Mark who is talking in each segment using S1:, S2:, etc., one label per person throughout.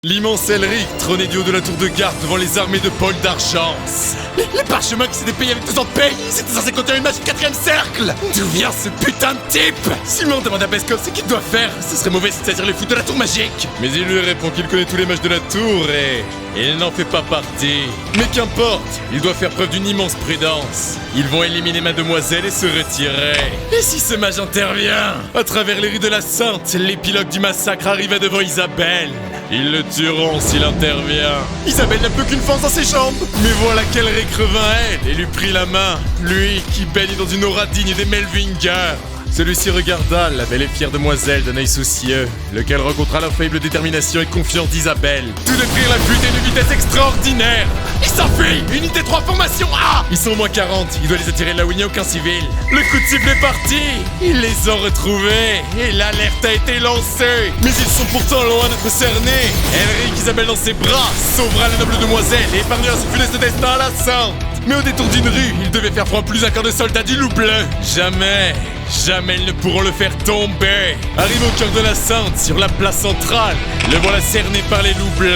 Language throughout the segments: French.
S1: L'immense Elric trônait du haut de la tour de garde devant les armées de Paul d'Argence. Les parchemins qui s'étaient payés avec 2 ans de paye, c'était censé contenir une magie du 4ème cercle. D'où vient ce putain de type? Simon demande à Beskov ce qu'il doit faire. Ce serait mauvais si c'est-à-dire les fous de la tour magique. Mais il lui répond qu'il connaît tous les mages de la tour et il n'en fait pas partie. Mais qu'importe, il doit faire preuve d'une immense prudence. Ils vont éliminer Mademoiselle et se retirer. Et si ce mage intervient? À travers les rues de la Sainte, l'épilogue du massacre arriva devant Isabelle. Ils le tueront s'il intervient. Isabelle n'a plus qu'une force dans ses jambes. Mais voilà qu'Elric revint à elle et lui prit la main. Lui qui baigne dans une aura digne des Melvinger. Celui-ci regarda la belle et fière demoiselle d'un œil soucieux, lequel rencontra l'infaillible détermination et confiance d'Isabelle. Tous deux prirent la fuite à une vitesse extraordinaire. Ils s'enfuient! Unité 3 formation A! Ils sont au moins 40, il doit les attirer là où il n'y a aucun civil. Le coup de sifflet est parti! Ils les ont retrouvés et l'alerte a été lancée. Mais ils sont pourtant loin d'être cernés. Elric, Isabelle dans ses bras, sauvera la noble demoiselle et épargnera ce funeste destin à la Sainte. Mais au détour d'une rue, il devait faire front plus un corps de soldats du Loup Bleu. Jamais ils ne pourront le faire tomber. Arrive au cœur de la Sainte, sur la place centrale, le voilà cerné par les Loups Bleus.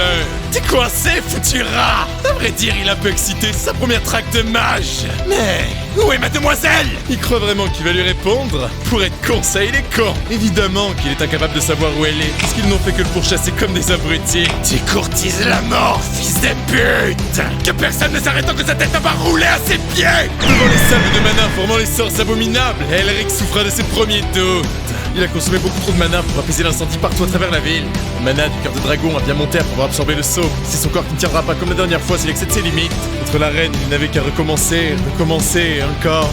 S1: T'es coincé, foutu rat! À vrai dire, il a un peu excité, c'est sa première traque de mage. Mais où est Mademoiselle? Il croit vraiment qu'il va lui répondre? Pour être con, ça il est con. Évidemment qu'il est incapable de savoir où elle est, puisqu'ils n'ont fait que le pourchasser comme des abrutis. Tu courtises la mort, fils de pute! Que personne ne s'arrête tant que sa tête n'a pas roulé à ses pieds! Devant les sables de mana formant les sorts abominables, Elric souffra de ses premiers doutes. Il a consommé beaucoup trop de mana pour apaiser l'incendie partout à travers la ville. Le mana du cœur de dragon a bien monté après avoir absorbé le sceau. C'est son corps qui ne tiendra pas comme la dernière fois s'il excède ses limites. Contre la reine, il n'avait qu'à recommencer, encore.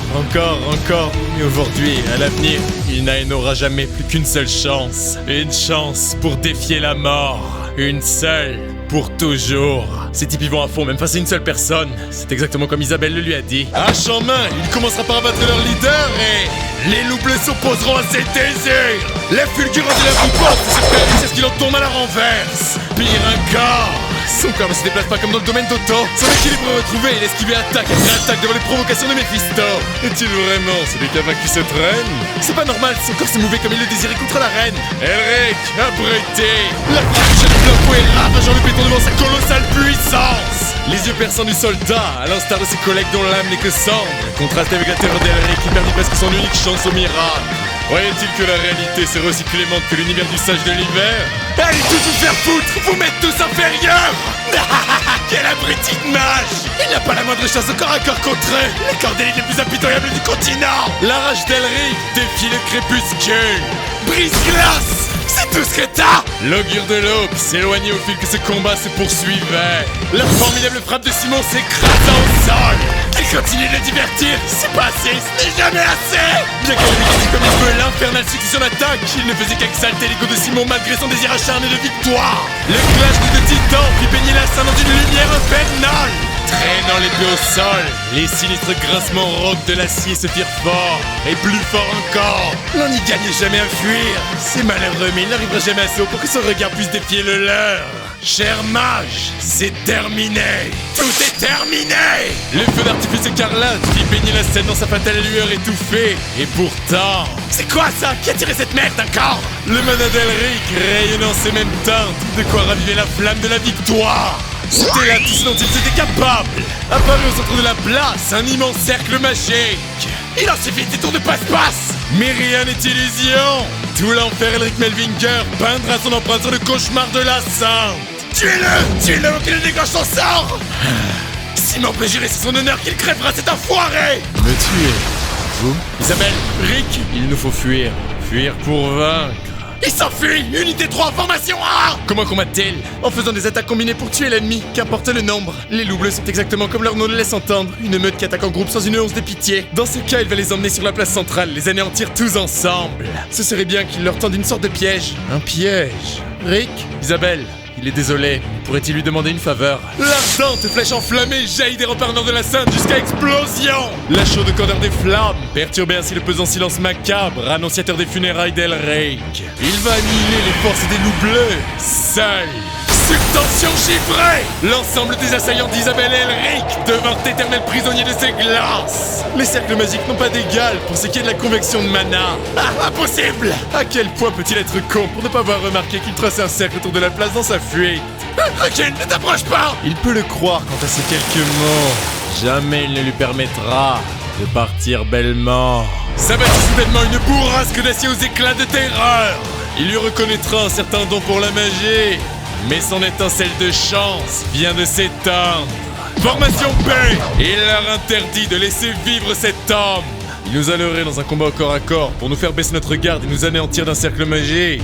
S1: Et aujourd'hui, à l'avenir, il n'a et n'aura jamais plus qu'une seule chance. Une chance pour défier la mort. Une seule. Pour toujours. Ces types y vont à fond, même face à une seule personne. C'est exactement comme Isabelle le lui a dit. Hache en main, il commencera par abattre leur leader et les Loups Bleus s'opposeront à ses désirs. La fulgurance de la riposte c'est ce qu'il en tombe à la renverse. Pire encore. Son corps ne se déplace pas comme dans le domaine d'Otto. Son équilibre retrouvé, il esquive attaque après attaque devant les provocations de Mephisto. Est-il vraiment celui qui a vaincu cette reine? C'est pas normal, son corps s'est mouvé comme il le désirait contre la reine. Elric, abruti. La frappe de plein fouet ravageant le béton devant sa colossale puissance. Les yeux perçants du soldat, à l'instar de ses collègues dont l'âme n'est que cendre, contrasté avec la terreur d'Elric qui perdit presque son unique chance au miracle. Croyait-il que la réalité serait aussi clémente que l'univers du sage de l'hiver? Allez tous vous faire foutre! Vous m'êtes tous inférieurs! Quel abruti de mage! Il n'a pas la moindre chance au corps à corps contre eux! Les cordéliers les plus impitoyables du continent! La rage d'Elric défie le crépuscule! Brise-glace! C'est tout ce que t'as! L'augure de l'aube s'éloignait au fil que ce combat se poursuivait. La formidable frappe de Simon s'écrasa au sol. Il continue de le divertir, c'est pas assez, ce n'est jamais assez! Bien qu'elle réussit comme il peut l'infernale succession d'attaque, il ne faisait qu'exalter l'ego de Simon malgré son désir acharné de victoire. Le clash des deux titans fit baigner la scène dans une lumière infernale. Traînant l'épée au sol, les sinistres grincements rauques de l'acier se firent forts, et plus fort encore. L'on n'y gagnait jamais à fuir. C'est malheureux, mais il n'arrivera jamais assez haut pour que son regard puisse défier le leur. Cher mage, c'est terminé. Tout est terminé. Le feu d'artifice écarlate fit baigner la scène dans sa fatale lueur étouffée. Et pourtant... C'est quoi ça? Qui a tiré cette merde encore? Le mana d'Elric rayonnant ses mêmes teintes, de quoi raviver la flamme de la victoire. C'était là tout ce dont il était capable. Apparu au centre de la place, un immense cercle magique. Il en suffit des tours de passe-passe. Mais rien n'est illusion. Tout l'enfer Elric Melvinger peindra son empreinte sur le cauchemar de la Sainte. Tuez-le ou qu'il déclenche son sort. Simon peut jurer sur son honneur qu'il crèvera cet enfoiré.
S2: Me tuer? Vous?
S1: Isabelle, Rick, il nous faut fuir. Fuir pour vaincre. Il s'enfuit! Unité 3 en formation A! Comment combattent-ils? En faisant des attaques combinées pour tuer l'ennemi, qu'importe le nombre. Les Loups Bleus sont exactement comme leur nom le laisse entendre, une meute qui attaque en groupe sans une once de pitié. Dans ce cas, il va les emmener sur la place centrale, les anéantir tous ensemble. Ce serait bien qu'il leur tende une sorte de piège. Un piège? Rick? Isabelle? Il est désolé, pourrait-il lui demander une faveur? L'ardente flèche enflammée jaillit des repères nord de la Sainte jusqu'à explosion! La chaude candeur des flammes perturbait ainsi le pesant silence macabre, annonciateur des funérailles d'Elric. Il va annihiler les forces des Loups Bleus, seul Subtension givrée! L'ensemble des assaillants d'Isabelle et Elric devinrent éternels prisonniers de ses glaces! Les cercles magiques n'ont pas d'égal pour ce qui est de la convection de mana! Ah, impossible! À quel point peut-il être con pour ne pas avoir remarqué qu'il traçait un cercle autour de la place dans sa fuite? Raquel, ne t'approche pas! Il peut le croire quant à ces quelques mots. Jamais il ne lui permettra de partir bellement. S'abattit soudainement une bourrasque d'acier aux éclats de terreur. Il lui reconnaîtra un certain don pour la magie, mais son étincelle de chance vient de s'éteindre. Formation B! Il leur interdit de laisser vivre cet homme. Il nous a leurrés dans un combat au corps à corps pour nous faire baisser notre garde et nous anéantir d'un cercle magique.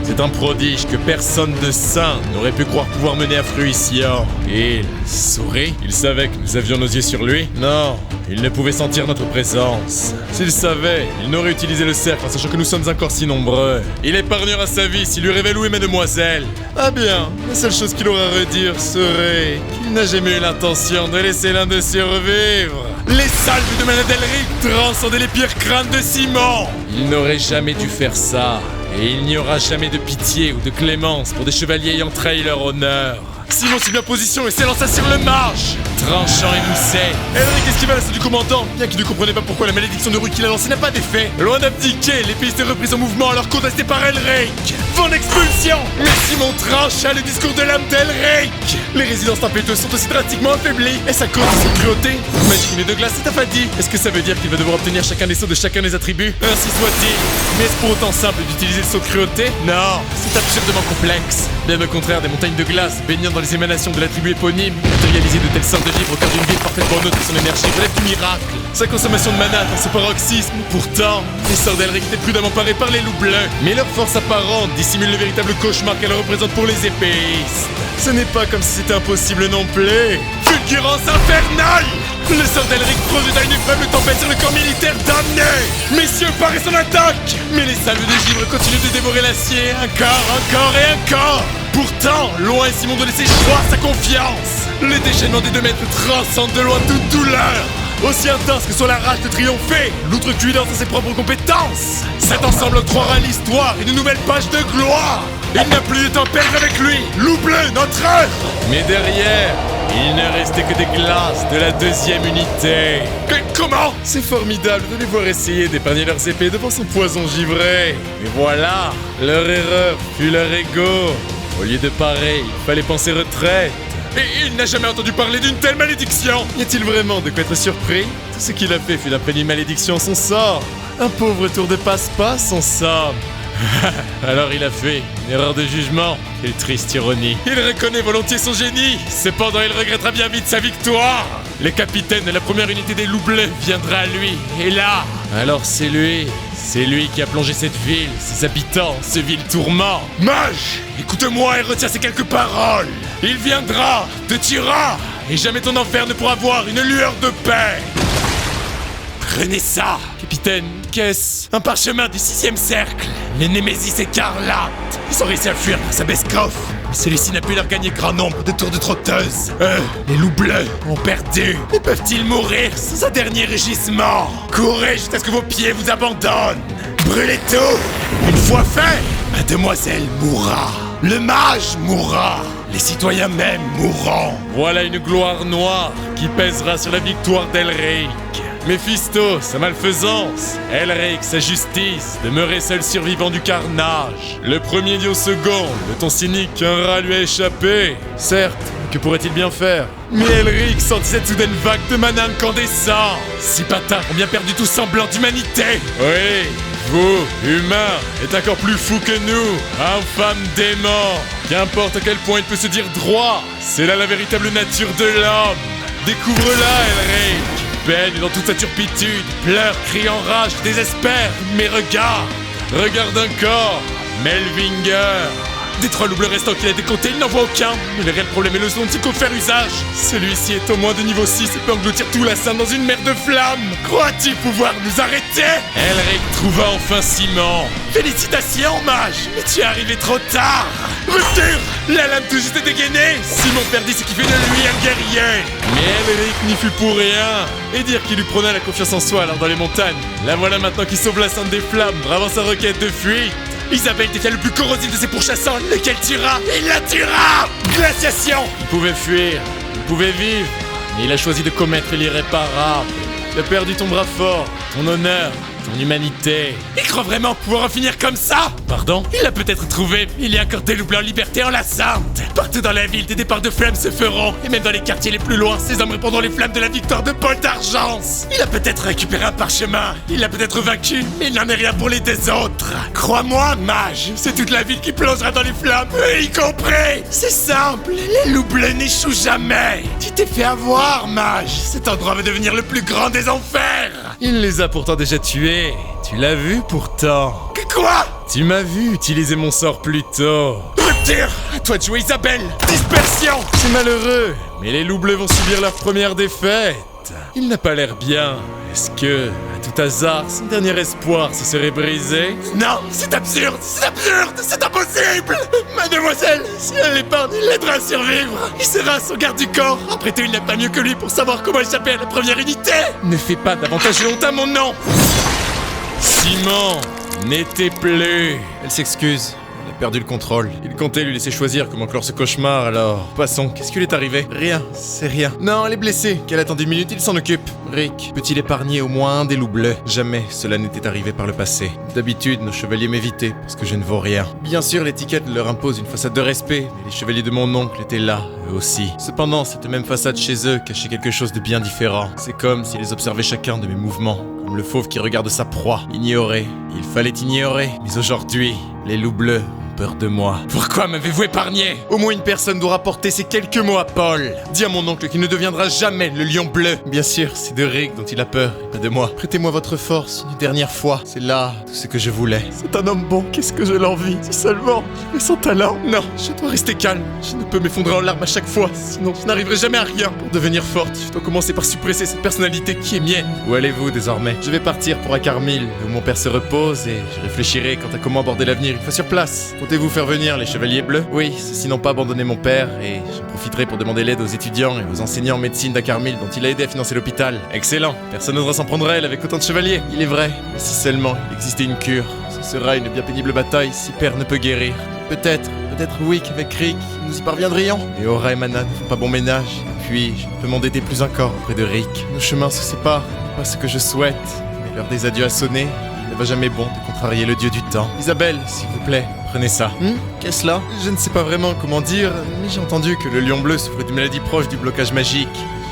S1: C'est un prodige que personne de sain n'aurait pu croire pouvoir mener à fruition. Il sourit. Il savait que nous avions nos yeux sur lui. Non, il ne pouvait sentir notre présence. S'il savait, il n'aurait utilisé le cercle en sachant que nous sommes encore si nombreux. Il épargnera sa vie s'il lui révèle où est mademoiselle. Ah bien, la seule chose qu'il aura à redire serait qu'il n'a jamais eu l'intention de laisser l'un de survivre. Les salves de Mana d'Elric transcendaient les pires crânes de Simon. Il n'aurait jamais dû faire ça. Et il n'y aura jamais de pitié ou de clémence pour des chevaliers ayant trahi leur honneur. Simon suit bien position et s'élança sur le marche, tranchant et moussé. Elric esquiva l'assaut du commandant, bien qu'il ne comprenait pas pourquoi la malédiction de Rue qu'il a lancée n'a pas d'effet. Loin d'abdiquer, l'épée s'est reprise en mouvement alors contestée par Elric. Vent d'expulsion! Mais Simon trancha le discours de l'âme d'Elric. Les résistances impétueuses sont aussi drastiquement affaiblies. Est-ce à cause de cette cruauté? Magie de glace est affadie. Est-ce que ça veut dire qu'il va devoir obtenir chacun des sauts de chacun des attributs? Ainsi soit-il. Mais est-ce pour autant simple d'utiliser le saut de cruauté? Non, c'est absurdement complexe. Bien au contraire, des montagnes de glace baignant dans les émanations de l'attribut éponyme, matérialisé de telle sorte de vivre au cœur d'une ville parfaitement neutre de son énergie, relève du miracle. Sa consommation de mana atteint ce paroxysme. Pourtant, les sorts d'Elric étaient prudemment parés par les loups bleus. Mais leur force apparente dissimule le véritable cauchemar qu'elle représente pour les épéistes. Ce n'est pas comme si c'était impossible non plus. Fulgurance infernale! Le sort d'Elric produit une faible tempête sur le corps militaire damné. Messieurs, parez son attaque! Mais les salves de givre continuent de dévorer l'acier, encore et encore. Pourtant, loin est Simon de laisser choir sa confiance. Le déchaînement des 2 mètres transcende de loin toute douleur. Aussi intense que soit la rage de triompher, l'outrecuidance a ses propres compétences. Cet ensemble octroiera à l'histoire une nouvelle page de gloire. Il n'a plus de temps à perdre avec lui. Loup bleu, notre heure! Mais derrière, il ne restait que des glaces de la 2e unité. Comment? C'est formidable de les voir essayer d'épargner leurs épées devant son poison givré. Et voilà, leur erreur fut leur ego. Au lieu de parer, il fallait penser retraite. Et il n'a jamais entendu parler d'une telle malédiction. Y a-t-il vraiment de quoi être surpris? Tout ce qu'il a fait fut d'imprégner une malédiction à son sort. Un pauvre tour de passe-passe, en somme. Alors il a fait une erreur de jugement. Quelle triste ironie. Il reconnaît volontiers son génie. Cependant, il regrettera bien vite sa victoire. Le capitaine de la première unité des loups bleus viendra à lui. Et là, alors c'est lui qui a plongé cette ville, ses habitants, ce vil tourment. Mage, écoute-moi et retiens ces quelques paroles. Il viendra, te tuera, et jamais ton enfer ne pourra voir une lueur de paix. Prenez ça. Capitaine, qu'est-ce? Un parchemin du 6e cercle. Les Némésis écarlates. Ils ont réussi à fuir grâce à Beskov. Mais celui-ci n'a pu leur gagner grand nombre de tours de trotteuses. Les loups bleus, ont perdu. Mais peuvent-ils mourir sans un dernier rugissement? Courez jusqu'à ce que vos pieds vous abandonnent. Brûlez tout. Une fois fait, mademoiselle mourra. Le mage mourra. Les citoyens même mourront. Voilà une gloire noire qui pèsera sur la victoire d'Elric. Méphisto, sa malfaisance. Elric, sa justice, demeuré seul survivant du carnage. Le premier dit au second, de ton cynique qu'un rat lui a échappé. Certes, que pourrait-il bien faire? Mais Elric sentit cette soudaine vague de mana incandescent. Ces bâtards ont bien perdu tout semblant d'humanité. Oui, vous, humains, êtes encore plus fous que nous, infâmes démons. Qu'importe à quel point il peut se dire droit, c'est là la véritable nature de l'homme. Découvre-la, Elric. Baigne dans toute sa turpitude, pleure, crie en rage, désespère, mais regarde encore, Melvinger. Des 3 loups bleus restants qu'il a décomptés, il n'en voit aucun. Mais le réel problème est le son dont il faut faire usage. Celui-ci est au moins de niveau 6 et peut engloutir tout la scène dans une mer de flammes. Crois-tu pouvoir nous arrêter? Elric trouva enfin Simon. Félicitations, mage, mais tu es arrivé trop tard. Rupture! La lame tout juste dégainée. Simon perdit ce qui fait de lui un guerrier. Mais Elric n'y fut pour rien. Et dire qu'il lui prenait la confiance en soi alors dans les montagnes. La voilà maintenant qui sauve la scène des flammes, bravant sa requête de fuite. Isabelle défia le plus corrosif de ses pourchassants, lequel tuera, il la tuera! l'initiation. Il pouvait fuir, il pouvait vivre, mais il a choisi de commettre l'irréparable. Tu as perdu ton bras fort, ton honneur, ton humanité. Il croit vraiment pouvoir en finir comme ça? Pardon? Il l'a peut-être trouvé, mais il est accordé le blanc liberté enlaçante. Partout dans la ville, des départs de flammes se feront. Et même dans les quartiers les plus loin, ces hommes répondront les flammes de la victoire de Paul d'Argence. Il a peut-être récupéré un parchemin, il l'a peut-être vaincu, mais il n'en est rien pour les deux autres. Crois-moi, mage, c'est toute la ville qui plongera dans les flammes, y compris. C'est simple, les loups bleus n'échouent jamais. Tu t'es fait avoir, mage. Cet endroit va devenir le plus grand des enfers. Il les a pourtant déjà tués. Tu l'as vu pourtant. Quoi? Tu m'as vu utiliser mon sort plus tôt. Rupture! À toi de jouer, Isabelle! Dispersion! C'est malheureux, mais les loups bleus vont subir leur première défaite. Il n'a pas l'air bien. Est-ce que, à tout hasard, son dernier espoir se serait brisé? Non, c'est absurde! C'est absurde! C'est impossible! Mademoiselle, si elle l'épargne, il l'aidera à survivre! Il sera son garde du corps! Après tout, il n'a pas mieux que lui pour savoir comment échapper à la première unité! Ne fais pas davantage de honte à mon nom! Simon n'était plus. Elle s'excuse. Elle a perdu le contrôle. Il comptait lui laisser choisir comment clore ce cauchemar, alors... Passons, qu'est-ce qui lui est arrivé? Rien, c'est rien. Non, elle est blessée. Qu'elle attend 10 minutes, il s'en occupe. Rick, peut-il épargner au moins un des loups bleus? Jamais cela n'était arrivé par le passé. D'habitude, nos chevaliers m'évitaient parce que je ne vaux rien. Bien sûr, l'étiquette leur impose une façade de respect, mais les chevaliers de mon oncle étaient là, eux aussi. Cependant, cette même façade chez eux cachait quelque chose de bien différent. C'est comme s'ils observaient chacun de mes mouvements. Comme le fauve qui regarde sa proie. Ignorer. Il fallait ignorer. Mais aujourd'hui, les loups bleus ont peur de moi. Pourquoi m'avez-vous épargné? Au moins une personne doit rapporter ces quelques mots à Paul. Dis à mon oncle qu'il ne deviendra jamais le lion bleu. Bien sûr, c'est de Rick dont il a peur, et pas de moi. Prêtez-moi votre force une dernière fois. C'est là tout ce que je voulais. C'est un homme bon, qu'est-ce que je l'envie. Si seulement j'avais son talent. Non, je dois rester calme. Je ne peux m'effondrer en larmes à chaque fois. Sinon, je n'arriverai jamais à rien. Pour devenir forte, je dois commencer par suppresser cette personnalité qui est mienne. Où allez-vous désormais? Je vais partir pour Akarmil, où mon père se repose, et je réfléchirai quant à comment aborder l'avenir une fois sur place. Comptez-vous faire venir les chevaliers bleus? Oui, ceux-ci n'ont pas abandonné mon père, et j'en profiterai pour demander l'aide aux étudiants et aux enseignants en médecine d'Akarmil dont il a aidé à financer l'hôpital. Excellent, personne n'osera s'en prendre à elle avec autant de chevaliers. Il est vrai, mais si seulement il existait une cure, ce sera une bien pénible bataille si père ne peut guérir. Peut-être oui qu'avec Rick, nous y parviendrions. Et Aura et Mana ne font pas bon ménage. Et puis, je ne peux m'en aider plus encore auprès de Rick. Nos chemins se séparent, pas ce que je souhaite. Mais l'heure des adieux a sonné. Il ne va jamais bon de contrarier le dieu du temps. Isabelle, s'il vous plaît, prenez ça. Qu'est-ce là? Je ne sais pas vraiment comment dire, mais j'ai entendu que le lion bleu souffrait d'une maladie proche du blocage magique.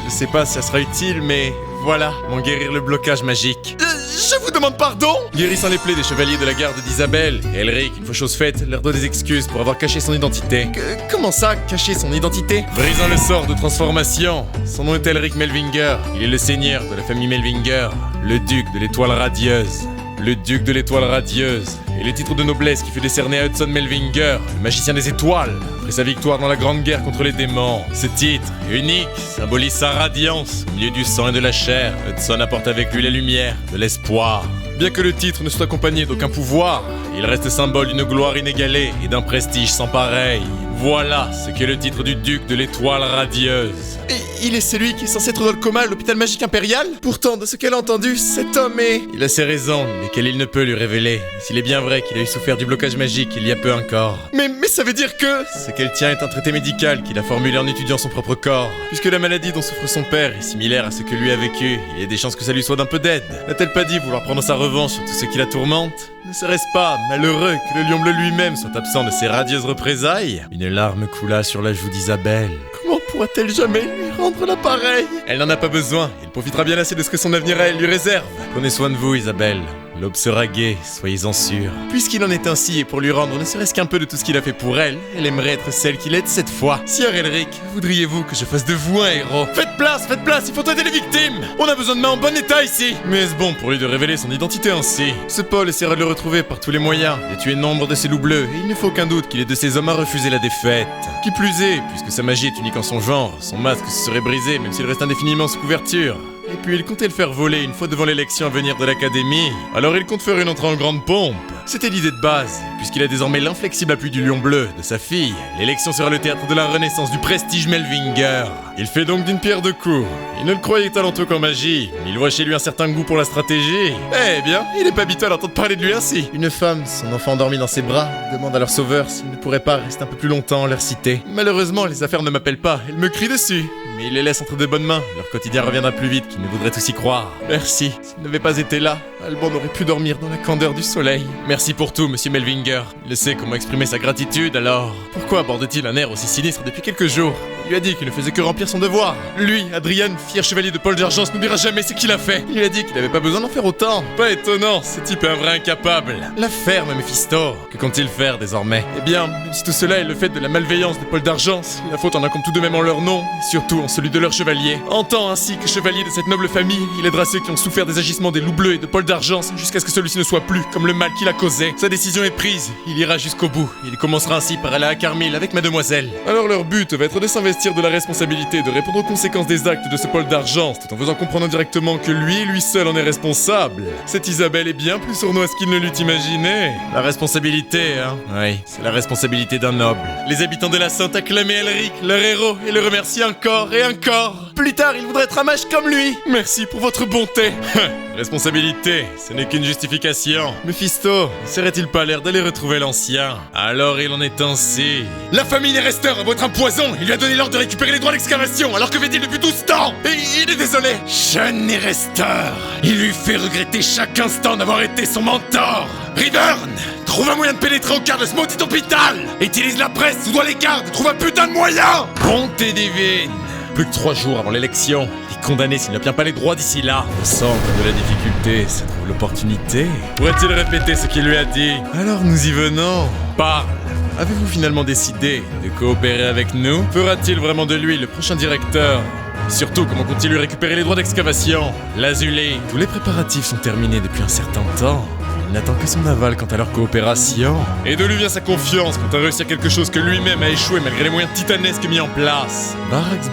S1: Je sais pas si ça sera utile, mais voilà, m'en guérir le blocage magique. Je vous demande pardon! Guérissant les plaies des chevaliers de la garde d'Isabelle et Elric, une fois chose faite, leur doit des excuses pour avoir caché son identité. Comment ça, cacher son identité? Brisant le sort de transformation. Son nom est Elric Melvinger. Il est le seigneur de la famille Melvinger, le duc de l'étoile radieuse. Le duc de l'étoile radieuse est le titre de noblesse qui fut décerné à Hudson Melvinger, le magicien des étoiles, après sa victoire dans la grande guerre contre les démons. Ce titre, unique, symbolise sa radiance. Au milieu du sang et de la chair, Hudson apporte avec lui la lumière, de l'espoir. Bien que le titre ne soit accompagné d'aucun pouvoir, il reste symbole d'une gloire inégalée et d'un prestige sans pareil. Voilà ce qu'est le titre du duc de l'étoile radieuse. Et il est celui qui est censé être dans le coma à l'hôpital magique impérial? Pourtant, de ce qu'elle a entendu, cet homme est... Il a ses raisons, lesquelles il ne peut lui révéler. Mais s'il est bien vrai qu'il a eu souffert du blocage magique il y a peu encore. Mais ça veut dire que... Ce qu'elle tient est un traité médical qu'il a formulé en étudiant son propre corps. Puisque la maladie dont souffre son père est similaire à ce que lui a vécu, il y a des chances que ça lui soit d'un peu d'aide. N'a-t-elle pas dit vouloir prendre sa revanche sur tout ce qui la tourmente? Ne serait-ce pas malheureux que le lion bleu lui-même soit absent de ses radieuses représailles? Une larme coula sur la joue d'Isabelle. Comment pourra-t-elle jamais lui rendre l'appareil? Elle n'en a pas besoin, il profitera bien assez de ce que son avenir à elle lui réserve. Prenez soin de vous, Isabelle. L'aube sera gaie, soyez-en sûrs. Puisqu'il en est ainsi, et pour lui rendre ne serait-ce qu'un peu de tout ce qu'il a fait pour elle, elle aimerait être celle qu'il est cette fois. Sire Elric, voudriez-vous que je fasse de vous un héros? Faites place, il faut aider les victimes! On a besoin de mains en bon état ici! Mais est-ce bon pour lui de révéler son identité ainsi? Ce Paul essaiera de le retrouver par tous les moyens, de tuer nombre de ses loups bleus, et il ne faut aucun doute qu'il est de ces hommes à refuser la défaite. Qui plus est, puisque sa magie est unique en son genre, son masque se serait brisé même s'il reste indéfiniment sous couverture. Et puis il comptait le faire voler une fois devant l'élection à venir de l'académie. Alors il compte faire une entrée en grande pompe. C'était l'idée de base. Puisqu'il a désormais l'inflexible appui du lion bleu, de sa fille, l'élection sera le théâtre de la renaissance du prestige Melvinger. Il fait donc d'une pierre deux coups. Il ne le croyait talentueux qu'en magie, mais il voit chez lui un certain goût pour la stratégie. Eh bien, il n'est pas habituel à entendre parler de lui ainsi. Une femme, son enfant endormi dans ses bras, demande à leur sauveur s'il ne pourrait pas rester un peu plus longtemps en leur cité. Malheureusement, les affaires ne m'appellent pas, elles me crient dessus. Mais il les laisse entre de bonnes mains, leur quotidien reviendra plus vite qu'ils ne voudraient tous y croire. Merci, s'il n'avait pas été là, Alban aurait pu dormir dans la candeur du soleil. Merci pour tout, monsieur Melvinger. Il sait comment exprimer sa gratitude, alors pourquoi aborde-t-il un air aussi sinistre depuis quelques jours? Il lui a dit qu'il ne faisait que remplir son devoir. Lui, Adrian, fier chevalier de Paul d'Argence, n'oubliera jamais ce qu'il a fait. Il lui a dit qu'il n'avait pas besoin d'en faire autant. Pas étonnant, ce type est un vrai incapable. La ferme, Méphisto. Que compte-t-il faire désormais? Eh bien, même si tout cela est le fait de la malveillance de Paul d'Argence, la faute en incombe tout de même en leur nom, et surtout en celui de leur chevalier. En tant ainsi que chevalier de cette noble famille, il aidera ceux qui ont souffert des agissements des loups bleus et de Paul d'Argence jusqu'à ce que celui-ci ne soit plus comme le mal qu'il a causé. Sa décision est prise, il ira jusqu'au bout. Il commencera ainsi par aller à Carmille avec mademoiselle. Alors leur but va être de s'investir de la responsabilité de répondre aux conséquences des actes de ce Paul d'Argence, tout en faisant comprendre directement que lui seul en est responsable. Cette Isabelle est bien plus sournoise qu'il ne l'eût imaginé. La responsabilité, hein? Oui, c'est la responsabilité d'un noble. Les habitants de la Sainte acclamaient Elric, leur héros, et le remerciaient encore et encore. Plus tard, ils voudraient être un mage comme lui. Merci pour votre bonté. Responsabilité, ce n'est qu'une justification. Méphisto, ne serait-il pas l'air d'aller retrouver l'ancien? Alors il en est ainsi. La famille Nerester a beau être un poison, il lui a donné l'ordre de récupérer les droits d'excavation, alors que fait-il depuis tout ce temps? Et il est désolé. Jeune Nerester, il lui fait regretter chaque instant d'avoir été son mentor. Rivern, trouve un moyen de pénétrer au cœur de ce maudit hôpital. Utilise la presse, sous-doit les gardes, trouve un putain de moyen. Bonté divine. Plus que 3 jours avant l'élection, il est condamné s'il n'obtient pas les droits d'ici là. Au centre de la difficulté se trouve l'opportunité. Pourrait-il répéter ce qu'il lui a dit? Alors nous y venons. Parle. Avez-vous finalement décidé de coopérer avec nous? Fera-t-il vraiment de lui le prochain directeur? Et surtout, comment compte-t-il lui récupérer les droits d'excavation? L'Azulé. Tous les préparatifs sont terminés depuis un certain temps. Il n'attend que son aval quant à leur coopération. Et d'où lui vient sa confiance quant à réussir quelque chose que lui-même a échoué malgré les moyens titanesques mis en place? Barax.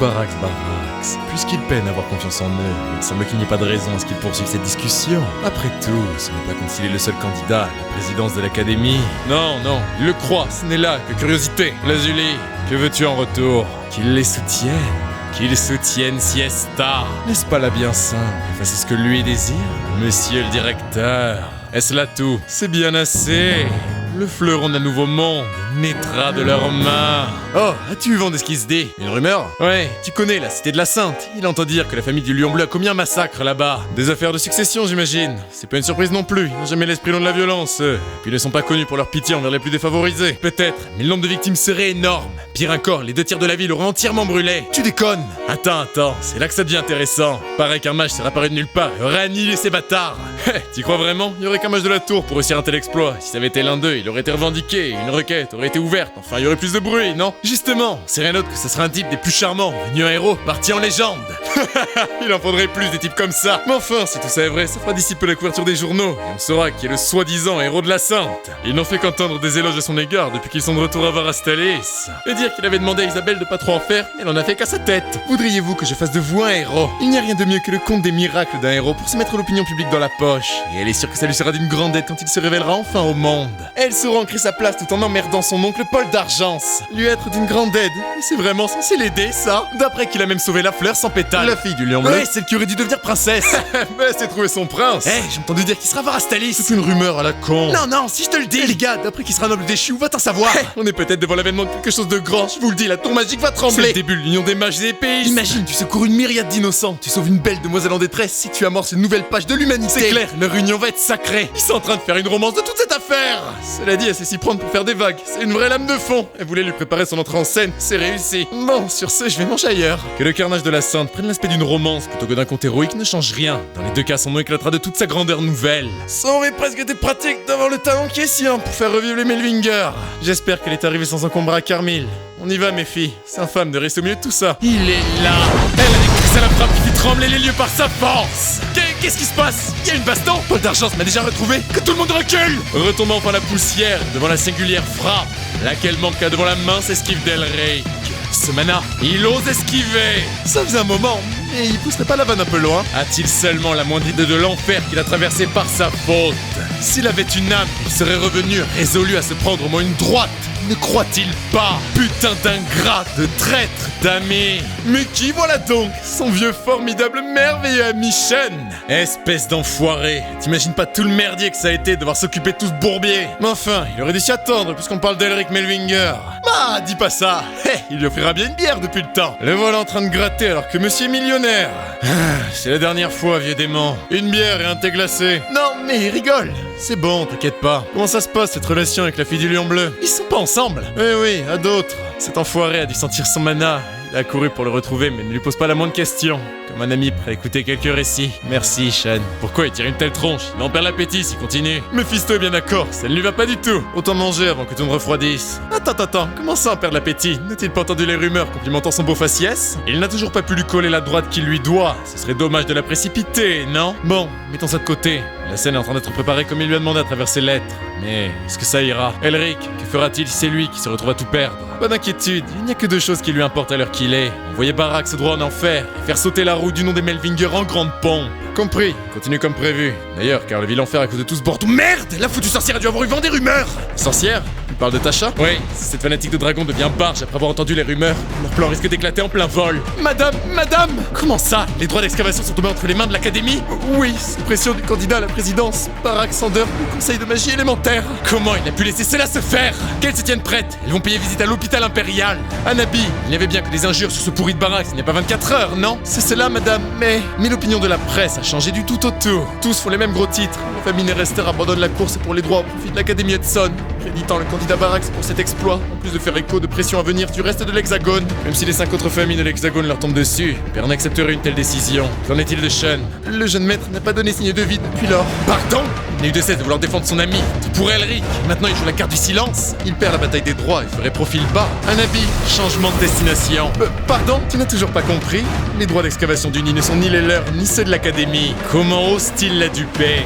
S1: Puisqu'il peine à avoir confiance en eux, il semble qu'il n'y ait pas de raison à ce qu'il poursuive cette discussion. Après tout, ce n'est pas comme s'il est le seul candidat à la présidence de l'Académie. Non, il le croit, ce n'est là que curiosité. Lazuli, que veux-tu en retour? Qu'il les soutienne? Qu'il soutienne Siesta. N'est-ce pas là bien simple face à ce que lui désire, monsieur le directeur? Est-ce là tout? C'est bien assez. Le fleuron d'un nouveau monde naîtra de leurs mains. Oh, as-tu eu vent de ce qui se dit? Une rumeur? Ouais, tu connais la cité de la Sainte. Il entend dire que la famille du Lion Bleu a commis un massacre là-bas. Des affaires de succession, j'imagine. C'est pas une surprise non plus. Ils n'ont jamais l'esprit long de la violence, eux. Et puis ils ne sont pas connus pour leur pitié envers les plus défavorisés. Peut-être, mais le nombre de victimes serait énorme. Pire encore, les 2 tiers de la ville auraient entièrement brûlé. Tu déconnes? Attends, c'est là que ça devient intéressant. Paraît qu'un mage serait apparu de nulle part et aurait annihilé ces bâtards. T'y crois vraiment? Il y aurait qu'un mage de la tour pour réussir un tel exploit. Si ça avait été l'un d'eux, il aurait été revendiqué, une requête aurait été ouverte, enfin il y aurait plus de bruit, non? Justement, c'est rien d'autre que ce serait un type des plus charmants, venu un héros, parti en légende. Il en faudrait plus des types comme ça. Mais enfin, si tout ça est vrai, ça fera d'ici peu la couverture des journaux, et on saura qui est le soi-disant héros de la Sainte. Il n'en fait qu'entendre des éloges à son égard depuis qu'ils sont de retour à Varastalis. Et dire qu'il avait demandé à Isabelle de pas trop en faire, elle en a fait qu'à sa tête. Voudriez-vous que je fasse de vous un héros? Il n'y a rien de mieux que le conte des miracles d'un héros pour se mettre l'opinion publique dans la poche. Et elle est sûre que ça lui sera d'une grande aide quand il se révélera enfin au monde. Elle saura ancrer sa place tout en emmerdant son oncle Paul d'Argence. Lui être d'une grande aide. Et c'est vraiment censé l'aider, ça? D'après qu'il a même sauvé la fleur sans pétale. La fille du lion bleu? Ouais, celle qui aurait dû devenir princesse. Mais c'est trouvé son prince. J'ai entendu dire qu'il sera Varastalis. C'est une rumeur à la con. Non, si je te le dis. Les gars, d'après qu'il sera noble déchu, va t'en savoir. On est peut-être devant l'avènement de quelque chose de grand. Je vous le dis, la tour magique va trembler. C'est le début de l'union des mages et des pays. Imagine, tu secours une myriade d'innocents. Tu sauves une belle demoiselle en détresse si tu amorces une nouvelle page de l'humanité. C'est clair, leur union va être sacrée. Ils sont en train de faire une romance de toute cette affaire. Cela dit, elle sait s'y prendre pour faire des vagues. C'est une vraie lame de fond. Elle voulait lui préparer son entrée en scène. C'est réussi. Bon, sur ce, je vais manger ailleurs. Que le carnage de la Sainte prenne l'aspect d'une romance plutôt que d'un conte héroïque ne change rien. Dans les deux cas, son nom éclatera de toute sa grandeur nouvelle. Ça aurait presque été pratique d'avoir le talent qui est sien pour faire revivre les Melvinger. J'espère qu'elle est arrivée sans encombre à Carmille. On y va, mes filles. C'est infâme de rester au milieu de tout ça. Il est là. Elle a découvert la frappe qui fait trembler les lieux par sa force. Qu'est-ce qui se passe? Il y a une baston? Paul d'Argence m'a déjà retrouvé. Que tout le monde recule. Retombant enfin la poussière devant la singulière frappe, laquelle manqua devant la mince esquive d'Elric. Ce mana, il ose esquiver. Ça faisait un moment, Et il pousserait pas la vanne un peu loin? A-t-il seulement la moindre idée de l'enfer qu'il a traversé par sa faute? S'il avait une âme, il serait revenu résolu à se prendre au moins une droite. Ne croit-il pas? Putain d'ingrat, de traître, d'ami. Mais qui voilà donc? Son vieux formidable merveilleux ami Sean. Espèce d'enfoiré. T'imagines pas tout le merdier que ça a été de devoir s'occuper de tout ce bourbier? Mais enfin, il aurait dû s'y attendre puisqu'on parle d'Elric Melvinger. Bah, dis pas ça. Il lui offrira bien une bière depuis le temps. Le voilà en train de gratter alors que monsieur est millionnaire. C'est la dernière fois, vieux démon. Une bière et un thé glacé. Non, mais il rigole. C'est bon, t'inquiète pas. Comment ça se passe cette relation avec la fille du lion bleu? Ils sont pas ensemble. Eh oui, à d'autres. Cet enfoiré a dû sentir son mana. Il a couru pour le retrouver, mais ne lui pose pas la moindre question. Comme un ami prêt à écouter quelques récits. Merci, Sean. Pourquoi il tire une telle tronche? Il en perd l'appétit s'il continue. Mephisto est bien d'accord, ça ne lui va pas du tout. Autant manger avant que tout ne refroidisse. Attends, comment ça en perdre l'appétit? N'a-t-il pas entendu les rumeurs complimentant son beau faciès? Il n'a toujours pas pu lui coller la droite qu'il lui doit. Ce serait dommage de la précipiter, non? Bon, mettons ça de côté. La scène est en train d'être préparée comme il lui a demandé à travers ses lettres. Mais est-ce que ça ira? Elric, que fera-t-il si c'est lui qui se retrouve à tout perdre? Pas d'inquiétude, il n'y a que deux choses qui lui importent à l'heure qu'il est. Envoyer Barax droit en enfer et faire sauter la roue du nom des Melvinger en grande pompe. Compris, continue comme prévu. D'ailleurs, car le vil enfer à cause de tout ce bordel. Merde! La foutue sorcière a dû avoir eu vent des rumeurs! Sorcière? Tu parles de Tasha? Oui, si cette fanatique de dragon devient barge après avoir entendu les rumeurs, leur plan risque d'éclater en plein vol. Madame! Comment ça? Les droits d'excavation sont tombés entre les mains de l'Académie? Oui, sous pression du candidat à la présidence, Barack Sander, du conseil de magie élémentaire. Comment il a pu laisser cela se faire? Qu'elles se tiennent prêtes, elles vont payer visite à l'hôpital impérial. Anabi, il n'y avait bien que des injures sur ce pourri de Barack, il n'y a pas 24 heures, non? C'est cela, madame, mais l'opinion de la presse a changé du tout au tout. Tous font les mêmes gros titres. La famille Nerester abandonne la course pour les droits au profit de l'Académie Hudson, créditant le candidat Barax pour cet exploit, en plus de faire écho de pression à venir du reste de l'Hexagone. Même si les 5 autres familles de l'Hexagone leur tombent dessus, Perne accepterait une telle décision. Qu'en est-il de Sean? Le jeune maître n'a pas donné signe de vie depuis lors. Pardon? Il n'a eu de cesse de vouloir défendre son ami. Tout pour Elric. Maintenant il joue la carte du silence. Il perd la bataille des droits et ferait profil bas. Anabi, changement de destination. Pardon? Tu n'as toujours pas compris? Les droits d'excavation du nid ne sont ni les leurs, ni ceux de l'Académie. Comment ose-t-il la duper?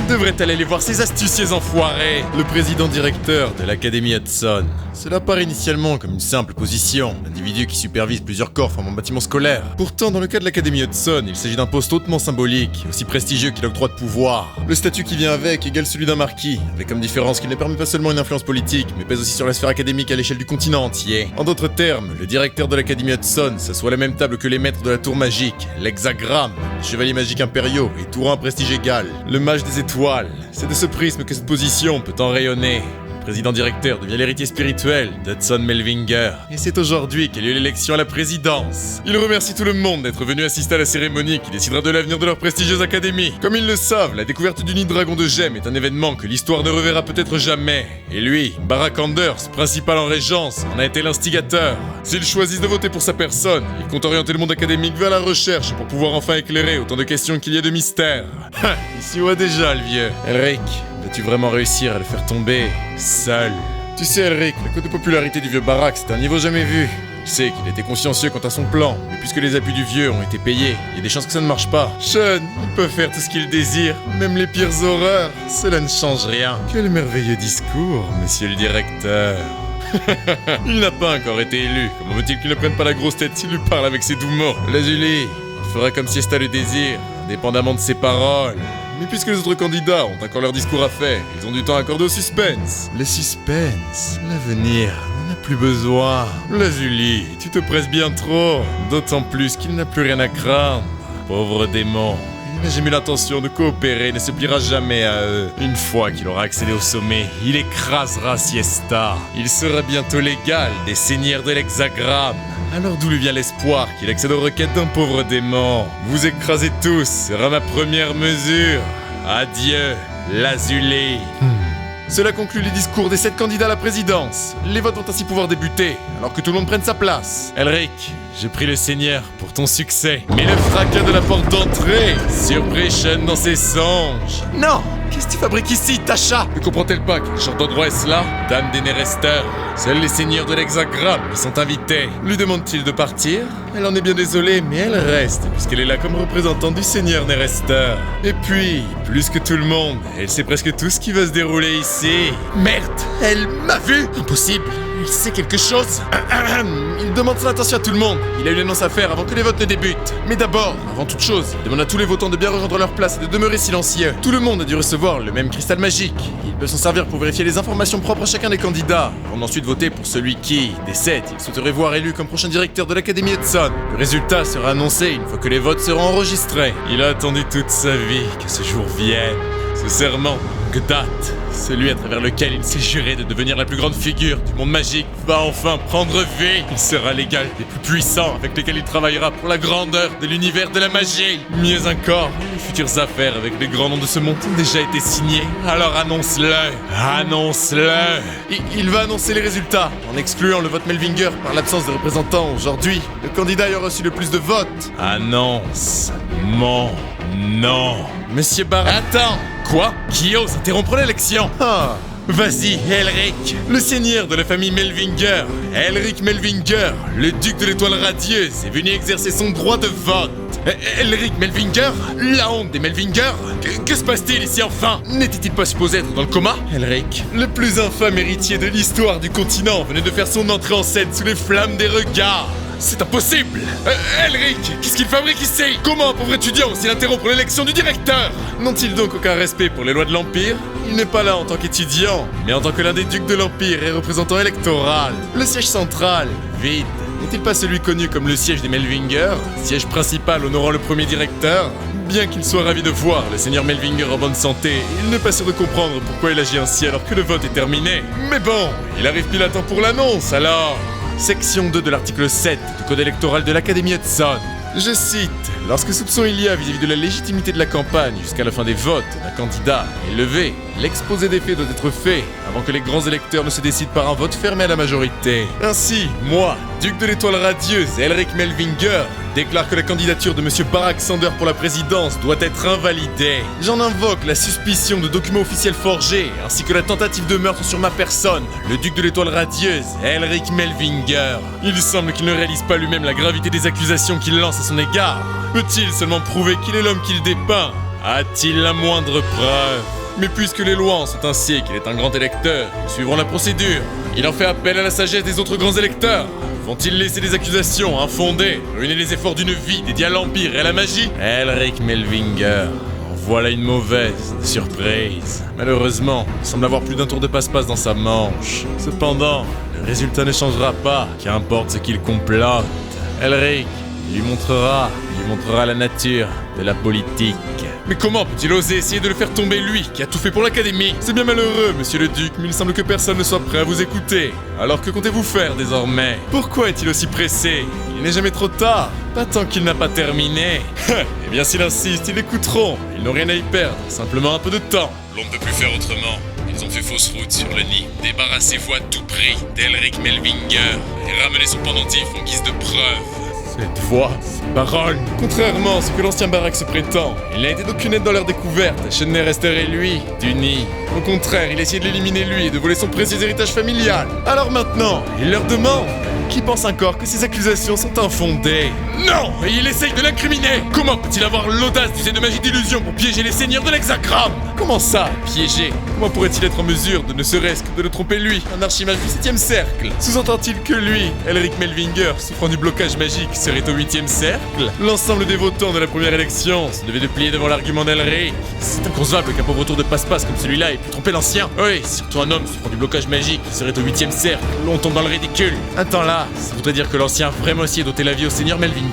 S1: Devrait-elle aller voir ces astucieux enfoirés? Le président directeur de l'Académie Hudson. Cela paraît initialement comme une simple position. L'individu qui supervise plusieurs corps forme un bâtiment scolaire. Pourtant, dans le cas de l'Académie Hudson, il s'agit d'un poste hautement symbolique, aussi prestigieux qu'il octroie de pouvoir. Le statut qui vient avec égale celui d'un marquis, avec comme différence qu'il ne permet pas seulement une influence politique, mais pèse aussi sur la sphère académique à l'échelle du continent entier. En d'autres termes, le directeur de l'Académie Hudson s'assoit à la même table que les maîtres de la tour magique, l'hexagramme, les chevaliers magiques impériaux et tout rang à prestige égal, le mage des étoiles. C'est de ce prisme que cette position peut en rayonner. Le président directeur devient l'héritier spirituel d'Hudson Melvinger. Et c'est aujourd'hui qu'a lieu l'élection à la présidence. Il remercie tout le monde d'être venu assister à la cérémonie qui décidera de l'avenir de leur prestigieuse académie. Comme ils le savent, la découverte du nid de dragon de Gemme est un événement que l'histoire ne reverra peut-être jamais. Et lui, Barack Anders, principal en régence, en a été l'instigateur. S'ils choisissent de voter pour sa personne, il compte orienter le monde académique vers la recherche pour pouvoir enfin éclairer autant de questions qu'il y a de mystères. Il s'y voit déjà, le vieux. Elric, vas-tu vraiment réussir à le faire tomber seul? Tu sais, Elric, la cote de popularité du vieux Barack, c'est un niveau jamais vu. Je sais qu'il était consciencieux quant à son plan, mais puisque les appuis du vieux ont été payés, il y a des chances que ça ne marche pas. Sean, il peut faire tout ce qu'il désire, même les pires horreurs. Cela ne change rien. Quel merveilleux discours, monsieur le directeur. Il n'a pas encore été élu. Comment veut-il qu'il ne prenne pas la grosse tête s'il lui parle avec ses doux mots? Lazuli, il fera comme Siesta le désir, indépendamment de ses paroles. Mais puisque les autres candidats ont encore leur discours à faire, ils ont du temps à accorder au suspense. Le suspense, l'avenir n'en a plus besoin. Lazuli, tu te presses bien trop. D'autant plus qu'il n'a plus rien à craindre. Pauvre démon. Il n'a jamais eu l'intention de coopérer et ne se pliera jamais à eux. Une fois qu'il aura accédé au sommet, il écrasera Siesta. Il sera bientôt l'égal des seigneurs de l'hexagramme. Alors d'où lui vient l'espoir qu'il accède aux requêtes d'un pauvre démon? Vous écrasez tous, sera ma première mesure. Adieu, Lazuli. Cela conclut les discours des 7 candidats à la présidence. Les votes vont ainsi pouvoir débuter, alors que tout le monde prenne sa place. Elric, j'ai pris le seigneur pour ton succès. Mais le fracas de la porte d'entrée surprit Sean dans ses songes. Non! Qu'est-ce que tu fabriques ici, Tasha? Ne comprend-elle pas quel genre d'endroit est-ce là? Dame des Nerester. Seuls les seigneurs de l'hexagramme y sont invités. Lui demande-t-il de partir? Elle en est bien désolée, mais elle reste, puisqu'elle est là comme représentante du seigneur Nerester. Et puis, plus que tout le monde, elle sait presque tout ce qui va se dérouler ici. Merde! Elle m'a vu! Impossible! Il sait quelque chose? Il demande son attention à tout le monde. Il a une annonce à faire avant que les votes ne débutent. Mais d'abord, avant toute chose, il demande à tous les votants de bien rejoindre leur place et de demeurer silencieux. Tout le monde a dû recevoir le même cristal magique. Il peut s'en servir pour vérifier les informations propres à chacun des candidats, avant d'ensuite voter pour celui qui, des 7, il souhaiterait voir élu comme prochain directeur de l'Académie Hudson. Le résultat sera annoncé une fois que les votes seront enregistrés. Il a attendu toute sa vie que ce jour vienne. Ce serment, longue date, celui à travers lequel il s'est juré de devenir la plus grande figure du monde magique, va enfin prendre vie. Il sera l'égal des plus puissants avec lesquels il travaillera pour la grandeur de l'univers de la magie. Mieux encore, les futures affaires avec les grands noms de ce monde ont déjà été signées. Alors annonce-le. Annonce-le. Il va annoncer les résultats, en excluant le vote Melvinger par l'absence de représentants aujourd'hui. Le candidat ayant reçu le plus de votes. Annonce mon nom. Monsieur Barra... Attends. Quoi? Qui ose interrompre l'élection? Ah, vas-y, Elric, le seigneur de la famille Melvinger, Elric Melvinger, le duc de l'étoile radieuse, est venu exercer son droit de vote. Elric Melvinger? La honte des Melvinger? Que se passe-t-il ici enfin? N'était-il pas supposé être dans le coma? Elric, le plus infâme héritier de l'histoire du continent, venait de faire son entrée en scène sous les flammes des regards. C'est impossible! Elric, qu'est-ce qu'il fabrique ici? Comment un pauvre étudiant aussi interrompre l'élection du directeur? N'ont-ils donc aucun respect pour les lois de l'Empire? Il n'est pas là en tant qu'étudiant, mais en tant que l'un des ducs de l'Empire et représentant électoral. Le siège central, vide. N'est-il pas celui connu comme le siège des Melvinger? Siège principal honorant le premier directeur? Bien qu'il soit ravi de voir le seigneur Melvinger en bonne santé, il n'est pas sûr de comprendre pourquoi il agit ainsi alors que le vote est terminé. Mais bon, il arrive pile à temps pour l'annonce alors. Section 2 de l'article 7 du code électoral de l'Académie Hudson. Je cite, lorsque soupçon il y a vis-à-vis de la légitimité de la campagne jusqu'à la fin des votes d'un candidat est levé, l'exposé des faits doit être fait avant que les grands électeurs ne se décident par un vote fermé à la majorité. Ainsi, moi, duc de l'étoile radieuse Elric Melvinger, déclare que la candidature de Monsieur Barack Sander pour la présidence doit être invalidée. J'en invoque la suspicion de documents officiels forgés, ainsi que la tentative de meurtre sur ma personne, le duc de l'étoile radieuse, Elric Melvinger. Il semble qu'il ne réalise pas lui-même la gravité des accusations qu'il lance à son égard. Peut-il seulement prouver qu'il est l'homme qu'il dépeint? A-t-il la moindre preuve? Mais puisque les lois en sont ainsi et qu'il est un grand électeur, nous suivrons la procédure. Il en fait appel à la sagesse des autres grands électeurs. Vont-ils laisser des accusations infondées ruiner les efforts d'une vie dédiée à l'Empire et à la magie? Elric Melvinger, en voilà une mauvaise surprise. Malheureusement, il semble avoir plus d'un tour de passe-passe dans sa manche. Cependant, le résultat ne changera pas, qu'importe ce qu'il complote. Elric lui montrera la nature de la politique. Mais comment peut-il oser essayer de le faire tomber lui, qui a tout fait pour l'Académie? C'est bien malheureux, monsieur le duc, mais il semble que personne ne soit prêt à vous écouter. Alors que comptez-vous faire désormais? Pourquoi est-il aussi pressé? Il n'est jamais trop tard, pas tant qu'il n'a pas terminé. Eh bien s'il insiste, ils l'écouteront. Ils n'ont rien à y perdre, simplement un peu de temps.
S3: L'on ne peut plus faire autrement. Ils ont fait fausse route sur le nid. Débarrassez-vous à tout prix d'Elric Melvinger et ramenez son pendentif en guise de preuve.
S1: Cette voix, ces paroles, contrairement à ce que l'ancien Barack se prétend, il n'a été d'aucune aide dans leur découverte. Chenner resterait lui, du nid. Au contraire, il essayait de l'éliminer lui et de voler son précieux héritage familial. Alors maintenant, il leur demande qui pense encore que ces accusations sont infondées. Non! Et il essaye de l'incriminer! Comment peut-il avoir l'audace d'user de magie d'illusion pour piéger les seigneurs de l'Hexagramme? Comment ça, piéger? Comment pourrait-il être en mesure de ne serait-ce que de le tromper lui, un archimage du 7ème cercle? Sous-entend-il que lui, Elric Melvinger, souffrant du blocage magique, serait au 8ème cercle? L'ensemble des votants de la première élection se devait de plier devant l'argument d'Elric. C'est inconcevable qu'un pauvre tour de passe-passe comme celui-là ait pu tromper l'ancien. Oui, surtout un homme souffrant du blocage magique serait au 8ème cercle. On tombe dans le ridicule. Un temps là, ça voudrait dire que l'ancien a vraiment essayé d'ôter la vie au seigneur Melvinger.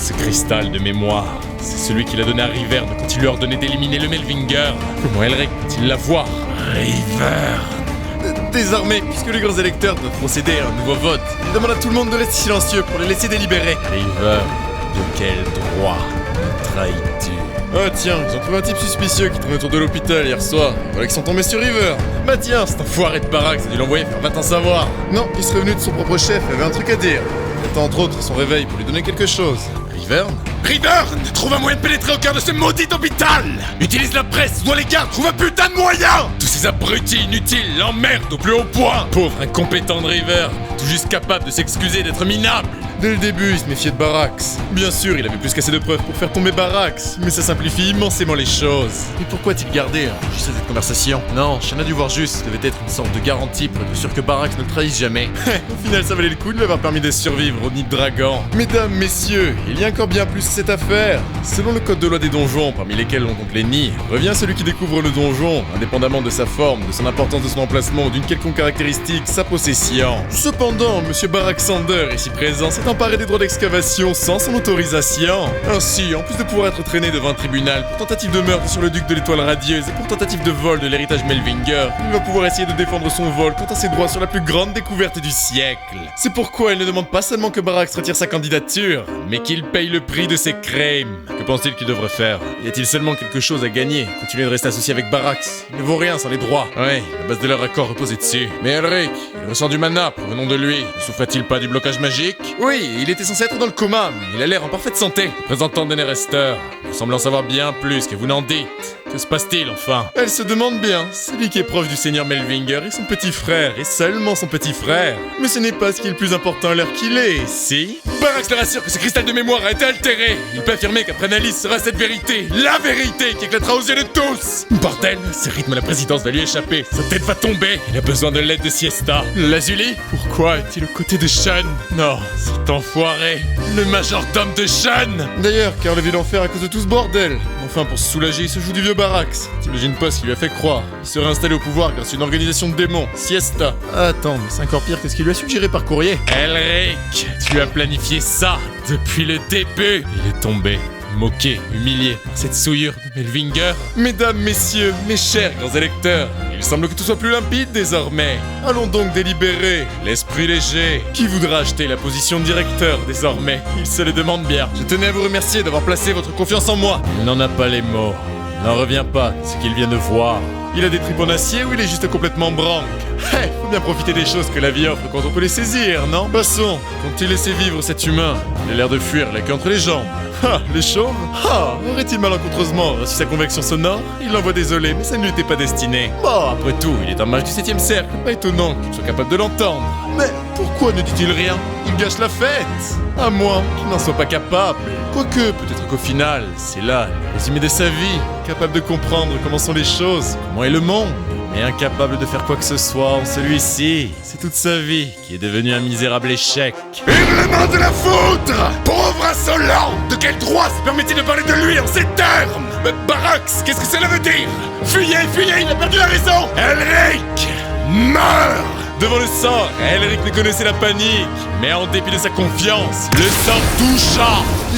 S1: Ce cristal de mémoire, c'est celui qu'il a donné à Riverne quand il lui a ordonné d'éliminer le Melvinger. Comment Elric peut-il l'avoir? Riverne. Désormais, puisque les grands électeurs doivent procéder à un nouveau vote, il demande à tout le monde de rester silencieux pour les laisser délibérer. Riverne, de quel droit me trahis-tu? Ah tiens, ils ont trouvé un type suspicieux qui tournait autour de l'hôpital hier soir. Voilà qu'ils sont tombés sur River. Bah tiens, cet enfoiré de Barack, ça a dû l'envoyer faire 20 ans savoir. Non, il serait venu de son propre chef, il avait un truc à dire. Il attend entre autres son réveil pour lui donner quelque chose. Riverne? Riverne! Trouve un moyen de pénétrer au cœur de ce maudit hôpital! Utilise la presse, doit les gardes, trouve un putain de moyen! Tous ces abrutis inutiles l'emmerdent au plus haut point! Pauvre incompétent de Riverne, tout juste capable de s'excuser d'être minable! Dès le début, il se méfiait de Barax. Bien sûr, il avait plus qu'assez de preuves pour faire tomber Barax, mais ça simplifie immensément les choses. Mais pourquoi a-t-il gardé juste cette conversation? Non, Shan a dû voir juste, ça devait être une sorte de garantie pour être sûr que Barax ne le trahisse jamais. Au final, ça valait le coup de lui avoir permis de survivre au nid de dragon. Mesdames, messieurs, il y a encore bien plus à cette affaire. Selon le code de loi des donjons, parmi lesquels on compte les nids, revient celui qui découvre le donjon, indépendamment de sa forme, de son importance, de son emplacement ou d'une quelconque caractéristique, sa possession. Cependant, Monsieur Baraxander, ici présent, s'est emparé des droits d'excavation sans son autorisation. Ainsi, en plus de pouvoir être traîné devant un tribunal pour tentative de meurtre sur le duc de l'étoile radieuse et pour tentative de vol de l'héritage Melvinger, il va pouvoir essayer de défendre son vol quant à ses droits sur la plus grande découverte du siècle. C'est pourquoi il ne demande pas seulement que Barax retire sa candidature, mais qu'il paye le prix de ses crimes. Que pense-t-il qu'il devrait faire? Y a-t-il seulement quelque chose à gagner? Continuer de rester associé avec Barax? Il ne vaut rien sans les droits. Ouais, la base de leur accord reposait dessus. Mais Elric, il ressent du mana provenant de lui. Ne souffrait-il pas du blocage magique? Oui, il était censé être dans le coma, mais il a l'air en parfaite santé. Représentant d'Enerester, vous semblez en savoir bien plus que vous n'en dites. Que se passe-t-il enfin? Elle se demande bien. Celui qui est proche du seigneur Melvinger est son petit frère, et seulement son petit frère. Mais ce n'est pas ce qui est le plus important à l'heure qu'il est, si? Barax leur assure que ce cristal de mémoire a été altéré. Il peut affirmer qu'après analyse sera cette vérité, la vérité qui éclatera aux yeux de tous. Bordel, ce rythme à la présidence va lui échapper. Sa tête va tomber. Il a besoin de l'aide de Siesta. Lazuli? Pourquoi est-il aux côtés de Shan? Non, cet enfoiré. Le majordome de Shan. D'ailleurs, car le vit d'enfer à cause de tout ce bordel. Enfin, pour se soulager, il se joue du vieux Barax. T'imagines pas ce qu'il lui a fait croire. Il serait installé au pouvoir grâce à une organisation de démons. Siesta. Attends, mais c'est encore pire que ce qu'il lui a suggéré par courrier. Elric, tu as planifié ça depuis le début. Il est tombé. Moqué, humilié par cette souillure de Melvinger. Mesdames, messieurs, mes chers grands électeurs, il semble que tout soit plus limpide désormais. Allons donc délibérer, l'esprit léger. Qui voudra acheter la position de directeur désormais? Il se le demande bien. Je tenais à vous remercier d'avoir placé votre confiance en moi. Il n'en a pas les mots. Il n'en revient pas de ce qu'il vient de voir. Il a des tripes en acier ou il est juste complètement branque? Faut bien profiter des choses que la vie offre quand on peut les saisir, non? Passons, compte-t-il laisser vivre cet humain? Il a l'air de fuir la queue entre les jambes. Ah, les chauves? Ah, aurait-il malencontreusement reçu sa convection sonore? Il l'envoie désolé, mais ça ne lui était pas destiné. Bon, après tout, il est un mage du 7ème cercle, pas étonnant qu'il soit capable de l'entendre. Mais pourquoi ne dit-il rien? Il gâche la fête! À moins qu'il n'en soit pas capable. Quoique, peut-être qu'au final, c'est là le résumé de sa vie, capable de comprendre comment sont les choses, comment est le monde, mais incapable de faire quoi que ce soit en celui-ci. C'est toute sa vie qui est devenue un misérable échec. Hurlement de la foudre! Pauvre insolent! De quel droit se permet-il de parler de lui en ces termes? Mais Barax, qu'est-ce que cela veut dire? Fuyez, fuyez, il a perdu la raison! Elric! Meurs! Devant le sort, Elric ne connaissait la panique, mais en dépit de sa confiance, le sort toucha.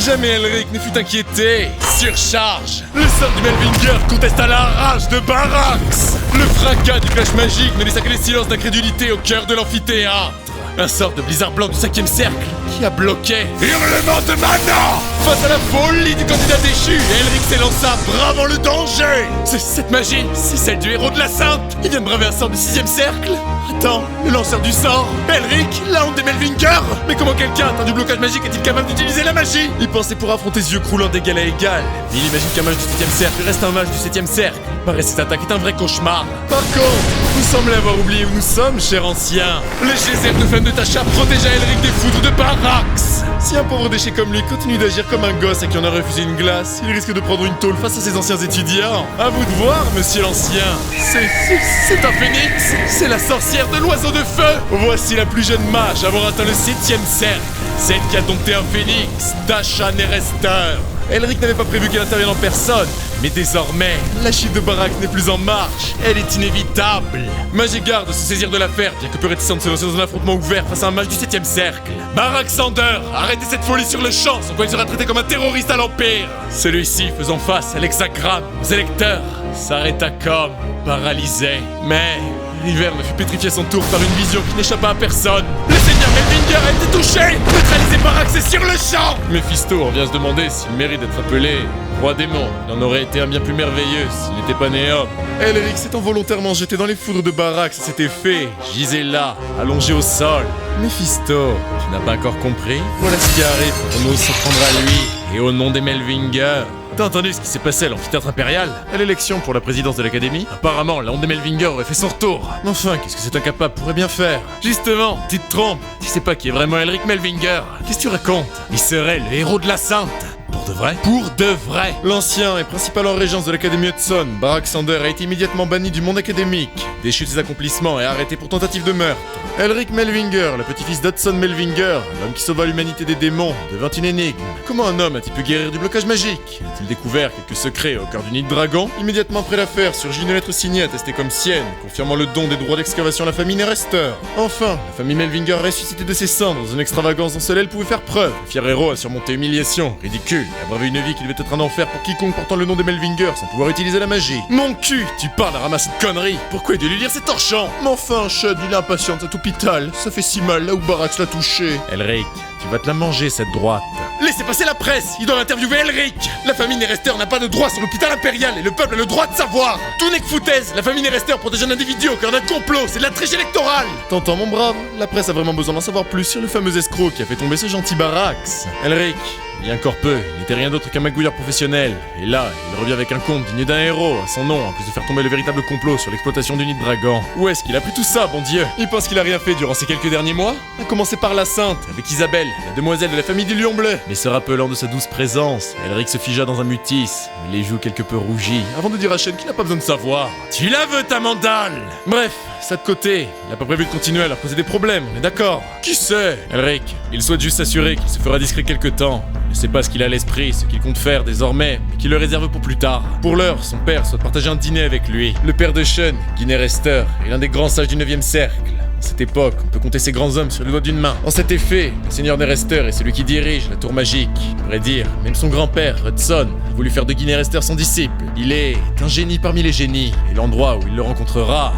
S1: Jamais Elric ne fut inquiété. Surcharge. Le sort du Melvinger contesta la rage de Barax. Le fracas du clash magique ne laissa que les silences d'incrédulité au cœur de l'amphithéâtre. Un sort de blizzard blanc du 5ème cercle qui a bloqué. Hurlement de mana! Face à la folie du candidat déchu, Elric s'élança, bravant le danger. Cette magie, c'est celle du héros de la Sainte. Il vient de braver un sort du 6ème cercle. Attends, le lanceur du sort, Elric, la honte des Melvinger. Mais comment quelqu'un atteint du blocage magique est-il capable d'utiliser la magie? Il pensait pour affronter ce yeux croulant d'égal à égal. Mais il imagine qu'un mage du 7ème cercle reste un mage du 7ème cercle. Pareil, cette attaque est un vrai cauchemar. Par contre, vous semblez avoir oublié où nous sommes, cher ancien. Le geyser de flammes de Tasha protégea Elric des foudres de Barax. Si un pauvre déchet comme lui continue d'agir comme un gosse à qui on a refusé une glace, il risque de prendre une tôle face à ses anciens étudiants. À vous de voir, monsieur l'ancien. C'est un phénix. C'est la sorcière de l'oiseau de feu. Voici la plus jeune mage à avoir atteint le 7ème cercle. Celle qui a dompté un phénix, Tasha Nerester. Elric n'avait pas prévu qu'elle intervienne en personne, mais désormais, la chute de Barax n'est plus en marche. Elle est inévitable. Mage garde de se saisir de l'affaire, bien que peu réticente de se lancer dans un affrontement ouvert face à un mage du 7ème cercle. Baraxander, arrêtez cette folie sur le champ, sans quoi il sera traité comme un terroriste à l'Empire. Celui-ci, faisant face à l'hexagramme, aux électeurs, s'arrêta comme paralysé. Mais River ne fut pétrifié à son tour par une vision qui n'échappa à personne. Le seigneur Melvinger a été touché. Neutralisé Barax est sur le champ. Mephisto en vient se demander s'il mérite d'être appelé roi démon. Il en aurait été un bien plus merveilleux s'il n'était pas né homme. Elric s'étant volontairement jeté dans les foudres de Barax à cet effet, gisait là, allongé au sol. Mephisto, tu n'as pas encore compris? Voilà ce qui arrive quand on ose s'en prendre à lui. Et au nom des Melvinger, t'as entendu ce qui s'est passé à l'amphithéâtre impérial? À l'élection pour la présidence de l'académie? Apparemment, la honte des Melvinger aurait fait son retour. Mais enfin, qu'est-ce que cet incapable pourrait bien faire? Justement, tu te trompes. Tu sais pas qui est vraiment Elric Melvinger. Qu'est-ce que tu racontes? Il serait le héros de la Sainte. Pour de vrai? Pour de vrai! L'ancien et principal en régence de l'Académie Hudson, Barack Sander, a été immédiatement banni du monde académique, déchu de ses accomplissements et arrêté pour tentative de meurtre. Elric Melvinger, le petit-fils d'Hudson Melvinger, l'homme qui sauva l'humanité des démons, devint une énigme. Comment un homme a-t-il pu guérir du blocage magique? A-t-il découvert quelques secrets au cœur du nid de dragon? Immédiatement après l'affaire, surgit une lettre signée attestée comme sienne, confirmant le don des droits d'excavation à la famille Nerester. Enfin, la famille Melvinger a ressuscité de ses cendres dans une extravagance dont seule elle pouvait faire preuve. Le fier héros a surmonté humiliation, ridicule, et a bravé une vie qui devait être un enfer pour quiconque portant le nom des Melvinger sans pouvoir utiliser la magie. Mon cul, tu parles à ramasser de conneries. Pourquoi il doit lui lire cet torchant? Mais enfin, Chud, il est impatient de cet hôpital. Ça fait si mal là où Barax l'a touché. Elric, tu vas te la manger cette droite. Laissez passer la presse, ils doivent interviewer Elric. La famille Nerester n'a pas de droit sur l'hôpital impérial et le peuple a le droit de savoir. Tout n'est que foutaise, la famille Nerester protège un individu au cœur d'un complot, c'est de la triche électorale. T'entends mon brave? La presse a vraiment besoin d'en savoir plus sur le fameux escroc qui a fait tomber ce gentil Barax. Elric, il y a encore peu, il n'était rien d'autre qu'un magouilleur professionnel. Et là, il revient avec un conte digne d'un héros à son nom, en plus de faire tomber le véritable complot sur l'exploitation du nid de dragon. Où est-ce qu'il a pris tout ça, bon Dieu? Il pense qu'il a rien fait durant ces quelques derniers mois? À commencer par la Sainte, avec Isabelle, la demoiselle de la famille du Lion Bleu. Mais se rappelant de sa douce présence, Elric se figea dans un mutisme, les joues quelque peu rougies, avant de dire à Shen qu'il n'a pas besoin de savoir. Tu la veux, ta mandale? Bref, ça de côté, il n'a pas prévu de continuer à leur poser des problèmes, on est d'accord? Qui sait? Elric, il souhaite juste s'assurer qu'il se fera discret quelque temps. Il ne sait pas ce qu'il a à l'esprit, ce qu'il compte faire désormais, mais qu'il le réserve pour plus tard. Pour l'heure, son père souhaite partager un dîner avec lui. Le père de Shen, Guy Nerester, est l'un des grands sages du 9e cercle. À cette époque, on peut compter ces grands hommes sur le doigt d'une main. En cet effet, le seigneur Nerester est celui qui dirige la tour magique. À vrai dire, même son grand-père, Hudson, a voulu faire de Guy Nerester son disciple. Il est un génie parmi les génies, et l'endroit où il le rencontrera...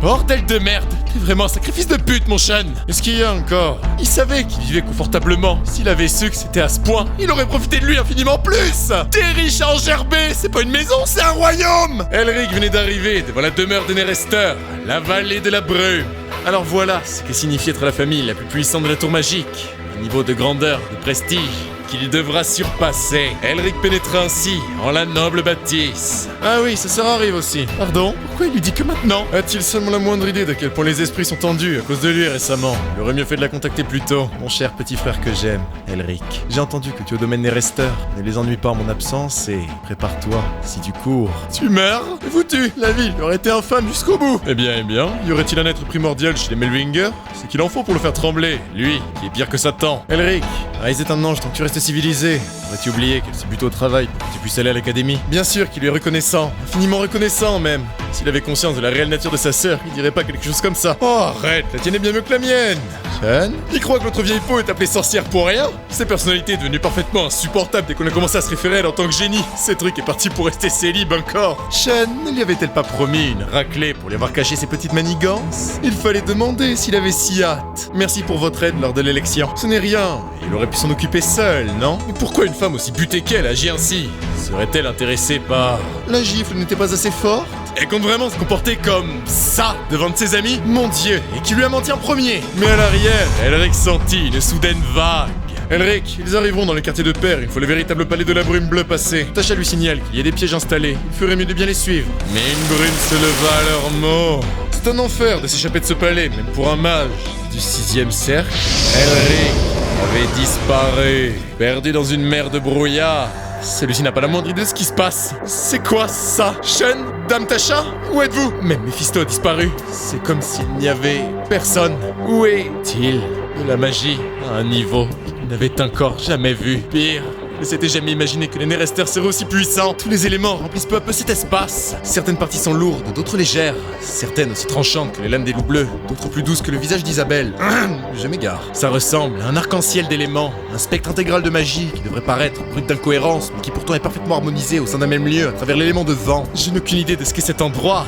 S1: Bordel de merde! T'es vraiment un sacrifice de pute, mon Shen! Est-ce qu'il y a encore? Il savait qu'il vivait confortablement. S'il avait su que c'était à ce point, il aurait profité de lui infiniment plus! T'es riche à engerber! C'est pas une maison, c'est un royaume! Elric venait d'arriver devant la demeure de Nerester, la vallée de la brume. Alors voilà ce que signifie être la famille la plus puissante de la tour magique. Un niveau de grandeur, de prestige, qu'il devra surpasser. Elric pénétra ainsi en la noble bâtisse. Ah oui, sa sœur arrive aussi. Pardon? Pourquoi il lui dit que maintenant? A-t-il seulement la moindre idée d'à quel point les esprits sont tendus à cause de lui récemment? Il aurait mieux fait de la contacter plus tôt. Mon cher petit frère que j'aime, Elric. J'ai entendu que tu es au domaine Nerester. Ne les ennuie pas en mon absence et prépare-toi si tu cours. Tu meurs? Et foutu, la ville aurait été infâme jusqu'au bout. Eh bien, y aurait-il un être primordial chez les Melvinger? C'est qu'il en faut pour le faire trembler. Lui, qui est pire que Satan. Elric, Ryze est un ange tant que tu restes civilisé. Aurais-tu oublié qu'elle s'est plutôt au travail pour que tu puisses aller à l'académie? Bien sûr qu'il lui est reconnaissant, infiniment reconnaissant même. S'il avait conscience de la réelle nature de sa sœur, il dirait pas quelque chose comme ça. Oh arrête, la tienne est bien mieux que la mienne. Shen, il croit que notre vieille peau est appelée sorcière pour rien? Sa personnalité est devenue parfaitement insupportable dès qu'on a commencé à se référer à elle en tant que génie. Cette truc est parti pour rester célib encore. Shen, ne lui avait-elle pas promis une raclée pour lui avoir caché ses petites manigances? Il fallait demander s'il avait si hâte. Merci pour votre aide lors de l'élection. Ce n'est rien, il aurait pu s'en occuper seul, non? Mais pourquoi une femme aussi butée qu'elle agit ainsi? Serait-elle intéressée par... La gifle n'était pas assez forte? Elle compte vraiment se comporter comme ça devant de ses amis? Mon Dieu, et qui lui a menti en premier? Mais à l'arrière, Elric sentit une soudaine vague. Elric, ils arriveront dans le quartier de Père, il faut le véritable palais de la brume bleue passer. Tasha lui signale qu'il y a des pièges installés, il ferait mieux de bien les suivre. Mais une brume se leva à leurs mots. C'est un enfer de s'échapper de ce palais, même pour un mage du 6e cercle. Elric avait disparu, perdu dans une mer de brouillard. Celui-ci n'a pas la moindre idée de ce qui se passe. C'est quoi ça? Shen? Dame Tasha? Où êtes-vous? Même Mephisto a disparu. C'est comme s'il n'y avait personne. Où est-il? De la magie à un niveau qu'il n'avait encore jamais vu. Pire, il ne s'était jamais imaginé que les Nerester seraient aussi puissants. Tous les éléments remplissent peu à peu cet espace. Certaines parties sont lourdes, d'autres légères. Certaines aussi tranchantes que les lames des loups bleus, d'autres plus douces que le visage d'Isabelle. Je m'égare. Ça ressemble à un arc-en-ciel d'éléments, un spectre intégral de magie qui devrait paraître brut d'incohérence, mais qui pourtant est parfaitement harmonisé au sein d'un même lieu à travers l'élément de vent. Je n'ai aucune idée de ce qu'est cet endroit,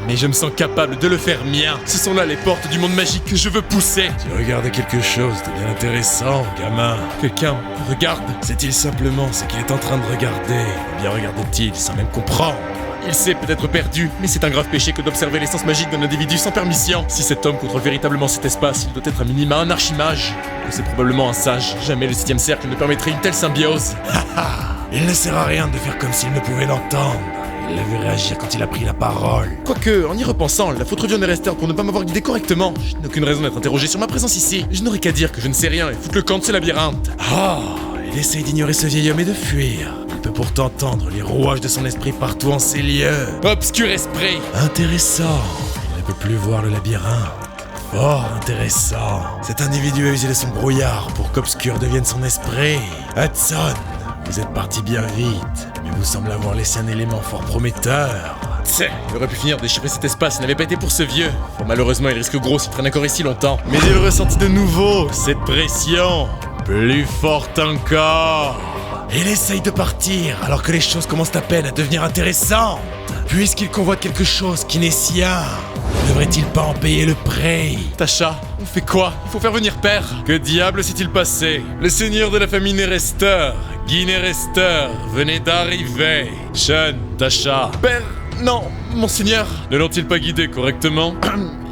S1: mais je me sens capable de le faire mien. Ce sont là les portes du monde magique que je veux pousser. Tu regardes quelque chose de bien intéressant, gamin. Quelqu'un me regarde? C'est-il simplement ce qu'il est en train de regarder? Ou bien regarde-t-il sans même comprendre? Il s'est peut-être perdu, mais c'est un grave péché que d'observer l'essence magique d'un individu sans permission. Si cet homme contrôle véritablement cet espace, il doit être à minima un archimage. Que c'est probablement un sage. Jamais le 7e cercle ne permettrait une telle symbiose. Ha ha!
S2: Il ne sert à rien de faire comme s'il ne pouvait l'entendre. Il l'a vu réagir quand il a pris la parole.
S1: Quoique, en y repensant, la faute revient des resteurs pour ne pas m'avoir guidé correctement. Je n'ai aucune raison d'être interrogé sur ma présence ici. Je n'aurais qu'à dire que je ne sais rien et foutre le camp de ce labyrinthe.
S2: Ah, il essaye d'ignorer ce vieil homme et de fuir. Il peut pourtant entendre les rouages de son esprit partout en ces lieux.
S1: Obscur esprit.
S2: Intéressant. Il ne peut plus voir le labyrinthe. Fort intéressant. Cet individu a usé de son brouillard pour qu'Obscur devienne son esprit. Hudson, vous êtes parti bien vite, mais vous semblez avoir laissé un élément fort prometteur.
S1: Tchè, il aurait pu finir de déchiffrer cet espace s'il n'avait pas été pour ce vieux. Bon, malheureusement, il risque gros s'il traîne encore ici longtemps. Mais il ressentit de nouveau cette pression. Plus forte encore.
S2: Il essaye de partir alors que les choses commencent à peine à devenir intéressantes. Puisqu'il convoite quelque chose qui n'est sien, ne devrait-il pas en payer le prix?
S1: Tasha, on fait quoi? Il faut faire venir père. Que diable s'est-il passé? Le seigneur de la famille Nerester, Guy Nerester, venait d'arriver. Sean, Tasha. Père, non, monseigneur. Ne l'ont-ils pas guidé correctement?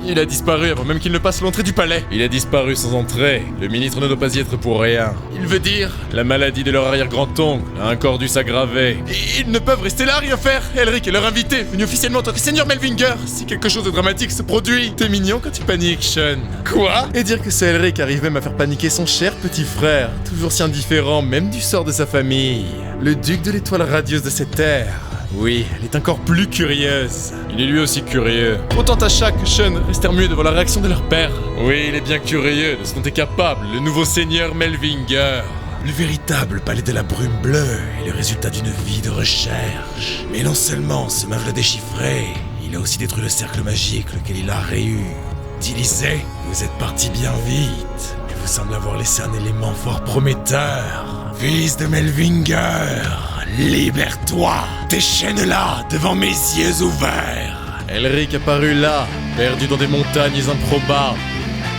S1: Il a disparu avant même qu'il ne passe l'entrée du palais. Il a disparu sans entrée. Le ministre ne doit pas y être pour rien. Il veut dire, la maladie de leur arrière-grand-oncle a encore dû s'aggraver. Ils ne peuvent rester là, rien faire. Elric est leur invité, venu officiellement en tant que seigneur Melvinger. Si quelque chose de dramatique se produit, t'es mignon quand tu paniques, Sean. Quoi? Et dire que c'est Elric qui arrive même à faire paniquer son cher petit frère, toujours si indifférent même du sort de sa famille. Le duc de l'étoile radieuse de cette terre. Oui, elle est encore plus curieuse. Il est lui aussi curieux. Autant Tasha que Sean restèrent muets devant la réaction de leur père. Oui, il est bien curieux de ce dont est capable le nouveau seigneur Melvinger.
S2: Le véritable palais de la brume bleue est le résultat d'une vie de recherche. Mais non seulement ce meuble déchiffré, il a aussi détruit le cercle magique lequel il a réutilisé. Vous êtes parti bien vite, mais vous semblez avoir laissé un élément fort prometteur. Fils de Melvinger, libère-toi! Déchaîne-la devant mes yeux ouverts!
S1: Elric apparut là, perdu dans des montagnes improbables.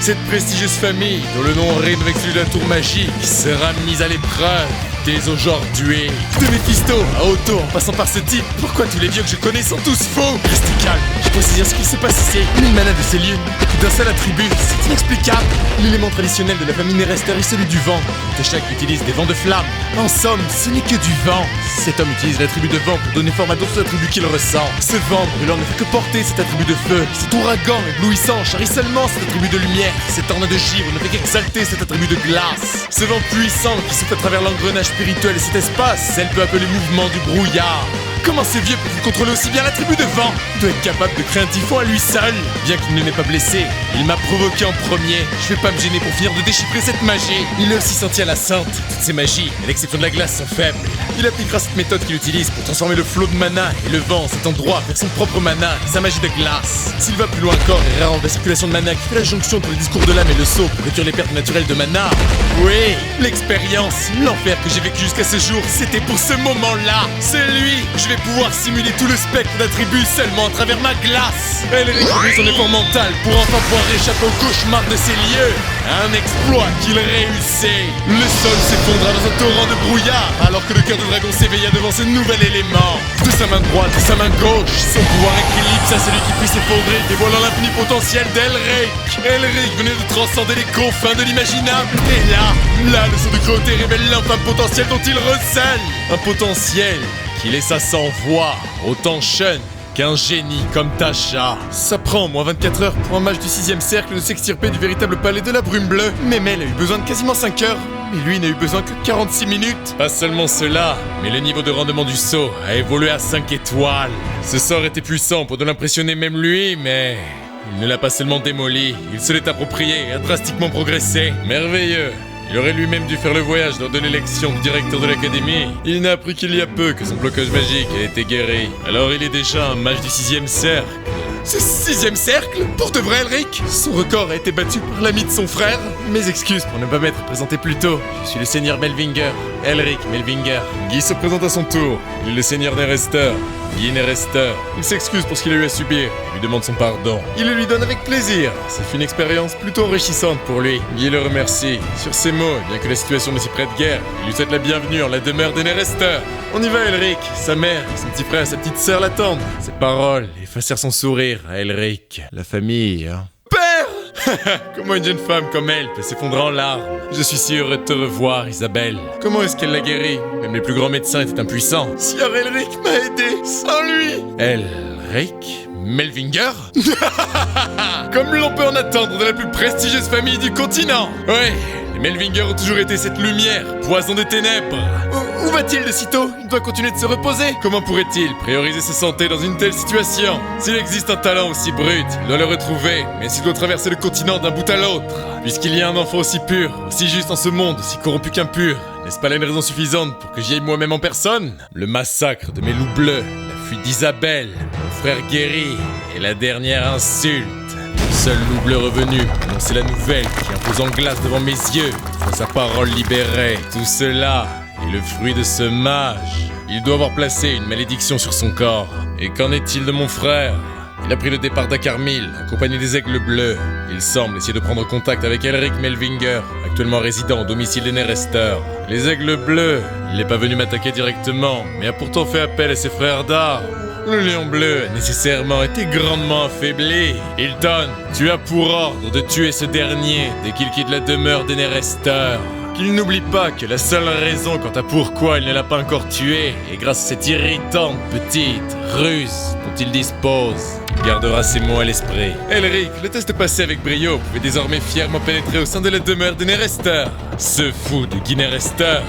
S1: Cette prestigieuse famille, dont le nom rime avec celui de la tour magique, sera mise à l'épreuve dès aujourd'hui. De Mephisto à Otto, en passant par ce type, pourquoi tous les vieux que je connais sont tous faux? Restez calme, je peux saisir ce qui se passe ici. Une mana de ces lieux, d'un seul attribut, c'est inexplicable. L'élément traditionnel de la famille Nerester est celui du vent. Teshak utilise des vents de flamme. En somme, ce n'est que du vent. Cet homme utilise l'attribut de vent pour donner forme à d'autres attributs qu'il ressent. Ce vent brûlant ne fait que porter cet attribut de feu. Cet ouragan éblouissant charrie seulement cet attribut de lumière. Cet tornade de givre ne fait qu'exalter cet attribut de glace. Ce vent puissant qui souffle à travers l'engrenage spirituel et cet espace, c'est peu à peu les mouvements du brouillard. Comment ces vieux peuvent contrôler aussi bien l'attribut de vent? Il doit être capable de créer un typhon à lui seul. Bien qu'il ne m'ait pas blessé, il m'a provoqué en premier. Je vais pas me gêner pour finir de déchiffrer cette magie. Il est aussi senti à la sainte. Toutes ces magies, à l'exception de la glace, sont faibles. Il appliquera cette méthode qu'il utilise pour transformer le flot de mana et le vent, cet endroit, vers son propre mana et sa magie de glace. S'il va plus loin encore et réarrange la circulation de mana qui fait la jonction entre le discours de l'âme et le sceau pour réduire les pertes naturelles de mana. Oui, l'expérience, l'enfer que j'ai vécu jusqu'à ce jour, c'était pour ce moment-là. C'est lui. Je vais pouvoir simuler tout le spectre d'attributs seulement à travers ma glace. Elric réduit son effort mental pour enfin pouvoir échapper au cauchemar de ces lieux. Un exploit qu'il réussit. Le sol s'effondra dans un torrent de brouillard alors que le cœur de dragon s'éveilla devant ce nouvel élément. De sa main droite et sa main gauche, son pouvoir équilibra celui qui puisse s'effondrer, dévoilant l'infini potentiel d'Elric. Elric venait de transcender les confins de l'imaginable. Et là, le son de cruauté révèle l'infâme potentiel dont il recèle. Un potentiel qui laissa sans voix autant Sean qu'un génie comme Tasha. Ça prend au moins 24 heures pour un mage du 6ème cercle de s'extirper du véritable palais de la brume bleue. Mais Mel a eu besoin de quasiment 5 heures. Et lui n'a eu besoin que 46 minutes. Pas seulement cela, mais le niveau de rendement du saut a évolué à 5 étoiles. Ce sort était puissant pour de l'impressionner même lui, mais il ne l'a pas seulement démoli, il se l'est approprié et a drastiquement progressé. Merveilleux. Il aurait lui-même dû faire le voyage lors de l'élection du directeur de l'académie. Il n'a appris qu'il y a peu que son blocage magique a été guéri. Alors il est déjà un mage du 6ème cercle. Ce 6ème cercle? Pour de vrai, Elric? Son record a été battu par l'ami de son frère. Mes excuses pour ne pas m'être présenté plus tôt. Je suis le seigneur Melvinger, Elric Melvinger. Guy se présente à son tour. Il est le seigneur Nerester, Guy Nerester. Il s'excuse pour ce qu'il a eu à subir. Il lui demande son pardon. Il le lui donne avec plaisir. Ça fut une expérience plutôt enrichissante pour lui. Guy le remercie. Sur ces mots, bien que la situation ne s'y prête guère, il lui souhaite la bienvenue en la demeure des Nerester. On y va, Elric. Sa mère, son petit frère et sa petite sœur l'attendent. Ces paroles effacèrent son sourire à Elric. La famille, hein. Père! Comment une jeune femme comme elle peut s'effondrer en larmes? Je suis si heureux de te revoir, Isabelle. Comment est-ce qu'elle l'a guéri? Même les plus grands médecins étaient impuissants.
S2: Sir Elric m'a aidé, sans lui.
S1: Elric Melvinger? Comme l'on peut en attendre de la plus prestigieuse famille du continent. Ouais, les Melvinger ont toujours été cette lumière, poison des ténèbres. Où va-t-il de sitôt? Il doit continuer de se reposer. Comment pourrait-il prioriser sa santé dans une telle situation? S'il existe un talent aussi brut, il doit le retrouver, mais s'il doit traverser le continent d'un bout à l'autre. Puisqu'il y a un enfant aussi pur, aussi juste en ce monde, aussi corrompu qu'impur, n'est-ce pas là une raison suffisante pour que j'y aille moi-même en personne? Le massacre de mes loups bleus, la fuite d'Isabelle, mon frère guéri, et la dernière insulte. Seul loup bleu revenu, annoncer la nouvelle qui impose en glace devant mes yeux, une fois sa parole libérée. Tout cela est le fruit de ce mage. Il doit avoir placé une malédiction sur son corps. Et qu'en est-il de mon frère? Il a pris le départ d'Akarmil, accompagné des aigles bleus. Il semble essayer de prendre contact avec Elric Melvinger, actuellement résident au domicile des Nerester. Les aigles bleus, il n'est pas venu m'attaquer directement, mais a pourtant fait appel à ses frères d'armes. Le lion bleu a nécessairement été grandement affaibli. Hilton, tu as pour ordre de tuer ce dernier dès qu'il quitte la demeure des Nerester. Qu'il n'oublie pas que la seule raison quant à pourquoi il ne l'a pas encore tué est grâce à cette irritante petite ruse dont il dispose. Il gardera ces mots à l'esprit. Elric, le test passé avec brio pouvait désormais fièrement pénétrer au sein de la demeure des Nerester. Ce fou de Guy Nerester,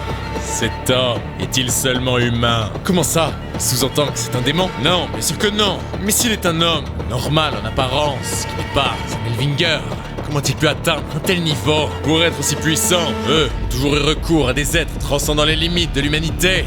S1: cet homme est-il seulement humain? Comment ça? Sous-entend que c'est un démon? Non, bien sûr que non. Mais s'il est un homme, normal en apparence, qui n'est pas un Melvinger, comment a-t-il pu atteindre un tel niveau? Pour être aussi puissant, eux ont toujours eu recours à des êtres transcendant les limites de l'humanité.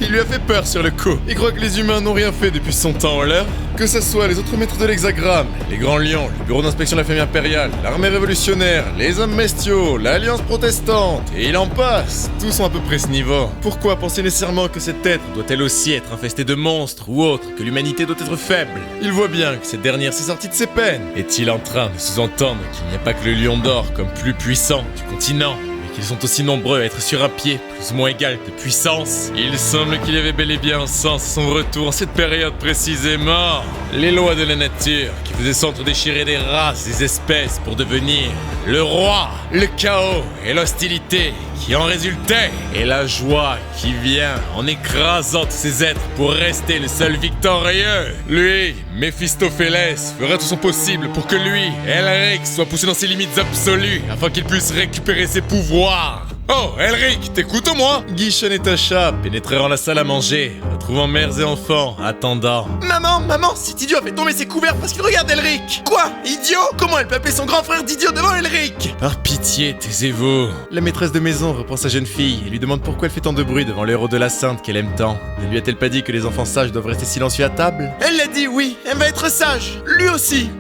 S1: Il lui a fait peur sur le coup. Il croit que les humains n'ont rien fait depuis son temps en l'heure. Que ce soit les autres maîtres de l'hexagramme, les grands lions, le bureau d'inspection de la famille impériale, l'armée révolutionnaire, les hommes bestiaux, l'alliance protestante, et il en passe. Tous sont à peu près ce niveau. Pourquoi penser nécessairement que cet être doit elle aussi être infesté de monstres ou autre, que l'humanité doit être faible? Il voit bien que cette dernière s'est sortie de ses peines. Est-il en train de sous-entendre qu'il n'y a pas que le lion d'or comme plus puissant du continent, mais qu'ils sont aussi nombreux à être sur un pied plus ou moins égal de puissance? Il semble qu'il y avait bel et bien un sens à son retour en cette période précisément. Les lois de la nature qui faisaient s'entre-déchirer des races, des espèces pour devenir le roi, le chaos et l'hostilité qui en résultait, et la joie qui vient en écrasant tous ces êtres pour rester le seul victorieux. Lui, Méphistophélès, fera tout son possible pour que lui, Elric, soit poussé dans ses limites absolues afin qu'il puisse récupérer ses pouvoirs. Oh, Elric, t'écoutes au moins? Guichon et Tasha pénétrèrent en la salle à manger, retrouvant mères et enfants, attendant. Maman, cet idiot a fait tomber ses couverts parce qu'il regarde Elric. Quoi? Idiot? Comment elle peut appeler son grand frère d'idiot devant Elric? Par pitié, taisez-vous. La maîtresse de maison reprend sa jeune fille et lui demande pourquoi elle fait tant de bruit devant l'héros de la sainte qu'elle aime tant. Ne lui a-t-elle pas dit que les enfants sages doivent rester silencieux à table? Elle l'a dit, oui, elle va être sage. Lui aussi,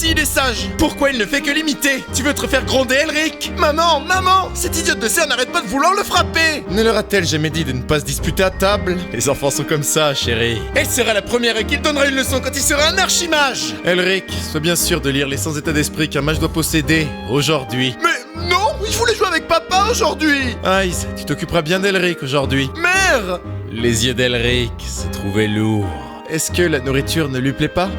S1: il est sage. Pourquoi il ne fait que l'imiter? Tu veux te faire gronder, Elric? Maman, cette idiote de serre n'arrête pas de vouloir le frapper. Ne leur a-t-elle jamais dit de ne pas se disputer à table? Les enfants sont comme ça, chérie. Elle sera la première à qui il donnera une leçon quand il sera un archimage. Elric, sois bien sûr de lire les 100 états d'esprit qu'un mage doit posséder aujourd'hui. Mais non, il voulait jouer avec papa aujourd'hui. Ice, tu t'occuperas bien d'Elric aujourd'hui. Mère! Les yeux d'Elric se trouvaient lourds. Est-ce que la nourriture ne lui plaît pas?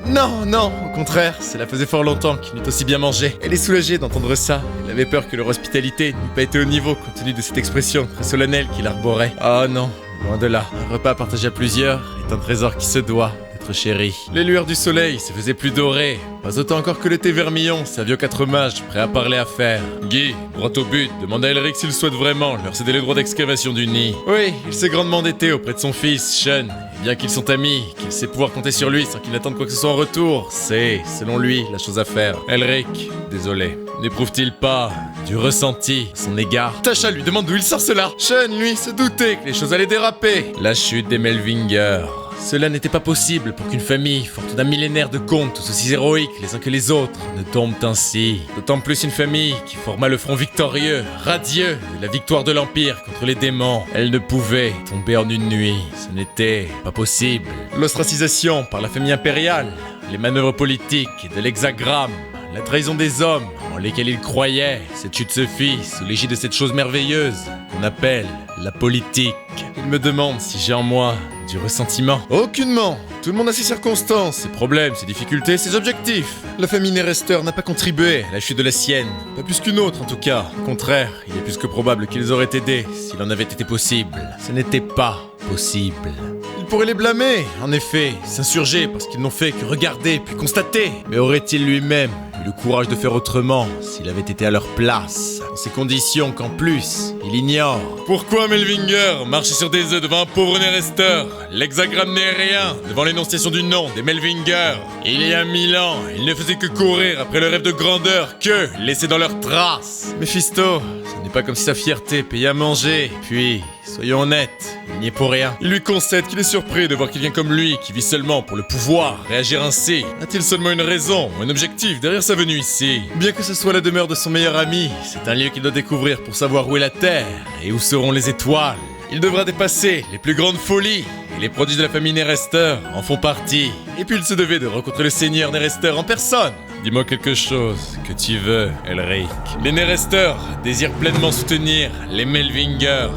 S1: Non, au contraire, cela faisait fort longtemps qu'il n'eût aussi bien mangé. Elle est soulagée d'entendre ça. Elle avait peur que leur hospitalité n'eût pas été au niveau compte tenu de cette expression très solennelle qu'il arborait. Oh non, loin de là. Un repas partagé à plusieurs est un trésor qui se doit d'être chéri. Les lueurs du soleil se faisaient plus dorées. Pas autant encore que le thé vermillon, sa vieux 4 mages, prêt à parler à faire. Guy, droit au but, demande à Elric s'il souhaite vraiment leur céder les droits d'excavation du nid. Oui, il s'est grandement endetté auprès de son fils, Sean. Et bien qu'ils sont amis, qu'il sait pouvoir compter sur lui sans qu'il n'attende quoi que ce soit en retour, c'est, selon lui, la chose à faire. Elric, désolé, n'éprouve-t-il pas du ressenti à son égard? Tasha lui demande d'où il sort cela. Sean, lui, se doutait que les choses allaient déraper. La chute des Melvinger. Cela n'était pas possible pour qu'une famille, forte d'un millénaire de contes tous aussi héroïques les uns que les autres, ne tombe ainsi. D'autant plus une famille qui forma le front victorieux, radieux, de la victoire de l'Empire contre les démons. Elle ne pouvait tomber en une nuit, ce n'était pas possible. L'ostracisation par la famille impériale, les manœuvres politiques de l'hexagramme, la trahison des hommes en lesquels ils croyaient, cette chute se fit sous l'égide de cette chose merveilleuse qu'on appelle la politique. Il me demande si j'ai en moi du ressentiment. Aucunement. Tout le monde a ses circonstances, ses problèmes, ses difficultés, ses objectifs. La famille Nerester n'a pas contribué à la chute de la sienne. Pas plus qu'une autre, en tout cas. Au contraire, il est plus que probable qu'ils auraient aidé s'il en avait été possible. Ce n'était pas possible. Il pourrait les blâmer, en effet, s'insurger parce qu'ils n'ont fait que regarder puis constater. Mais aurait-il lui-même eu le courage de faire autrement s'il avait été à leur place, dans ces conditions qu'en plus, il ignore? Pourquoi Melvinger marchait sur des œufs devant un pauvre Nerester? L'hexagramme n'est rien devant l'énonciation du nom des Melvinger. Il y a 1000 ans, ils ne faisaient que courir après le rêve de grandeur que laissé dans leurs traces. Mephisto, ce n'est pas comme si sa fierté payait à manger. Puis, soyons honnêtes, il n'y est pour rien. Il lui concède qu'il est surpris de voir quelqu'un comme lui, qui vit seulement pour le pouvoir, réagir ainsi. A-t-il seulement une raison ou un objectif derrière sa venue ici? Bien que ce soit la demeure de son meilleur ami, c'est un lieu qu'il doit découvrir pour savoir où est la Terre et où seront les étoiles. Il devra dépasser les plus grandes folies, et les prodiges de la famille Nerester en font partie. Et puis il se devait de rencontrer le seigneur Nerester en personne. Dis-moi quelque chose que tu veux, Elric. Les Nerester désirent pleinement soutenir les Melvinger.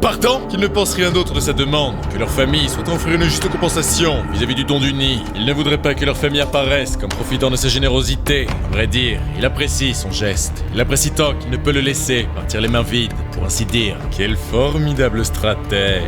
S1: Pardon? Qu'il ne pense rien d'autre de sa demande, que leur famille souhaite offrir une juste compensation vis-à-vis du don du nid. Il ne voudrait pas que leur famille apparaisse comme profitant de sa générosité. À vrai dire, il apprécie son geste. Il apprécie tant qu'il ne peut le laisser partir les mains vides, pour ainsi dire. Quel formidable stratège.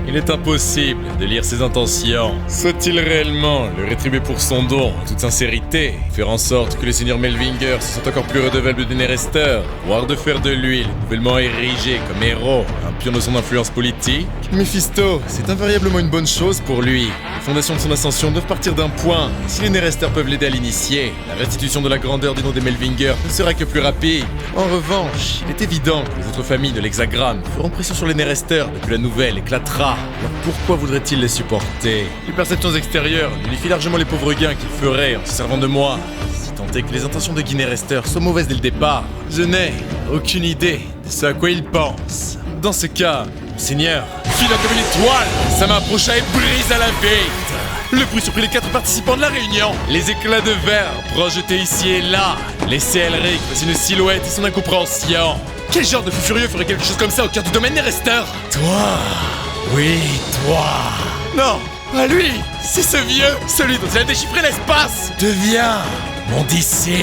S1: Il est impossible de lire ses intentions. Souhaite-t-il réellement le rétribuer pour son don, en toute sincérité? Faire en sorte que le seigneur Melvinger se sente encore plus redevable des Nerester, voire de faire de lui le nouvellement érigé comme héros, un pion de son influence politique? Mephisto, c'est invariablement une bonne chose pour lui. Les fondations de son ascension doivent partir d'un point. Si les Nerester peuvent l'aider à l'initier, la restitution de la grandeur du nom des Melvinger ne sera que plus rapide. En revanche, il est évident que les autres familles de l'hexagramme feront pression sur les Nerester depuis la nouvelle éclatera. Alors pourquoi voudrait-il les supporter? Les perceptions extérieures nulifient largement les pauvres gains qu'il ferait en se servant de moi. Si tant est que les intentions de Guy Nerester soient mauvaises dès le départ, je n'ai aucune idée de ce à quoi il pense. Dans ce cas, Seigneur, filant comme une étoile, sa main approcha et brise à la vitre. Le bruit surprit les 4 participants de la réunion. Les éclats de verre projetés ici et là laissaient Elric face une silhouette et son incompréhension. Quel genre de fou furieux ferait quelque chose comme ça au cœur du domaine Nerester?
S2: Toi! Oui, toi!
S1: Non, pas lui! C'est ce vieux, celui dont il a déchiffré l'espace!
S2: Deviens mon disciple!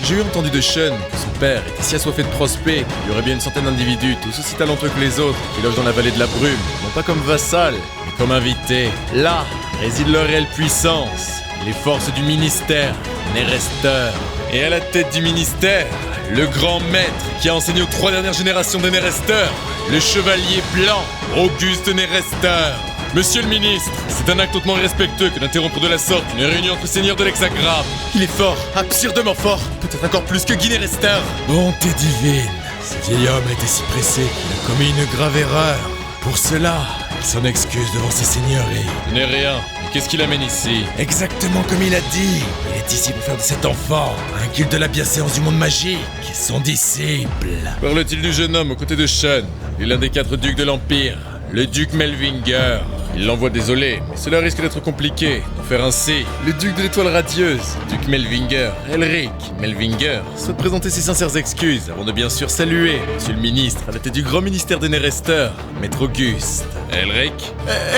S1: J'ai eu entendu de Sean que son père était si assoiffé de prospects qu'il y aurait bien une centaine d'individus, tous aussi talentueux que les autres, qui logent dans la vallée de la brume, non pas comme vassals, mais comme invités. Là réside leur réelle puissance, les forces du ministère Nerester. Et à la tête du ministère, le grand maître qui a enseigné aux 3 dernières générations de Nerester, le chevalier blanc, Auguste Nerester. Monsieur le ministre, c'est un acte hautement irrespectueux que d'interrompre de la sorte une réunion entre seigneurs de l'hexagramme. Il est fort, absurdement fort, peut-être encore plus que Guy Nerester.
S2: Bonté divine, ce vieil homme a été si pressé qu'il a commis une grave erreur. Pour cela, il s'en excuse devant ses seigneuries.
S1: Ce n'est rien, mais qu'est-ce qu'il amène ici?
S2: Exactement comme il a dit, il est ici pour faire de cet enfant un guide de la bienséance du monde magique, son disciple.
S1: Parle-t-il du jeune homme aux côtés de Sean, et l'un des 4 ducs de l'Empire, le duc Melvinger? Il l'envoie désolé, mais cela risque d'être compliqué d'en faire ainsi. Le duc de l'étoile radieuse, duc Melvinger, Elric Melvinger, souhaite présenter ses sincères excuses avant de bien sûr saluer monsieur le ministre à la tête du grand ministère des Nerester, maître Auguste. Elric?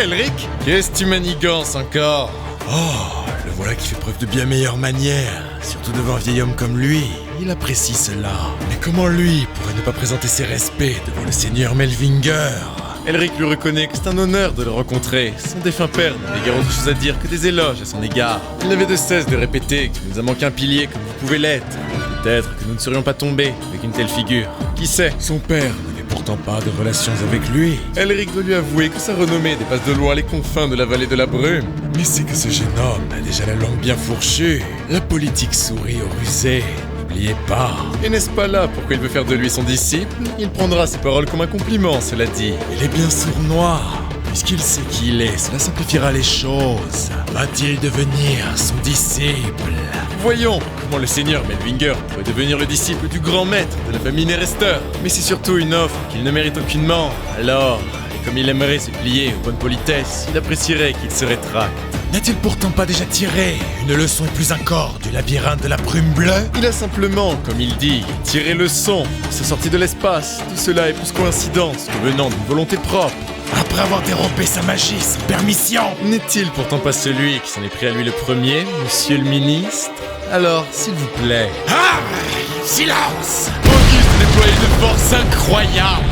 S1: Elric? Qu'est-ce que tu manigances encore?
S2: Oh, le voilà qui fait preuve de bien meilleures manières, surtout devant un vieil homme comme lui. Il apprécie cela. Mais comment lui pourrait ne pas présenter ses respects devant le seigneur Melvinger?
S1: Elric lui reconnaît que c'est un honneur de le rencontrer. Son défunt père n'avait guère autre chose à dire que des éloges à son égard. Il n'avait de cesse de répéter qu'il nous a manqué un pilier comme vous pouvez l'être. Peut-être que nous ne serions pas tombés avec une telle figure. Qui sait?
S2: Son père n'avait pourtant pas de relations avec lui.
S1: Elric doit lui avouer que sa renommée dépasse de loin les confins de la vallée de la brume.
S2: Mais c'est que ce jeune homme a déjà la langue bien fourchue. La politique sourit aux rusés. N'oubliez pas.
S1: Et n'est-ce pas là pourquoi il veut faire de lui son disciple? Il prendra ses paroles comme un compliment, cela dit.
S2: Il est bien sournois. Puisqu'il sait qui il est, cela simplifiera les choses. Va-t-il devenir son disciple?
S1: Voyons comment le seigneur Melvinger pourrait devenir le disciple du grand maître de la famille Nerester. Mais c'est surtout une offre qu'il ne mérite aucunement. Alors, comme il aimerait se plier aux bonnes politesses, il apprécierait qu'il se rétracte.
S2: N'a-t-il pourtant pas déjà tiré une leçon plus encore du labyrinthe de la brume bleue?
S1: Il a simplement, comme il dit, tiré leçon de sa sortie de l'espace. Tout cela est plus coïncidence que venant d'une volonté propre.
S2: Après avoir dérobé sa magie sans permission.
S1: N'est-il pourtant pas celui qui s'en est pris à lui le premier, monsieur le ministre? Alors, s'il vous plaît...
S2: Ah! Silence!
S1: Auguste déploie une force incroyable.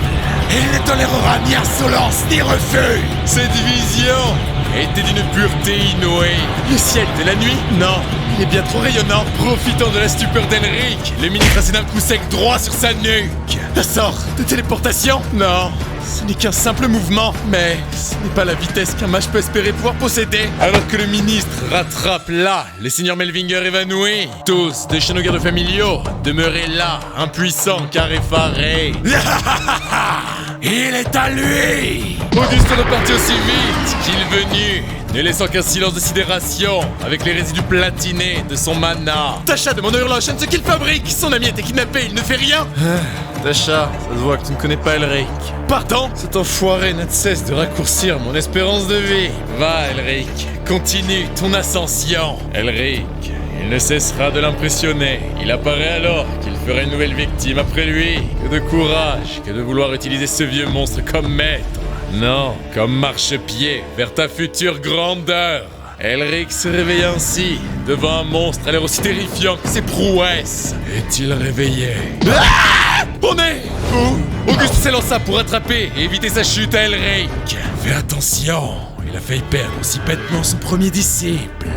S2: Il ne tolérera ni insolence ni refus.
S1: Cette vision était d'une pureté inouïe. Le ciel de la nuit? Non, il est bien trop rayonnant. Profitant de la stupeur d'Elric, le ministre a d'un coup sec droit sur sa nuque. Un sort de téléportation? Non, ce n'est qu'un simple mouvement, mais ce n'est pas la vitesse qu'un mage peut espérer pouvoir posséder. Alors que le ministre rattrape là les seigneurs Melvinger évanouis, tous de chez nos gardes familiaux demeuraient là, impuissants car effarés.
S2: Il est à lui!
S1: Auguste est parti aussi vite qu'il venu, ne laissant qu'un silence de sidération avec les résidus platinés de son mana. Tasha demande à Hurlochen ce qu'il fabrique. Son ami a été kidnappé, il ne fait rien. Tasha, ça se voit que tu ne connais pas Elric. Pardon? Cet enfoiré n'a de cesse de raccourcir mon espérance de vie. Va, Elric, continue ton ascension. Elric, il ne cessera de l'impressionner. Il apparaît alors qu'il ferait une nouvelle victime après lui. Que de courage que de vouloir utiliser ce vieux monstre comme maître. Non, comme marchepied vers ta future grandeur. Elric se réveille ainsi, devant un monstre à l'air aussi terrifiant que ses prouesses. Est-il réveillé? Ah! On est où? Auguste s'élança pour attraper et éviter sa chute à Elric.
S2: Fais attention, il a failli perdre aussi bêtement son premier disciple.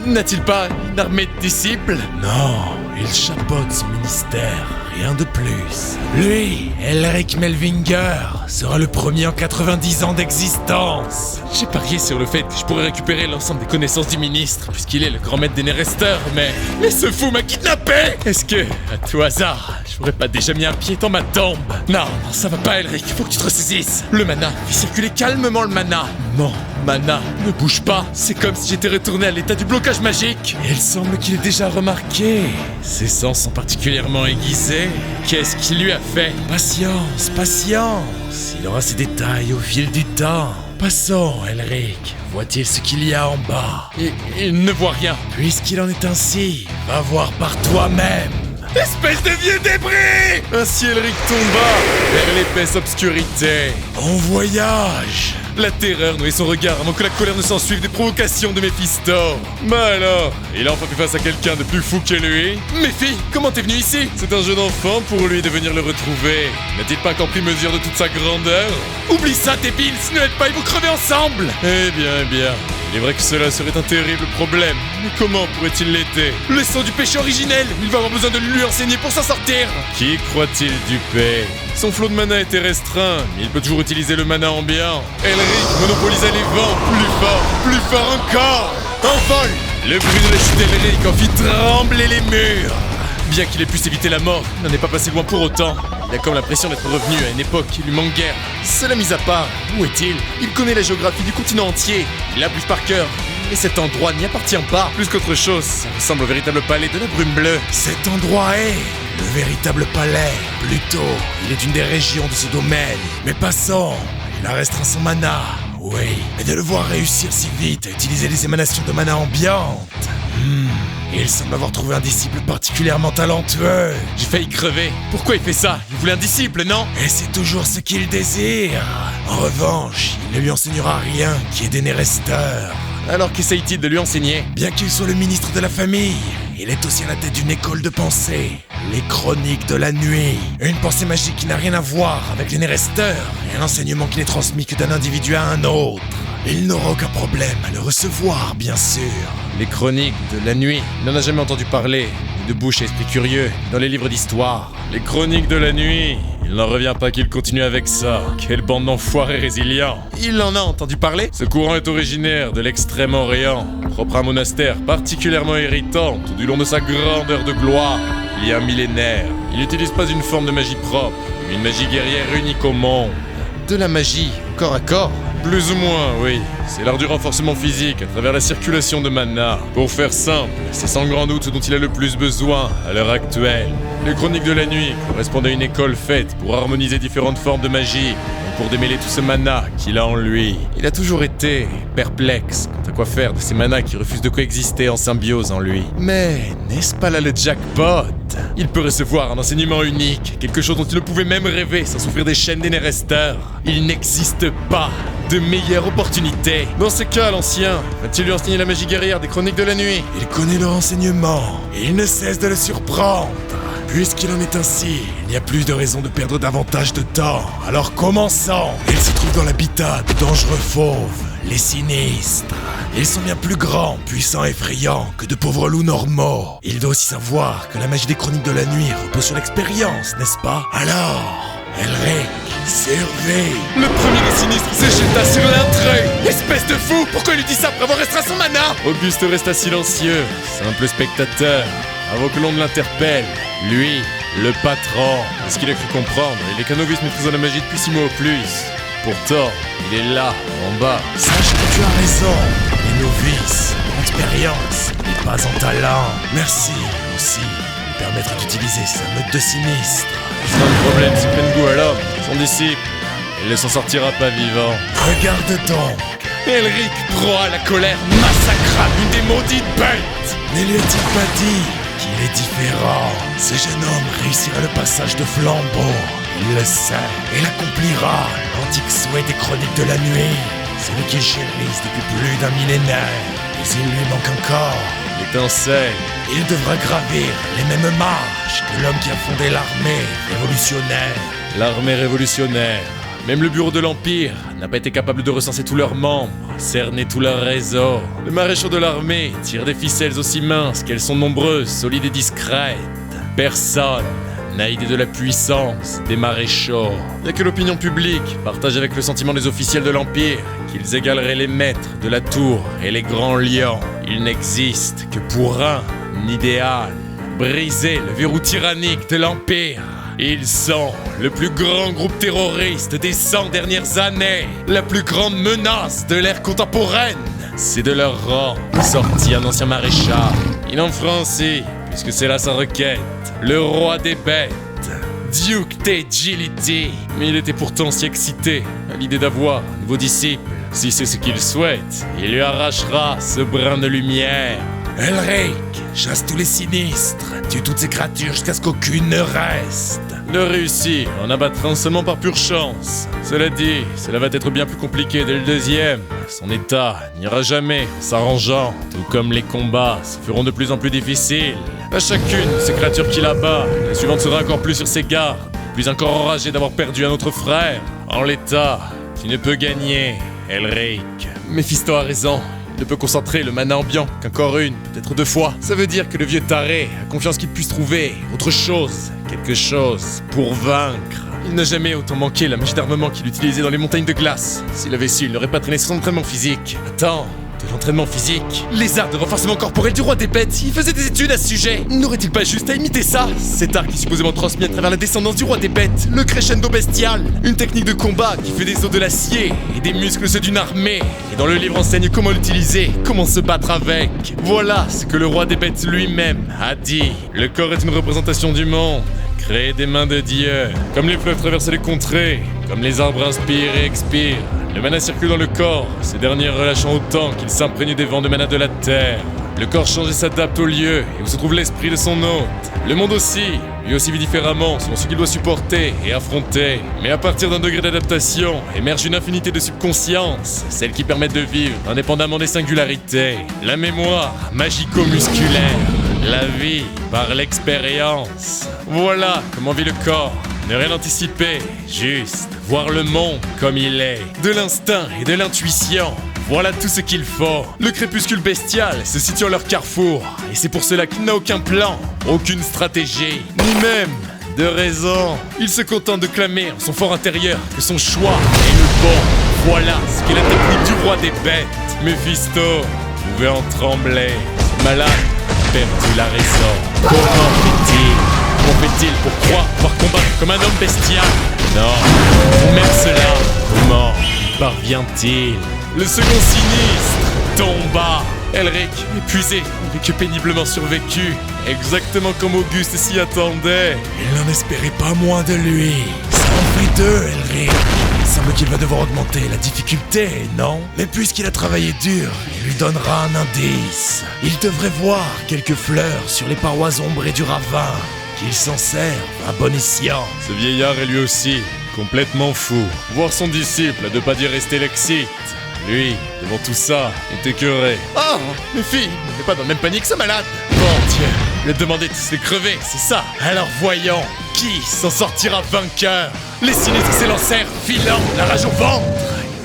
S1: N'a-t-il pas une armée de disciples?
S2: Non, il chapeaute son ministère, rien de plus. Lui, Elric Melvinger, sera le premier en 90 ans d'existence.
S1: J'ai parié sur le fait que je pourrais récupérer l'ensemble des connaissances du ministre, puisqu'il est le grand maître des Nerester, mais ce fou m'a kidnappé! Est-ce que, à tout hasard, je n'aurais pas déjà mis un pied dans ma tombe? Non, ça va pas, Elric, faut que tu te ressaisisses. Le mana, fais circuler calmement le mana. Mon mana ne bouge pas. C'est comme si j'étais retourné à l'état du blocage magique.
S2: Il semble qu'il ait déjà remarqué.
S1: Ses sens sont particulièrement aiguisés. Qu'est-ce qu'il lui a fait?
S2: Patience, patience. Il aura ses détails au fil du temps. Passons, Elric. Voit-il ce qu'il y a en bas?
S1: Il ne voit rien.
S2: Puisqu'il en est ainsi, va voir par toi-même.
S1: Espèce de vieux débris! Ainsi Elric tomba vers l'épaisse obscurité.
S2: En voyage!
S1: La terreur nouait son regard avant que la colère ne s'ensuive des provocations de Méphisto. Bah alors, il a enfin fait face à quelqu'un de plus fou que lui. Méphi, comment t'es venu ici? C'est un jeune enfant pour lui de venir le retrouver. N'a-t-il pas encore pris mesure de toute sa grandeur? Oublie ça, débile, si ne l'aide pas, ils vont crever ensemble! Eh bien, il est vrai que cela serait un terrible problème. Mais comment pourrait-il l'aider? Le sang du péché originel, il va avoir besoin de lui enseigner pour s'en sortir. Qui croit-il duper? Son flot de mana était restreint, mais il peut toujours utiliser le mana ambiant. Elric monopolisa les vents, plus fort encore. En vol, le bruit de la chute d'Elric en fit trembler les murs. Bien qu'il ait pu s'éviter la mort, il n'en est pas passé loin pour autant. Il a comme l'impression d'être revenu à une époque qui lui manque guère. Cela mis à part, où est-il? Il connaît la géographie du continent entier. Il l'a plus par cœur. Mais cet endroit n'y appartient pas. Plus qu'autre chose, ça ressemble au véritable palais de la brume bleue.
S2: Cet endroit est le véritable palais. Plutôt, il est une des régions de ce domaine. Mais passons, il a restreint son mana. Oui, mais de le voir réussir si vite à utiliser les émanations de mana ambiante. Il semble avoir trouvé un disciple particulièrement talentueux.
S1: J'ai failli crever. Pourquoi il fait ça? Il voulait un disciple, non?
S2: Et c'est toujours ce qu'il désire. En revanche, il ne lui enseignera rien qui est des Nerester.
S1: Alors qu'essaye-t-il de lui enseigner?
S2: Bien qu'il soit le ministre de la famille, il est aussi à la tête d'une école de pensée. Les Chroniques de la Nuit. Une pensée magique qui n'a rien à voir avec les Nerester. Et un enseignement qui n'est transmis que d'un individu à un autre. Il n'aura aucun problème à le recevoir, bien sûr.
S1: Les Chroniques de la Nuit. Il n'en a jamais entendu parler, ni de bouche à esprit curieux, dans les livres d'histoire. Les Chroniques de la Nuit. Il n'en revient pas qu'il continue avec ça. Quelle bande d'enfoirés résilients. Il en a entendu parler? Ce courant est originaire de l'Extrême-Orient, propre à un monastère particulièrement irritant tout du long de sa grandeur de gloire. Il y a un millénaire. Il n'utilise pas une forme de magie propre, mais une magie guerrière unique au monde. De la magie, corps à corps? Plus ou moins, oui. C'est l'art du renforcement physique à travers la circulation de mana. Pour faire simple, c'est sans grand doute ce dont il a le plus besoin à l'heure actuelle. Les Chroniques de la Nuit correspondent à une école faite pour harmoniser différentes formes de magie. On pour démêler tout ce mana qu'il a en lui. Il a toujours été perplexe quant à quoi faire de ces manas qui refusent de coexister en symbiose en lui. Mais n'est-ce pas là le jackpot? Il peut recevoir un enseignement unique, quelque chose dont il ne pouvait même rêver sans souffrir des chaînes des Nerester. Il n'existe pas de meilleure opportunité. Dans ce cas, l'ancien va-t-il lui enseigner la magie guerrière des chroniques de la nuit?
S2: Il connaît le renseignement et il ne cesse de le surprendre. Puisqu'il en est ainsi, il n'y a plus de raison de perdre davantage de temps. Alors commençons. Il se trouve dans l'habitat de dangereux fauves, les sinistres. Ils sont bien plus grands, puissants et effrayants que de pauvres loups normaux. Il doit aussi savoir que la magie des chroniques de la nuit repose sur l'expérience, n'est-ce pas? Alors, Elric, surveille.
S1: Le premier des sinistres se jeta sur l'entrée. Espèce de fou, pourquoi il lui dit ça après avoir restreint son mana? Auguste resta silencieux, simple spectateur, avant que l'on ne l'interpelle. Lui, le patron. C'est ce qu'il a cru comprendre. Il est qu'un novice maîtrisant la magie depuis 6 mois au plus. Pourtant, il est là, en bas.
S2: Sache que tu as raison. Les novices, l'expérience n'est pas en talent. Merci aussi de lui permettre d'utiliser sa meute de sinistres.
S1: C'est un problème s'il prenne goût à l'homme, son disciple. Il ne s'en sortira pas vivant.
S2: Regarde donc.
S1: Elric, proie à la colère, massacra l'une des maudites bêtes.
S2: Ne lui a-t-il pas dit qu'il est différent? Ce jeune homme réussira le passage de flambeau. Il le sait et l'accomplira. L'antique souhait des chroniques de la nuit. Celui qu'il chérisse depuis plus d'un millénaire. Mais il lui manque encore
S1: l'étincelle.
S2: Il devra gravir les mêmes marches que l'homme qui a fondé l'armée révolutionnaire.
S1: L'armée révolutionnaire. Même le bureau de l'Empire n'a pas été capable de recenser tous leurs membres, cerner tout leur réseau. Le maréchal de l'armée tire des ficelles aussi minces qu'elles sont nombreuses, solides et discrètes. Personne n'a idée de la puissance des maréchaux. Il n'y a que l'opinion publique partage avec le sentiment des officiels de l'Empire qu'ils égaleraient les maîtres de la tour et les grands lions. Il n'existe que pour un idéal: briser le verrou tyrannique de l'Empire. Ils sont le plus grand groupe terroriste des 100 dernières années, la plus grande menace de l'ère contemporaine. C'est de leur rang sorti un ancien maréchal. Il en fera ainsi, puisque c'est là sa requête. Le roi des bêtes, Duke Tejiliti. Mais il était pourtant si excité à l'idée d'avoir un nouveau disciple. Si c'est ce qu'il souhaite, il lui arrachera ce brin de lumière.
S2: Elric, chasse tous les sinistres, tue toutes ces créatures jusqu'à ce qu'aucune ne reste.
S1: Le réussir en abattra un seulement par pure chance. Cela dit, cela va être bien plus compliqué dès le deuxième. Son état n'ira jamais en s'arrangeant, tout comme les combats se feront de plus en plus difficiles. À chacune de ces créatures qu'il abat, la suivante sera encore plus sur ses gardes, plus encore enragée d'avoir perdu un autre frère. En l'état, tu ne peux gagner, Elric. Méphisto a raison. Il ne peut concentrer le mana ambiant qu'encore une, peut-être 2 fois. Ça veut dire que le vieux taré a confiance qu'il puisse trouver autre chose, quelque chose pour vaincre. Il n'a jamais autant manqué la magie d'armement qu'il utilisait dans les montagnes de glace. S'il avait su, il n'aurait pas traîné son entraînement physique. Attends, de l'entraînement physique? Les arts de renforcement corporel du roi des bêtes, il faisait des études à ce sujet. N'aurait-il pas juste à imiter ça? Cet art qui est supposément transmis à travers la descendance du roi des bêtes, le crescendo bestial. Une technique de combat qui fait des os de l'acier et des muscles ceux d'une armée. Et dans le livre enseigne comment l'utiliser, comment se battre avec. Voilà ce que le roi des bêtes lui-même a dit. Le corps est une représentation du monde, créé des mains de Dieu. Comme les fleuves traversent les contrées, comme les arbres inspirent et expirent, le mana circule dans le corps, ces derniers relâchant autant qu'il s'imprègne des vents de mana de la terre. Le corps change et s'adapte au lieu et où se trouve l'esprit de son hôte. Le monde aussi, lui aussi vit différemment selon ce qu'il doit supporter et affronter. Mais à partir d'un degré d'adaptation, émerge une infinité de subconsciences, celles qui permettent de vivre indépendamment des singularités. La mémoire magico-musculaire, la vie par l'expérience. Voilà comment vit le corps. Ne rien anticiper, juste voir le monde comme il est. De l'instinct et de l'intuition. Voilà tout ce qu'il faut. Le crépuscule bestial se situe à leur carrefour. Et c'est pour cela qu'il n'a aucun plan, aucune stratégie, ni même de raison. Il se contente de clamer en son fort intérieur que son choix est le bon. Voilà ce qu'est la technique du roi des bêtes. Méphisto pouvait en trembler. Malade a perdu la raison. Comment fait-il? Comment fait-il pour croire pouvoir combattre comme un homme bestial? Non, ou même cela, comment parvient-il? Le second sinistre tomba. Elric, épuisé, n'avait que péniblement survécu, exactement comme Auguste s'y attendait.
S2: Il n'en espérait pas moins de lui. Ça en fait 2, Elric. Il semble semble qu'il va devoir augmenter la difficulté, non? Mais puisqu'il a travaillé dur, il lui donnera un indice. Il devrait voir quelques fleurs sur les parois ombrées du ravin. Qu'il s'en serve à bon escient.
S1: Ce vieillard est lui aussi complètement fou. Voir son disciple, à ne pas dire rester l'excite. Lui, devant tout ça, est écœuré. Oh, mes filles, n'est pas dans le même panique, ce malade. Bon Dieu, le demander de se crever, c'est ça. Alors voyons, qui s'en sortira vainqueur? Les sinistres s'élancèrent, filant la rage au ventre,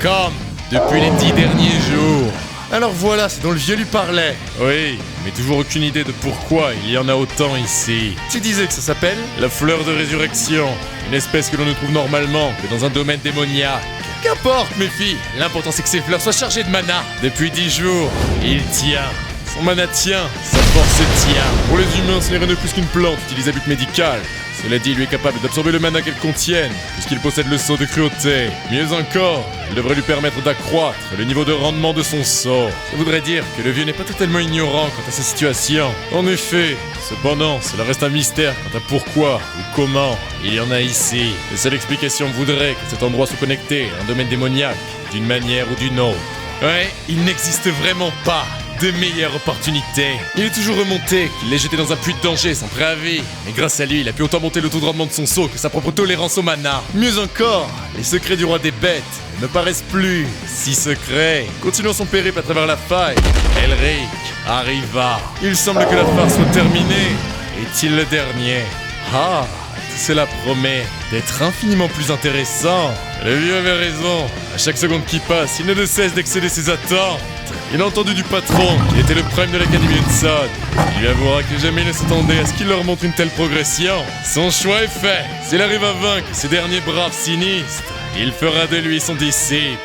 S1: comme depuis les 10 derniers jours. Alors voilà, c'est dont le vieux lui parlait. Oui, mais toujours aucune idée de pourquoi il y en a autant ici. Tu disais que ça s'appelle la fleur de résurrection, une espèce que l'on ne trouve normalement que dans un domaine démoniaque. Qu'importe, mes filles, l'important c'est que ces fleurs soient chargées de mana. Depuis 10 jours, il tient. Son mana tient, sa force tient. Pour les humains, ce n'est rien de plus qu'une plante utilisée à but médical. Cela dit, il lui est capable d'absorber le mana qu'elle contienne, puisqu'il possède le sceau de cruauté. Mieux encore, il devrait lui permettre d'accroître le niveau de rendement de son sort. Ça voudrait dire que le vieux n'est pas totalement ignorant quant à sa situation. En effet, cependant, cela reste un mystère quant à pourquoi ou comment il y en a ici. La seule explication voudrait que cet endroit soit connecté à un domaine démoniaque, d'une manière ou d'une autre. Ouais, il n'existe vraiment pas de meilleure opportunité. Il est toujours remonté qu'il l'ait jeté dans un puits de danger sans préavis. Et grâce à lui, il a pu autant monter le taux de rendement de son sceau que sa propre tolérance au mana. Mieux encore, les secrets du roi des bêtes ne paraissent plus si secrets. Continuant son périple à travers la faille, Elric arriva. Il semble que la farce soit terminée. Est-il le dernier? Ah, tout cela promet d'être infiniment plus intéressant. Le vieux avait raison. À chaque seconde qui passe, il ne cesse d'excéder ses attentes. Il a entendu du patron qu'il était le prime de l'Académie Hunsod. Il lui avouera que jamais il ne s'attendait à ce qu'il leur montre une telle progression. Son choix est fait. S'il arrive à vaincre ces derniers braves sinistres, il fera de lui son disciple.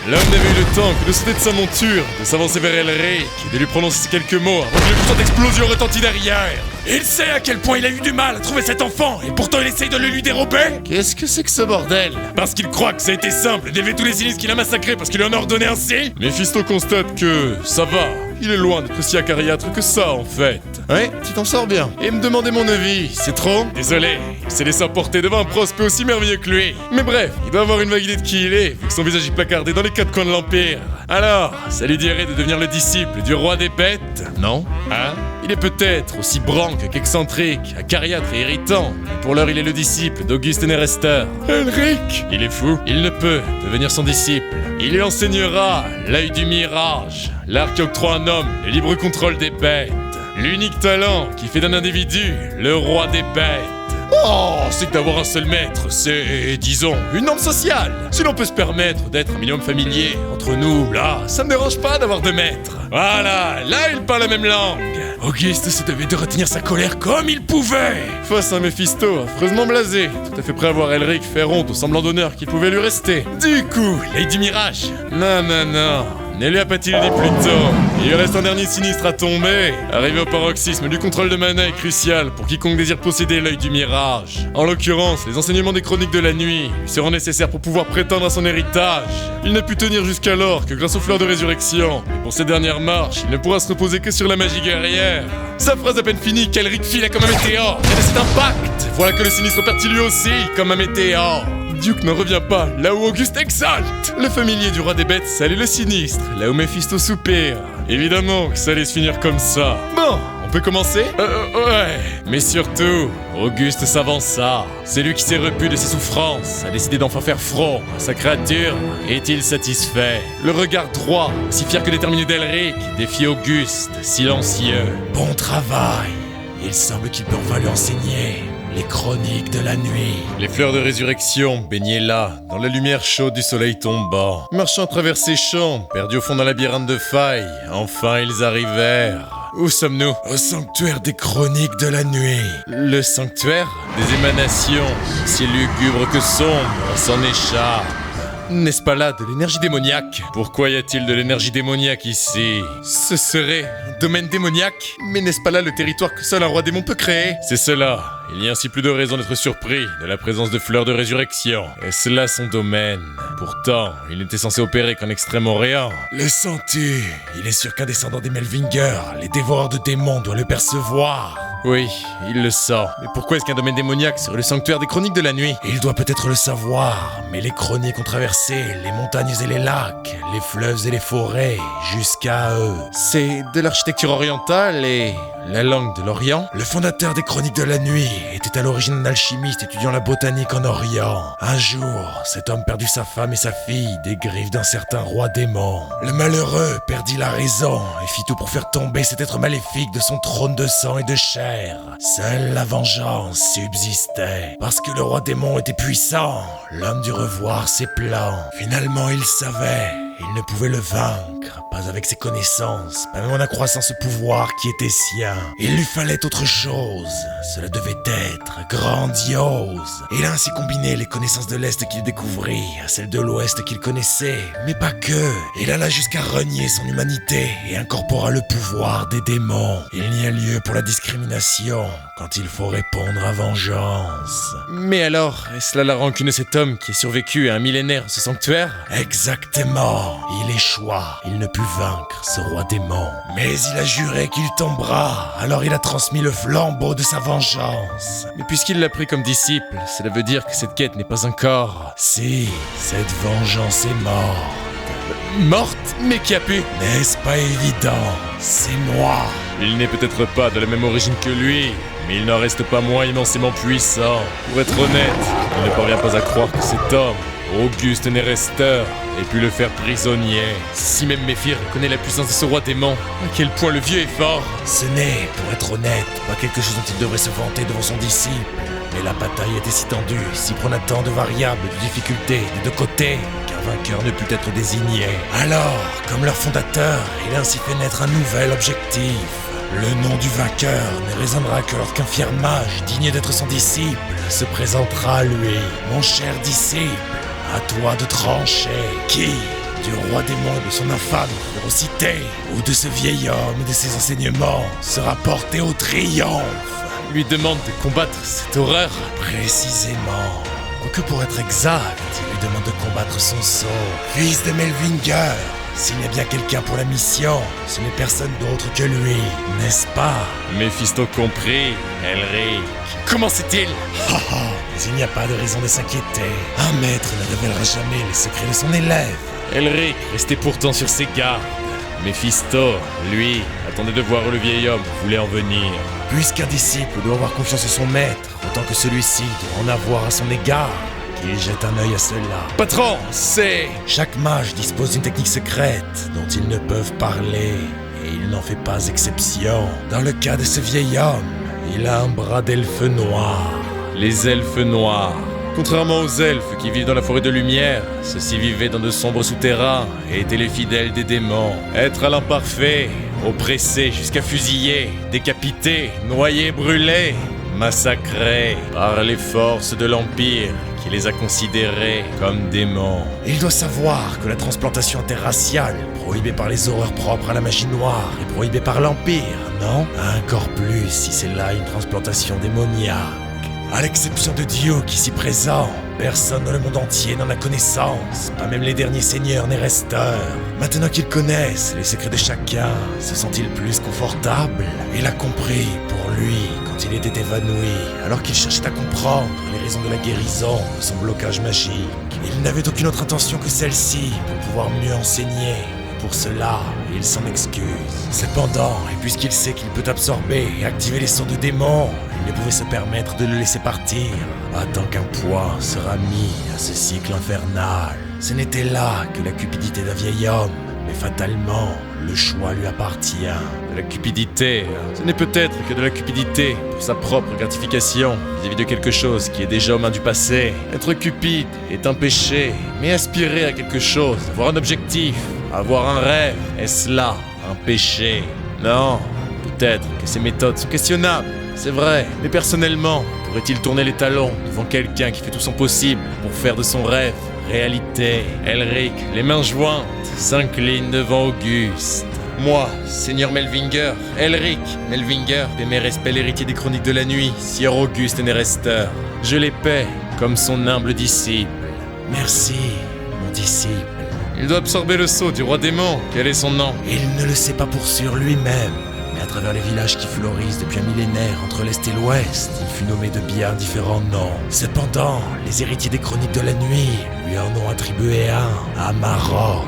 S1: L'homme n'avait eu le temps que de sauter de sa monture, de s'avancer vers Elric et de lui prononcer quelques mots avant que le puissant d'explosion retentit derrière. Il sait à quel point il a eu du mal à trouver cet enfant et pourtant il essaye de le lui dérober. Qu'est-ce que c'est que ce bordel? Parce qu'il croit que ça a été simple d'élever tous les sinistres qu'il a massacrés parce qu'il en a ordonné ainsi? Méphisto constate que ça va. Il est loin d'être si acariâtre que ça en fait. Ouais, tu t'en sors bien. Et me demander mon avis, c'est trop? Désolé, il s'est laissé emporter devant un prospect aussi merveilleux que lui. Mais bref, il doit avoir une vague idée de qui il est, vu que son visage est placardé dans les 4 coins de l'Empire. Alors, ça lui dirait de devenir le disciple du roi des bêtes? Non? Hein? Il est peut-être aussi branque qu'excentrique, acariâtre et irritant. Mais pour l'heure, il est le disciple d'Auguste Nerester. Elric! Il est fou. Il ne peut devenir son disciple. Il lui enseignera l'œil du mirage, l'art qui octroie à un homme le libre contrôle des bêtes. L'unique talent qui fait d'un individu le roi des bêtes. Oh, c'est que d'avoir un seul maître, c'est, disons, une norme sociale. Si l'on peut se permettre d'être un minimum familier entre nous, là, ça me dérange pas d'avoir 2 maîtres. Voilà, là, ils parlent la même langue. Auguste se devait de retenir sa colère comme il pouvait. Face à un Méphisto affreusement blasé, tout à fait prêt à voir Elric faire honte au semblant d'honneur qu'il pouvait lui rester. Du coup, Lady Mirage. Non. Ne lui a pas-t-il dit plus tôt? Il lui reste un dernier sinistre à tomber. Arrivé au paroxysme du contrôle de mana est crucial pour quiconque désire posséder l'œil du mirage. En l'occurrence, les enseignements des chroniques de la nuit lui seront nécessaires pour pouvoir prétendre à son héritage. Il n'a pu tenir jusqu'alors que grâce aux fleurs de résurrection. Et pour cette dernière marche, il ne pourra se reposer que sur la magie guerrière. Sa phrase à peine finie, qu'Elric fila comme un météore. Et de cet impact, voilà que le sinistre partit lui aussi comme un météore. Duke n'en revient pas, là où Auguste exalte. Le familier du roi des bêtes salue le sinistre, là où Méphisto soupire. Évidemment que ça allait se finir comme ça. Bon, on peut commencer? Ouais. Mais surtout, Auguste s'avança. Celui qui s'est repu de ses souffrances a décidé d'enfin faire front à sa créature. Est-il satisfait? Le regard droit, aussi fier que déterminé d'Elric, défie Auguste, silencieux.
S2: Bon travail. Il semble qu'il peut enfin lui enseigner les chroniques de la nuit.
S1: Les fleurs de résurrection baignaient là, dans la lumière chaude du soleil tombant. Marchant à travers ces champs, perdus au fond d'un labyrinthe de failles, enfin ils arrivèrent. Où sommes-nous?
S2: Au sanctuaire des chroniques de la nuit.
S1: Le sanctuaire? Des émanations, aussi lugubres que sombres, s'en échappent. N'est-ce pas là de l'énergie démoniaque? Pourquoi y a-t-il de l'énergie démoniaque ici? Ce serait un domaine démoniaque? Mais n'est-ce pas là le territoire que seul un roi démon peut créer? C'est cela. Il y a ainsi plus de raison d'être surpris de la présence de fleurs de résurrection. Est-ce là son domaine? Pourtant, il n'était censé opérer qu'en Extrême-Orient.
S2: Le sens-tu? Il est sûr qu'un descendant des Melvinger, les dévoreurs de démons, doit le percevoir.
S1: Oui, il le sent. Mais pourquoi est-ce qu'un domaine démoniaque serait le sanctuaire des chroniques de la nuit?
S2: Il doit peut-être le savoir, mais les chroniques ont traversé les montagnes et les lacs, les fleuves et les forêts, jusqu'à eux.
S1: C'est de l'architecture orientale et la langue de l'Orient?
S2: Le fondateur des chroniques de la nuit était à l'origine un alchimiste étudiant la botanique en Orient. Un jour, cet homme perdit sa femme et sa fille des griffes d'un certain roi démon. Le malheureux perdit la raison et fit tout pour faire tomber cet être maléfique de son trône de sang et de chair. Seule la vengeance subsistait. Parce que le roi démon était puissant, l'homme dut revoir ses plans. Finalement, il savait, il ne pouvait le vaincre, pas avec ses connaissances, pas même en accroissant ce pouvoir qui était sien. Il lui fallait autre chose, cela devait être grandiose. Il a ainsi combiné les connaissances de l'Est qu'il découvrit à celles de l'Ouest qu'il connaissait, mais pas que. Il alla jusqu'à renier son humanité et incorpora le pouvoir des démons. Il n'y a lieu pour la discrimination quand il faut répondre à vengeance.
S1: Mais alors, est-ce là la rancune de cet homme qui a survécu à un millénaire à ce sanctuaire?
S2: Exactement. Il échoua. Il ne put vaincre ce roi démon. Mais il a juré qu'il tombera. Alors il a transmis le flambeau de sa vengeance.
S1: Mais puisqu'il l'a pris comme disciple, cela veut dire que cette quête n'est pas encore...
S2: Si, cette vengeance est morte.
S1: Morte? Mais qui a pu?
S2: N'est-ce pas évident? C'est moi.
S1: Il n'est peut-être pas de la même origine que lui, mais il n'en reste pas moins immensément puissant. Pour être honnête, il ne parvient pas à croire que cet homme, Auguste Nerester, ait pu le faire prisonnier. Si même Méphir connaît la puissance de ce roi démon, à quel point le vieux est fort.
S2: Ce n'est, pour être honnête, pas quelque chose dont il devrait se vanter devant son disciple. Mais la bataille était si tendue, si prenant tant de variables, de difficultés, des deux côtés, qu'un vainqueur ne put être désigné. Alors, comme leur fondateur, il a ainsi fait naître un nouvel objectif. Le nom du vainqueur ne résonnera que lorsqu'un fier mage, digne d'être son disciple, se présentera à lui. Mon cher disciple, à toi de trancher. Qui, du roi démon de son infâme férocité, ou de ce vieil homme et de ses enseignements, sera porté au triomphe?
S1: Lui demande de combattre cette horreur.
S2: Précisément. Quoique pour être exact, il lui demande de combattre son sceau. Fils de Melvinger, s'il y a bien quelqu'un pour la mission, ce n'est personne d'autre que lui, n'est-ce pas?
S1: Méphisto compris, Elric. Comment sait-il?
S2: Mais il n'y a pas de raison de s'inquiéter. Un maître ne révélera jamais les secrets de son élève.
S1: Elric restait pourtant sur ses gardes. Méphisto, lui, attendait de voir où le vieil homme voulait en venir.
S2: Puisqu'un disciple doit avoir confiance en son maître, autant que celui-ci doit en avoir à son égard, qu'il jette un œil à cela.
S1: Patron, c'est...
S2: Chaque mage dispose d'une technique secrète dont ils ne peuvent parler, et il n'en fait pas exception. Dans le cas de ce vieil homme, il a un bras d'elfe noir.
S1: Les elfes noirs. Contrairement aux elfes qui vivent dans la forêt de lumière, ceux-ci vivaient dans de sombres souterrains et étaient les fidèles des démons. Être à l'imparfait, oppressé jusqu'à fusiller, décapité, noyé, brûlé, massacré par les forces de l'Empire qui les a considérés comme démons.
S2: Il doit savoir que la transplantation interraciale, prohibée par les horreurs propres à la magie noire, est prohibée par l'Empire, non? Encore plus si c'est là une transplantation démoniaque. À l'exception de Duke ici présent, personne dans le monde entier n'en a connaissance, pas même les derniers seigneurs ni resteurs. Maintenant qu'ils connaissent les secrets de chacun, se sent-il plus confortable? Il a compris, pour lui, quand il était évanoui, alors qu'il cherchait à comprendre les raisons de la guérison de son blocage magique. Il n'avait aucune autre intention que celle-ci pour pouvoir mieux enseigner. Pour cela, il s'en excuse. Cependant, et puisqu'il sait qu'il peut absorber et activer les sorts de démons, il ne pouvait se permettre de le laisser partir, pas tant qu'un poids sera mis à ce cycle infernal. Ce n'était là que la cupidité d'un vieil homme, mais fatalement, le choix lui appartient.
S1: De la cupidité, ce n'est peut-être que de la cupidité pour sa propre gratification vis-à-vis de quelque chose qui est déjà aux mains du passé. Être cupide est un péché, mais aspirer à quelque chose, avoir un objectif, avoir un rêve, est-ce là un péché? Non, peut-être que ces méthodes sont questionnables, c'est vrai, mais personnellement, pourrait-il tourner les talons devant quelqu'un qui fait tout son possible pour faire de son rêve réalité? Elric, les mains jointes, s'incline devant Auguste. Moi, Seigneur Melvinger, Elric Melvinger, paie mes respects l'héritier des chroniques de la nuit, Sieur Auguste Nerester. Je les paie comme son humble disciple.
S2: Merci, mon disciple.
S1: Il doit absorber le sceau du roi démon. Quel est son nom?
S2: Il ne le sait pas pour sûr lui-même, Mais à travers les villages qui florissent depuis un millénaire entre l'Est et l'Ouest, il fut nommé de bien différents noms. Cependant, les héritiers des chroniques de la nuit lui en ont attribué un à Amarok.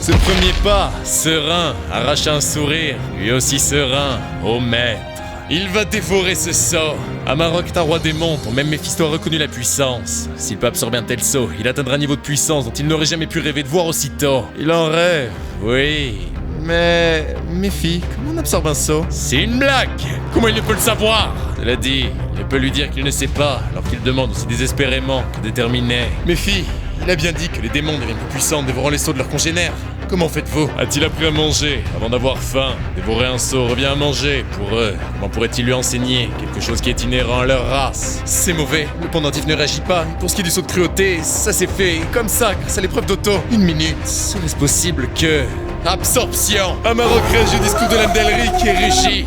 S1: Ce premier pas, serein, arrache un sourire, lui aussi serein, au maître. Il va dévorer ce sceau. Amarok est un roi démon dont même Méphisto a reconnu la puissance. S'il peut absorber un tel sceau, il atteindra un niveau de puissance dont il n'aurait jamais pu rêver de voir aussitôt. Il en rêve, oui. Mais... Méphi, comment on absorbe un sceau? C'est une blague! Comment il ne peut le savoir? Cela dit, il peut lui dire qu'il ne sait pas, alors qu'il demande aussi désespérément que déterminé. Méphi, il a bien dit que les démons deviennent plus puissants en dévorant les sceaux de leurs congénères. Comment faites-vous? A-t-il appris à manger avant d'avoir faim? Dévorer un sceau revient à manger pour eux. Comment pourrait-il lui enseigner quelque chose qui est inhérent à leur race? C'est mauvais, le pendentif ne réagit pas. Pour ce qui est du saut de cruauté, ça s'est fait comme ça, grâce à l'épreuve d'auto. Une minute, serait-ce possible que... Absorption! Amarok réagit au discours de l'âme d'Elric et rugit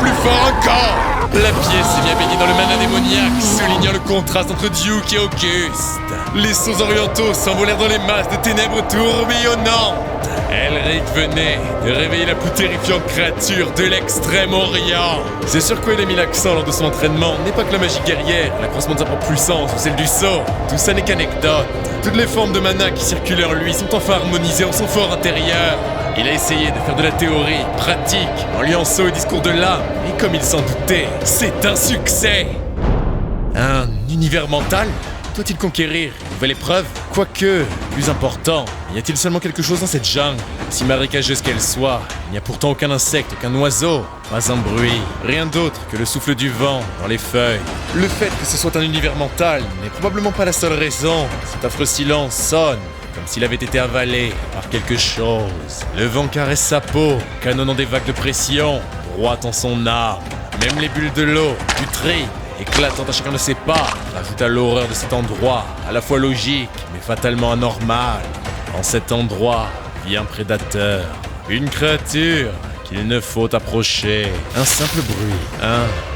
S1: plus fort encore! La pièce est bien baignée dans le mana démoniaque, soulignant le contraste entre Duke et Auguste. Les sceaux orientaux s'envolèrent dans les masses de ténèbres tourbillonnantes. Elric venait de réveiller la plus terrifiante créature de l'extrême-orient. C'est sur quoi il a mis l'accent lors de son entraînement n'est pas que la magie guerrière, l'accroissement de sa propre puissance ou celle du sort. Tout ça n'est qu'anecdote. Toutes les formes de mana qui circulent en lui sont enfin harmonisées en son fort intérieur. Il a essayé de faire de la théorie pratique en liant sceau et discours de l'âme, et comme il s'en doutait, c'est un succès. Un univers mental? Doit-il conquérir une nouvelle épreuve? Quoique, plus important, y a-t-il seulement quelque chose dans cette jungle? Si marécageuse qu'elle soit, il n'y a pourtant aucun insecte, aucun oiseau, pas un bruit, rien d'autre que le souffle du vent dans les feuilles. Le fait que ce soit un univers mental n'est probablement pas la seule raison. Cet affreux silence sonne comme s'il avait été avalé par quelque chose. Le vent caresse sa peau, canonnant des vagues de pression, droit en son âme. Même les bulles de l'eau, putrides, éclatant à chacun de ses pas, rajoute à l'horreur de cet endroit, à la fois logique, mais fatalement anormal. En cet endroit vit un prédateur, une créature qu'il ne faut approcher. Un simple bruit,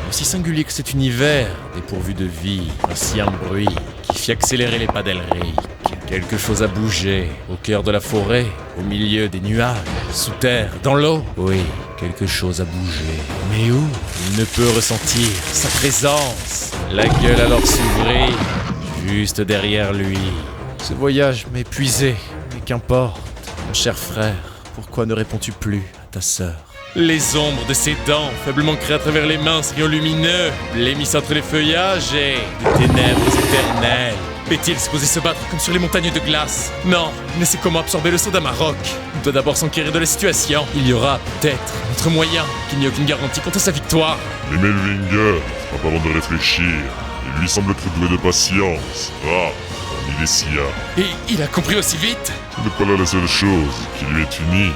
S1: aussi singulier que cet univers, dépourvu de vie, ainsi un bruit qui fit accélérer les pas d'Elric. Quelque chose a bougé, au cœur de la forêt, au milieu des nuages, sous terre, dans l'eau. Oui, quelque chose a bougé. Mais où? Il ne peut ressentir sa présence. La gueule alors s'ouvrit, juste derrière lui. Ce voyage m'a épuisé, mais qu'importe. Mon cher frère, pourquoi ne réponds-tu plus à ta sœur? Les ombres de ses dents, faiblement créées à travers les minces rayons lumineux, blêmissent entre les feuillages et des ténèbres éternelles. Peut-il supposé se battre comme sur les montagnes de glace? Non, mais c'est comment absorber le sceau d'Amarok. Il doit d'abord s'enquérir de la situation. Il y aura peut-être un autre moyen, qu'il n'y a aucune garantie quant à sa victoire.
S4: Mais Melvinger n'a pas besoin de réfléchir. Il lui semble être doué de patience. Ah, comme il est si
S1: Et il a compris aussi vite?
S4: Ce n'est pas là la seule chose qui lui est unique.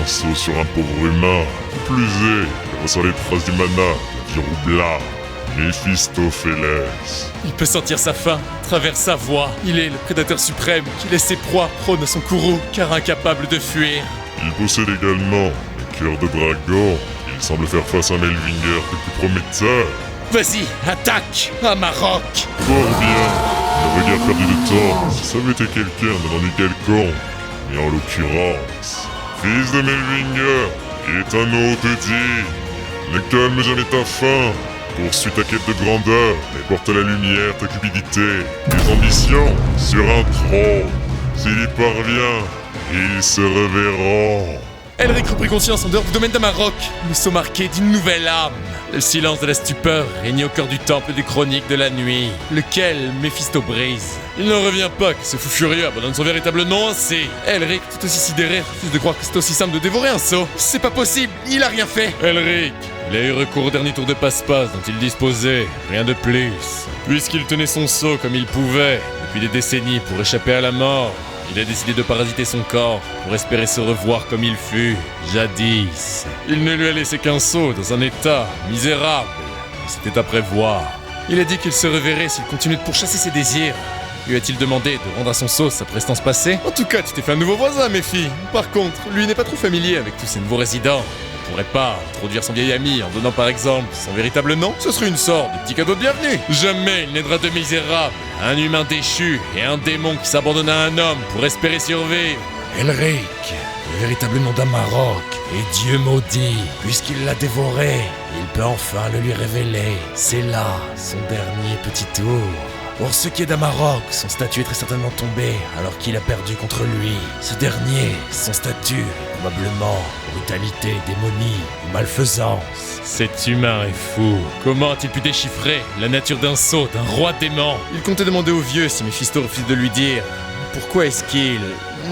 S4: Un saut sur un pauvre humain. Qui plus est, il ressent les traces du mana, la vie roubla. Mephistopheles.
S1: Il peut sentir sa faim, à travers sa voix. Il est le prédateur suprême qui laisse ses proies prône à son courroux, car incapable de fuir.
S4: Il possède également le cœur de dragon. Il semble faire face à un Melvinger plus prometteur.
S1: Vas-y, attaque, Amarok!
S4: Fort bien. Ne regarde perdu de temps. Si ça avait été quelqu'un d'un ennui quelconque. Mais en l'occurrence, fils de Melvinger, il est un hôte digne. Ne calme jamais ta faim. Poursuis ta quête de grandeur et porte à la lumière ta cupidité, tes ambitions sur un trône. S'il y parvient, ils se reverront.
S1: Elric reprit conscience en dehors du domaine d'Amarok, le sceau marqué d'une nouvelle âme. Le silence de la stupeur régnait au cœur du temple des chroniques de la nuit, lequel Méphisto brise. Il n'en revient pas que ce fou furieux abandonne son véritable nom ainsi. Elric, tout aussi sidéré, refuse de croire que c'est aussi simple de dévorer un sceau. C'est pas possible, il a rien fait. Elric, il a eu recours au dernier tour de passe-passe dont il disposait, rien de plus. Puisqu'il tenait son sceau comme il pouvait, depuis des décennies pour échapper à la mort, il a décidé de parasiter son corps pour espérer se revoir comme il fut, jadis. Il ne lui a laissé qu'un sceau dans un état misérable. C'était à prévoir. Il a dit qu'il se reverrait s'il continuait de pourchasser ses désirs. Lui a-t-il demandé de rendre à son sceau sa prestance passée? En tout cas, tu t'es fait un nouveau voisin, mes filles. Par contre, lui n'est pas trop familier avec tous ces nouveaux résidents. On pourrait pas introduire son vieil ami en donnant par exemple son véritable nom? Ce serait une sorte de petit cadeau de bienvenue. Jamais il n'aidera de misérables, un humain déchu et un démon qui s'abandonne à un homme pour espérer survivre.
S2: Elric, le véritable nom d'Amarok, Et Dieu maudit, puisqu'il l'a dévoré, il peut enfin le lui révéler. C'est là son dernier petit tour. Pour ce qui est d'Amarok, son statut est très certainement tombé alors qu'il a perdu contre lui. Ce dernier, son statut est probablement brutalité, démonie ou malfaisance.
S1: Cet humain est fou. Comment a-t-il pu déchiffrer la nature d'un sot, d'un roi dément? Il comptait demander au vieux si Méphisto refuse de lui dire. Pourquoi est-ce qu'il...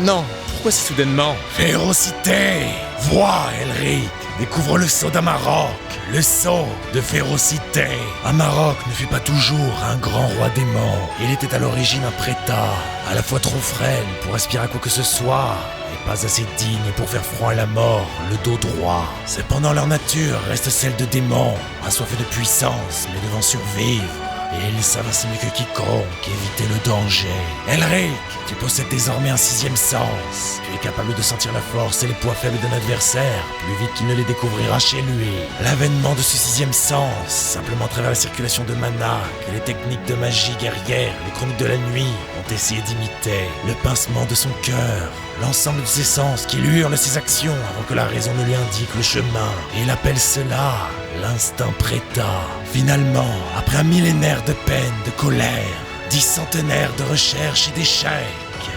S1: Non, pourquoi si soudainement?
S2: Férocité! Vois, Elric! Découvre le sceau d'Amarok, le sceau de férocité. Amarok ne fut pas toujours un grand roi démon. Il était à l'origine un prétat, à la fois trop frêle pour aspirer à quoi que ce soit, et pas assez digne pour faire front à la mort, le dos droit. Cependant leur nature reste celle de démons, assoiffés de puissance, mais devant survivre. Et ils savent ainsi mieux que quiconque éviter le danger. Elric, tu possèdes désormais un sixième sens. Tu es capable de sentir la force et les points faibles d'un adversaire plus vite qu'il ne les découvrira chez lui. L'avènement de ce sixième sens, simplement à travers la circulation de mana, que les techniques de magie guerrière, les chroniques de la nuit ont essayé d'imiter. Le pincement de son cœur, l'ensemble de ses sens qui hurlent ses actions avant que la raison ne lui indique le chemin. Et il appelle cela l'instinct préta. Finalement, après un millénaire de peine, de colère, 10 centenaires de recherche et d'échecs,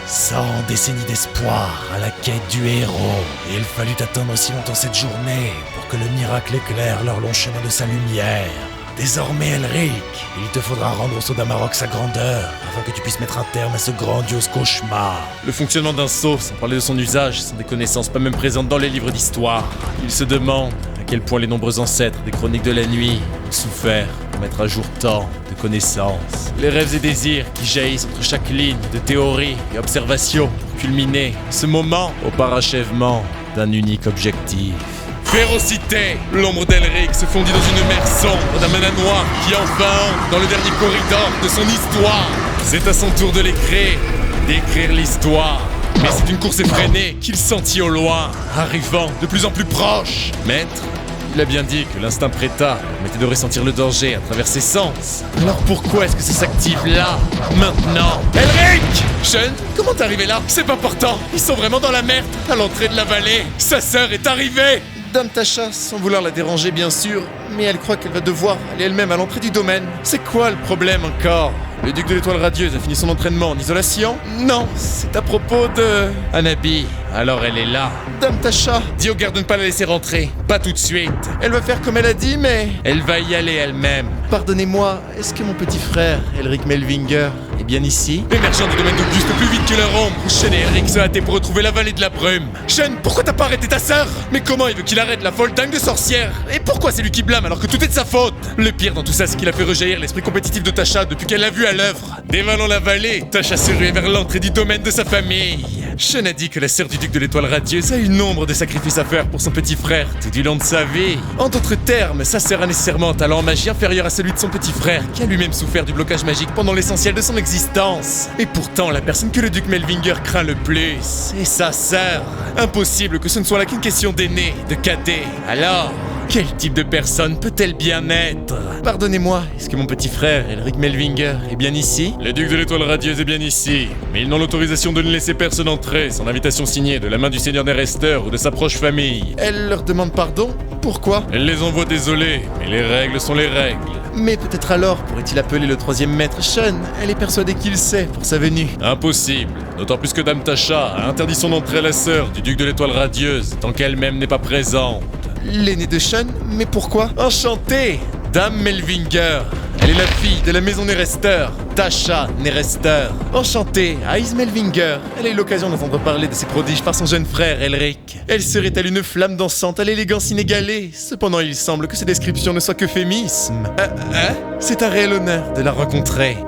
S2: 100 décennies d'espoir à la quête du héros, et il fallut attendre si longtemps cette journée pour que le miracle éclaire leur long chemin de sa lumière. Désormais, Elric, il te faudra rendre au sceau d'Amarok sa grandeur, afin que tu puisses mettre un terme à ce grandiose cauchemar.
S1: Le fonctionnement d'un sceau, sans parler de son usage, sont des connaissances pas même présentes dans les livres d'histoire. Il se demande à quel point les nombreux ancêtres des chroniques de la nuit ont souffert pour mettre à jour tant de connaissances. Les rêves et désirs qui jaillissent entre chaque ligne de théorie et observation pour culminer ce moment au parachèvement d'un unique objectif. Férocité! L'ombre d'Elric se fondit dans une mer sombre d'un mana noir qui enfin entre dans le dernier corridor de son histoire. C'est à son tour de l'écrire, d'écrire l'histoire. Mais c'est une course effrénée qu'il sentit au loin, arrivant de plus en plus proche. Maître, il a bien dit que l'instinct préta permettait de ressentir le danger à travers ses sens. Alors pourquoi est-ce que ça s'active là, maintenant? Elric! Sean, comment t'es arrivé là? C'est pas important, ils sont vraiment dans la merde, à l'entrée de la vallée. Sa sœur est arrivée! Dame Tasha, sans vouloir la déranger bien sûr, mais elle croit qu'elle va devoir aller elle-même à l'entrée du domaine. C'est quoi le problème encore? Le duc de l'étoile radieuse a fini son entraînement en isolation? Non, c'est à propos de... Anabi, alors elle est là. Dame Tasha, dis aux gardes de ne pas la laisser rentrer, pas tout de suite. Elle va faire comme elle a dit, mais... Elle va y aller elle-même. Pardonnez-moi, est-ce que mon petit frère, Elric Melvinger, est bien ici? Émergeant du domaine d'Auguste plus vite que leur ombre, Sean et Elric se hâtaient pour retrouver la vallée de la brume. Sean, pourquoi t'as pas arrêté ta sœur? Mais comment il veut qu'il arrête la folle dingue de sorcière? Et pourquoi c'est lui qui blâme alors que tout est de sa faute? Le pire dans tout ça, c'est qu'il a fait rejaillir l'esprit compétitif de Tasha depuis qu'elle l'a vu à l'œuvre. Dévalant la vallée, Tasha se ruait vers l'entrée du domaine de sa famille. Sean a dit que la sœur du duc de l'étoile radieuse a eu nombre de sacrifices à faire pour son petit frère tout du long de sa vie. En d'autres termes, sa sœur a nécessairement un talent en magie inférieur à celui de son petit frère, qui a lui-même souffert du blocage magique pendant l'essentiel de son existence. Et pourtant, la personne que le duc Melvinger craint le plus est sa sœur. Impossible que ce ne soit là qu'une question d'aîné, de cadet. Alors... quel type de personne peut-elle bien être? Pardonnez-moi, est-ce que mon petit frère, Elric Melvinger, est bien ici? Le duc de l'étoile radieuse est bien ici, mais ils n'ont l'autorisation de ne laisser personne entrer sans invitation signée de la main du seigneur Nerester ou de sa proche famille. Elle leur demande pardon? Pourquoi? Elle les envoie désolés, mais les règles sont les règles. Mais peut-être alors pourrait-il appeler le troisième maître Sean? Elle est persuadée qu'il sait pour sa venue. Impossible, d'autant plus que Dame Tasha a interdit son entrée à la sœur du duc de l'étoile radieuse tant qu'elle-même n'est pas présente. L'aîné de Sean? Mais pourquoi? Enchantée, Dame Melvinger. Elle est la fille de la maison Nerester, Tasha Nerester. Enchantée, Ice Melvinger. Elle a eu l'occasion d'entendre parler de ses prodiges par son jeune frère, Elric. Elle serait-elle une flamme dansante à l'élégance inégalée? Cependant, il semble que ces descriptions ne soient que fémismes. C'est un réel honneur de la rencontrer.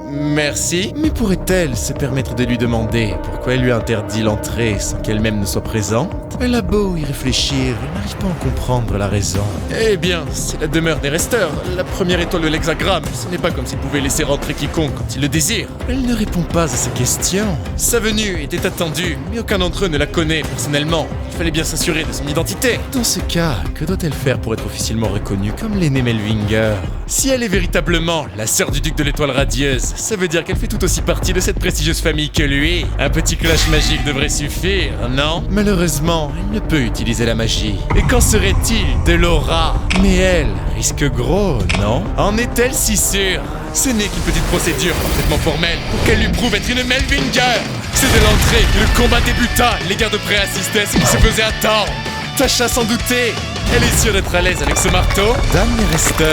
S1: Merci. Mais pourrait-elle se permettre de lui demander pourquoi elle lui a interdit l'entrée sans qu'elle-même ne soit présente? Elle a beau y réfléchir, elle n'arrive pas à en comprendre la raison. Eh bien, c'est la demeure des resteurs, la première étoile de l'hexagramme. Ce n'est pas comme s'il pouvait laisser rentrer quiconque quand il le désire. Elle ne répond pas à ces questions. Sa venue était attendue, mais aucun d'entre eux ne la connaît personnellement. Il fallait bien s'assurer de son identité. Dans ce cas, que doit-elle faire pour être officiellement reconnue comme l'aînée Melvinger? Si elle est véritablement la sœur du duc de l'étoile radieuse, ça veut dire qu'elle fait tout aussi partie de cette prestigieuse famille que lui. Un petit clash magique devrait suffire, non? Malheureusement, Malheureusement, il ne peut utiliser la magie. Et qu'en serait-il de Laura? Mais elle risque gros, non? En est-elle si sûre? Ce n'est qu'une petite procédure parfaitement formelle pour qu'elle lui prouve être une Melvinger. C'est de l'entrée que le combat débuta. Les gardes prêts assistaient à ce qui se faisait attendre. Tasha s'en doutait. Elle est sûre d'être à l'aise avec ce marteau. Dame Rester,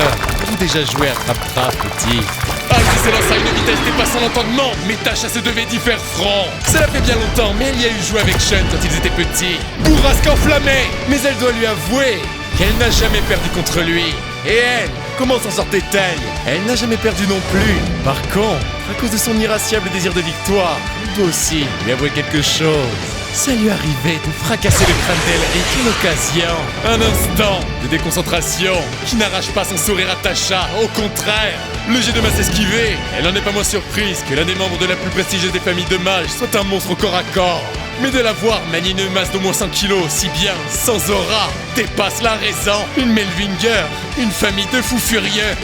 S1: vous déjà joué à Trap-Trap, petit? Ice s'élança à une vitesse dépassant l'entendement, mais Tasha se devait d'y faire front. Cela fait bien longtemps, mais elle y a eu joué avec Sean quand ils étaient petits. Bourrasque enflammée, mais elle doit lui avouer qu'elle n'a jamais perdu contre lui. Et elle, comment s'en sortait-elle? Elle n'a jamais perdu non plus. Par contre, à cause de son irascible désir de victoire, elle doit aussi lui avouer quelque chose. Ça lui arrivait de fracasser le crâne d'Elric à l'occasion. Un instant de déconcentration qui n'arrache pas son sourire à Tasha, au contraire. Le jet de masse esquivé, elle n'en est pas moins surprise que l'un des membres de la plus prestigieuse des familles de mages soit un monstre au corps à corps. Mais de la voir manier une masse d'au moins 100 kilos, si bien, sans aura, dépasse la raison. Une Melvinger, une famille de fous furieux.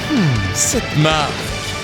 S1: Cette marque,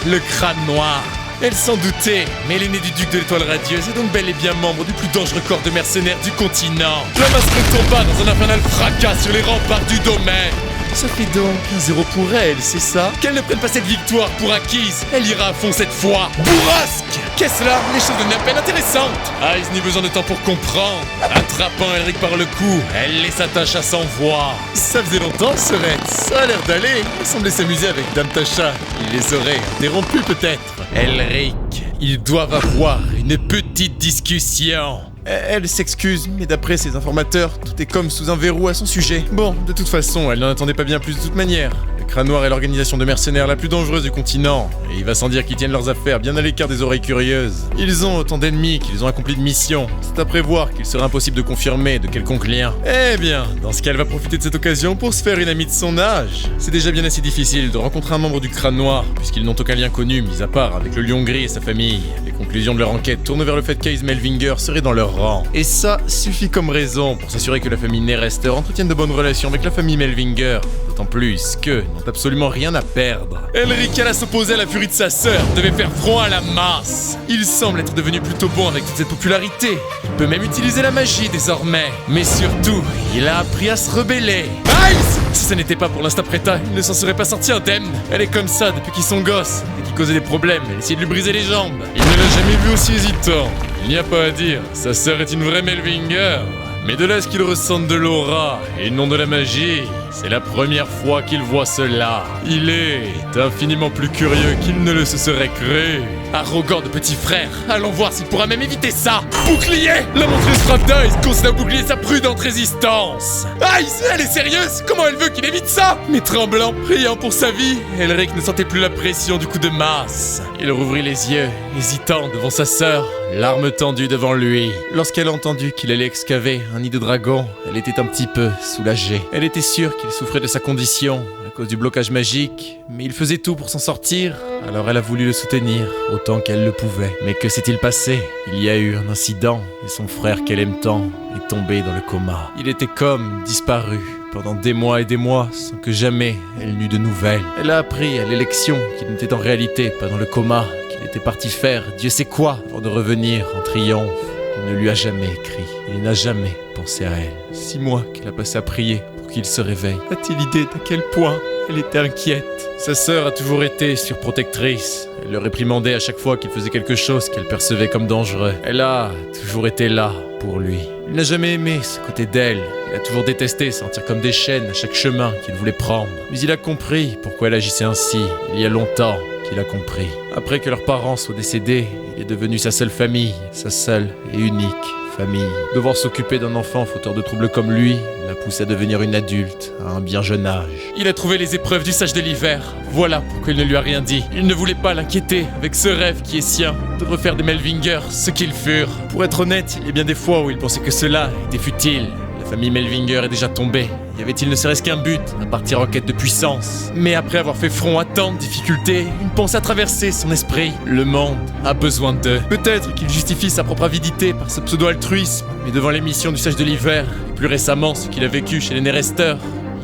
S1: le crâne noir. Elle s'en doutait, mais l'aîné du duc de l'étoile radieuse est donc bel et bien membre du plus dangereux corps de mercenaires du continent. La masse retomba dans un infernal fracas sur les remparts du domaine. Ça fait donc 1-0 pour elle, c'est ça? Qu'elle ne prenne pas cette victoire pour acquise, elle ira à fond cette fois. Bourrasque! Qu'est-ce là? Les choses devenaient à peine intéressantes. Ice n'eut besoin de temps pour comprendre. Attrapant Elric par le cou, elle laissa Tasha sans voix. Ça faisait longtemps, Serette. Ça a l'air d'aller. Il semblait s'amuser avec Dame Tasha. Il les aurait interrompus peut-être. Elric, ils doivent avoir une petite discussion. Elle s'excuse, mais d'après ses informateurs, tout est comme sous un verrou à son sujet. Bon, de toute façon, elle n'en attendait pas bien plus de toute manière. Le Crâne Noir est l'organisation de mercenaires la plus dangereuse du continent, et il va sans dire qu'ils tiennent leurs affaires bien à l'écart des oreilles curieuses. Ils ont autant d'ennemis qu'ils ont accompli de missions. C'est à prévoir qu'il sera impossible de confirmer de quelconque lien. Eh bien, dans ce cas, elle va profiter de cette occasion pour se faire une amie de son âge. C'est déjà bien assez difficile de rencontrer un membre du Crâne Noir, puisqu'ils n'ont aucun lien connu, mis à part avec le Lion Gris et sa famille. Les conclusions de leur enquête tournent vers le fait qu'Ace Melvinger serait dans leur rang. Et ça suffit comme raison pour s'assurer que la famille Nerester entretienne de bonnes relations avec la famille Melvinger. D'autant plus qu'eux n'ont absolument rien à perdre. Elric alla s'opposer à la furie de sa sœur, devait faire front à la masse. Il semble être devenu plutôt bon avec toute cette popularité. Il peut même utiliser la magie désormais. Mais surtout, il a appris à se rebeller. Ice! Si ça n'était pas pour l'Instapreta, il ne s'en serait pas sorti indemne. Elle est comme ça depuis qu'ils sont gosses. Et qui causait des problèmes, elle essayait de lui briser les jambes. Il ne l'a jamais vu aussi hésitant. Il n'y a pas à dire, sa sœur est une vraie Melvinger. Mais de là à ce qu'il ressente de l'aura et non de la magie, c'est la première fois qu'il voit cela. Il est infiniment plus curieux qu'il ne le se serait cru. Arrogant de petit frère, allons voir s'il pourra même éviter ça. Bouclier! La montreuse frappe d'Ice consiste à bouclier sa prudente résistance. Ice, elle est sérieuse? Comment elle veut qu'il évite ça? Mais tremblant, priant pour sa vie, Elric ne sentait plus la pression du coup de masse. Il rouvrit les yeux, hésitant devant sa sœur, l'arme tendue devant lui. Lorsqu'elle a entendu qu'il allait excaver un nid de dragon, elle était un petit peu soulagée. Elle était sûre qu'il souffrait de sa condition à cause du blocage magique, mais il faisait tout pour s'en sortir, alors elle a voulu le soutenir autant qu'elle le pouvait. Mais que s'est-il passé? Il y a eu un incident et son frère qu'elle aime tant est tombé dans le coma. Il était comme disparu pendant des mois et des mois sans que jamais elle n'eut de nouvelles. Elle a appris à l'élection qu'il n'était en réalité pas dans le coma, qu'il était parti faire Dieu sait quoi avant de revenir en triomphe. Il ne lui a jamais écrit, il n'a jamais pensé à elle. 6 mois qu'elle a passé à prier pour qu'il se réveille. A-t-il idée d'à quel point elle était inquiète? Sa sœur a toujours été surprotectrice. Elle le réprimandait à chaque fois qu'il faisait quelque chose qu'elle percevait comme dangereux. Elle a toujours été là pour lui. Il n'a jamais aimé ce côté d'elle. Il a toujours détesté sentir comme des chaînes à chaque chemin qu'il voulait prendre. Mais il a compris pourquoi elle agissait ainsi. Il y a longtemps qu'il a compris. Après que leurs parents soient décédés, il est devenu sa seule famille, sa seule et unique famille. Devoir s'occuper d'un enfant fauteur de troubles comme lui l'a poussé à devenir une adulte à un bien jeune âge. Il a trouvé les épreuves du sage de l'hiver. Voilà pourquoi il ne lui a rien dit. Il ne voulait pas l'inquiéter avec ce rêve qui est sien, de refaire des Melvingers ce qu'ils furent. Pour être honnête, il y a bien des fois où il pensait que cela était futile. La famille Melvinger est déjà tombée. Y avait-il ne serait-ce qu'un but, à partir en quête de puissance? Mais après avoir fait front à tant de difficultés, une pensée a traversé son esprit. Le monde a besoin d'eux. Peut-être qu'il justifie sa propre avidité par ce pseudo-altruisme, mais devant les missions du sage de l'hiver, et plus récemment ce qu'il a vécu chez les Nerester,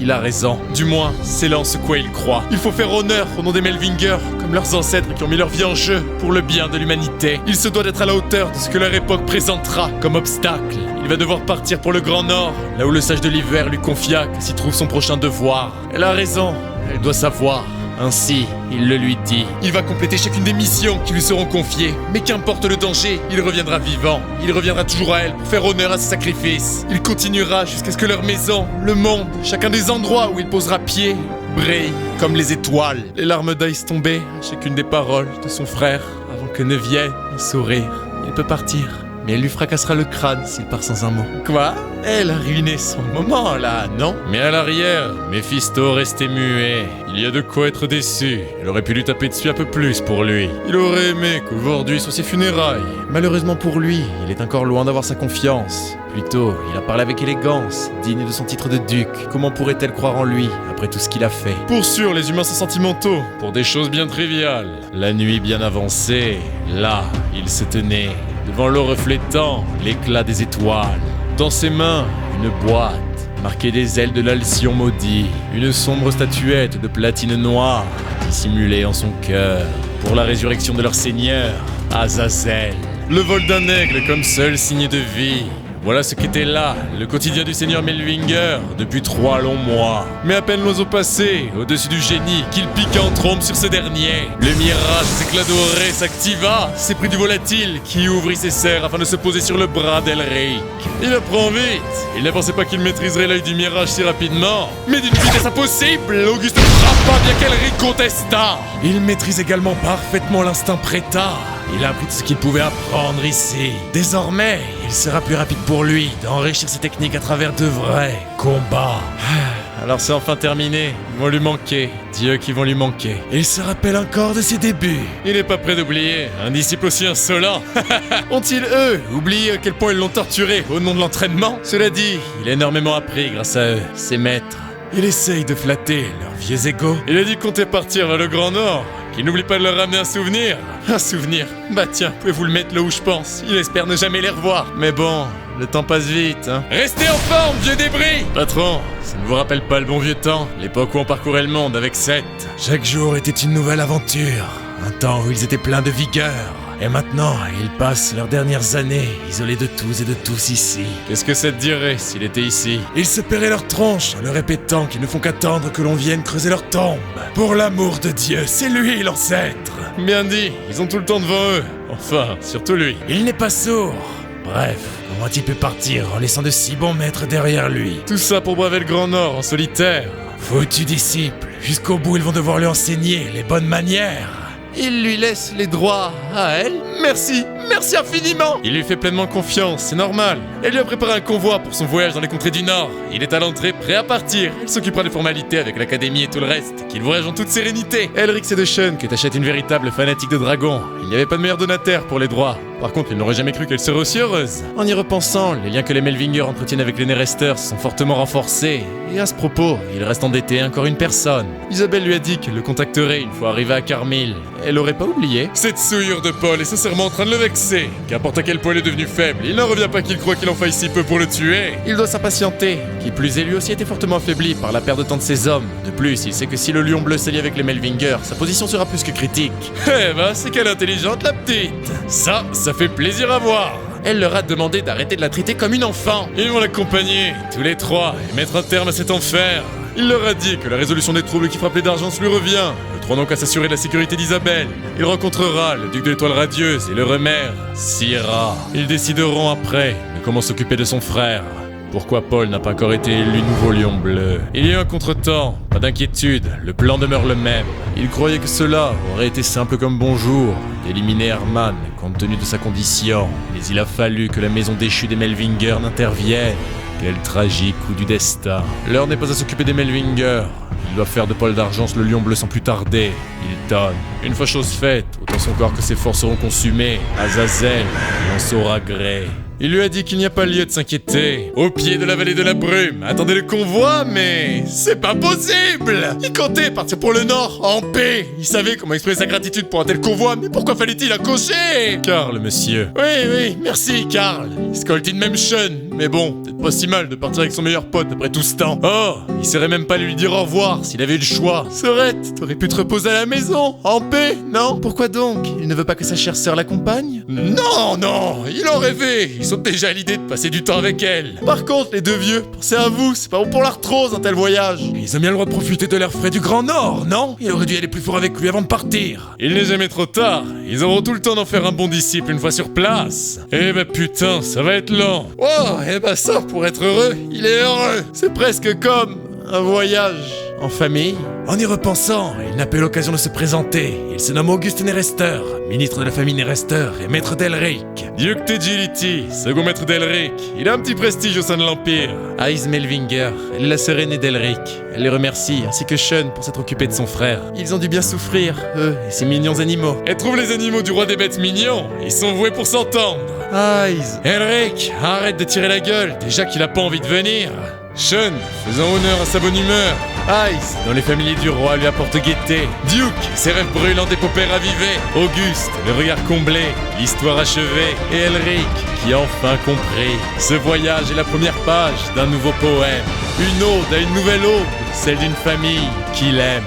S1: il a raison. Du moins, c'est là en ce quoi il croit. Il faut faire honneur au nom des Melvingers, comme leurs ancêtres qui ont mis leur vie en jeu pour le bien de l'humanité. Il se doit d'être à la hauteur de ce que leur époque présentera comme obstacle. Il va devoir partir pour le Grand Nord, là où le sage de l'hiver lui confia que s'y trouve son prochain devoir. Elle a raison, elle doit savoir. Ainsi, il le lui dit. Il va compléter chacune des missions qui lui seront confiées. Mais qu'importe le danger, il reviendra vivant. Il reviendra toujours à elle pour faire honneur à ses sacrifices. Il continuera jusqu'à ce que leur maison, le monde, chacun des endroits où il posera pied, brille comme les étoiles. Les larmes d'Aïs tombaient à chacune des paroles de son frère avant que ne vienne un sourire. Il peut partir, mais elle lui fracassera le crâne s'il part sans un mot. Quoi? Elle a ruiné son moment, là, non? Mais à l'arrière, Méphisto restait muet. Il y a de quoi être déçu. Elle aurait pu lui taper dessus un peu plus pour lui. Il aurait aimé qu'aujourd'hui soient ses funérailles. Malheureusement pour lui, il est encore loin d'avoir sa confiance. Plutôt, il a parlé avec élégance, digne de son titre de duc. Comment pourrait-elle croire en lui, après tout ce qu'il a fait? Pour sûr, les humains sont sentimentaux, pour des choses bien triviales. La nuit bien avancée, là, il se tenait, devant l'eau reflétant l'éclat des étoiles. Dans ses mains, une boîte, marquée des ailes de l'alcyon maudit, une sombre statuette de platine noire, dissimulée en son cœur, pour la résurrection de leur seigneur, Azazel. Le vol d'un aigle comme seul signe de vie. Voilà ce qu'était là, le quotidien du seigneur Melvinger, depuis 3 longs mois. Mais à peine l'oiseau passé, au-dessus du génie, qu'il piqua en trompe sur ce dernier. Le mirage des éclats dorés s'activa, s'éprit du volatile, qui ouvrit ses serres afin de se poser sur le bras d'Elric. Il apprend vite. Il ne pensait pas qu'il maîtriserait l'œil du mirage si rapidement. Mais d'une vitesse impossible, Auguste frappa bien qu'Elric contesta. Il maîtrise également parfaitement l'instinct prétat. Il a appris tout ce qu'il pouvait apprendre ici. Désormais, il sera plus rapide pour lui d'enrichir ses techniques à travers de vrais combats. Alors c'est enfin terminé. Ils vont lui manquer. Dieux qui vont lui manquer. Et il se rappelle encore de ses débuts. Il n'est pas prêt d'oublier. Un disciple aussi insolent. Ont-ils, eux, oublié à quel point ils l'ont torturé au nom de l'entraînement? Cela dit, il a énormément appris grâce à eux, ses maîtres. Il essaye de flatter leurs vieux égos. Il a dit qu'on comptait partir vers le Grand Nord. Qu'il n'oublie pas de leur ramener un souvenir. Un souvenir? Bah tiens, pouvez-vous le mettre là où je pense? Il espère ne jamais les revoir. Mais bon, le temps passe vite, hein. Restez en forme, vieux débris! Patron, ça ne vous rappelle pas le bon vieux temps? L'époque où on parcourait le monde avec Seth. Chaque jour était une nouvelle aventure. Un temps où ils étaient pleins de vigueur. Et maintenant, ils passent leurs dernières années isolés de tous et de tous ici. Qu'est-ce que ça te dirait s'il était ici? Ils se paieraient leurs tronches en leur répétant qu'ils ne font qu'attendre que l'on vienne creuser leur tombe. Pour l'amour de Dieu, c'est lui l'ancêtre. Bien dit, ils ont tout le temps devant eux. Enfin, surtout lui. Il n'est pas sourd. Bref, comment a-t-il pu partir en laissant de si bons maîtres derrière lui? Tout ça pour braver le Grand Nord en solitaire. Foutu disciple, jusqu'au bout ils vont devoir lui enseigner les bonnes manières. Il lui laisse les droits à elle. Merci, merci infiniment. Il lui fait pleinement confiance, c'est normal. Elle lui a préparé un convoi pour son voyage dans les contrées du Nord. Il est à l'entrée, prêt à partir. Il s'occupera des formalités avec l'académie et tout le reste. Qu'il voyage en toute sérénité. Elric c'est de Sean que t'achètes une véritable fanatique de dragon. Il n'y avait pas de meilleur donataire pour les droits. Par contre, il n'aurait jamais cru qu'elle serait aussi heureuse. En y repensant, les liens que les Melvingers entretiennent avec les Neresters sont fortement renforcés. Et à ce propos, il reste endetté à encore une personne. Isabelle lui a dit qu'elle le contacterait une fois arrivé à Carmille. Elle aurait pas oublié. Cette souillure de Paul est sincèrement en train de le vexer. Qu'importe à quel point il est devenu faible, il n'en revient pas qu'il croit qu'il en faille si peu pour le tuer. Il doit s'impatienter. Qui plus est, lui aussi été fortement affaibli par la perte de temps de ses hommes. De plus, il sait que si le lion bleu s'allie avec les Melvingers, sa position sera plus que critique. Eh ben, c'est qu'elle est intelligente, la petite. Ça fait plaisir à voir. Elle leur a demandé d'arrêter de la traiter comme une enfant. Ils vont l'accompagner, tous les trois, et mettre un terme à cet enfer. Il leur a dit que la résolution des troubles qui frappent les d'Argence lui revient. Le trois n'ont qu'à s'assurer de la sécurité d'Isabelle. Il rencontrera le duc de l'étoile radieuse et le remère, Syrah. Ils décideront après de comment s'occuper de son frère. Pourquoi Paul n'a pas encore été élu nouveau lion bleu? Il y a eu un contretemps, pas d'inquiétude, le plan demeure le même. Il croyait que cela aurait été simple comme bonjour, d'éliminer Herman compte tenu de sa condition. Mais il a fallu que la maison déchue des Melvingers n'intervienne. Quel tragique coup du destin. L'heure n'est pas à s'occuper des Melvingers. Il doit faire de Paul d'Argence le lion bleu sans plus tarder. Il tonne. Une fois chose faite, autant son corps que ses forces seront consumées. Azazel, il en saura gré. Il lui a dit qu'il n'y a pas lieu de s'inquiéter. Au pied de la vallée de la brume, attendez le convoi, mais c'est pas possible. Il comptait partir pour le nord, en paix. Il savait comment exprimer sa gratitude pour un tel convoi, mais pourquoi fallait-il accrocher? Karl, monsieur. Oui, merci, Karl. Il se coltine même Sean, mais bon, peut-être pas si mal de partir avec son meilleur pote après tout ce temps. Oh, il serait même pas lui dire au revoir s'il avait eu le choix. Sorette, t'aurais pu te reposer à la maison, en paix, non? Pourquoi donc? Il ne veut pas que sa chère sœur l'accompagne? Non, il en rêvait. Ils sont déjà à l'idée de passer du temps avec elle. Par contre, les deux vieux, pensez à vous, c'est pas bon pour l'arthrose un tel voyage. Ils ont bien le droit de profiter de l'air frais du Grand Nord, non? Il aurait dû aller plus fort avec lui avant de partir. Il n'est jamais trop tard. Ils auront tout le temps d'en faire un bon disciple une fois sur place. Eh ben putain, ça va être lent. Oh, eh ben ça, pour être heureux, il est heureux. C'est presque comme un voyage en famille. En y repensant, il n'a pas eu l'occasion de se présenter. Il se nomme Auguste Nerester, ministre de la famille Nerester et maître d'Elric. Duc Tegility, second maître d'Elric. Il a un petit prestige au sein de l'Empire. Aïs Melvinger, elle est la sœur aînée d'Elric. Elle les remercie, ainsi que Sean pour s'être occupé de son frère. Ils ont dû bien souffrir, eux et ces mignons animaux. Elle trouve les animaux du roi des bêtes mignons. Ils sont voués pour s'entendre. Aïs, Elric, arrête de tirer la gueule, déjà qu'il a pas envie de venir. Sean, faisant honneur à sa bonne humeur. Ice, dont les familiers du roi lui apportent gaieté. Duke, ses rêves brûlants d'épopée ravivés. Auguste, le regard comblé, l'histoire achevée. Et Elric, qui a enfin compris. Ce voyage est la première page d'un nouveau poème. Une ode à une nouvelle aube, celle d'une famille qu'il aime.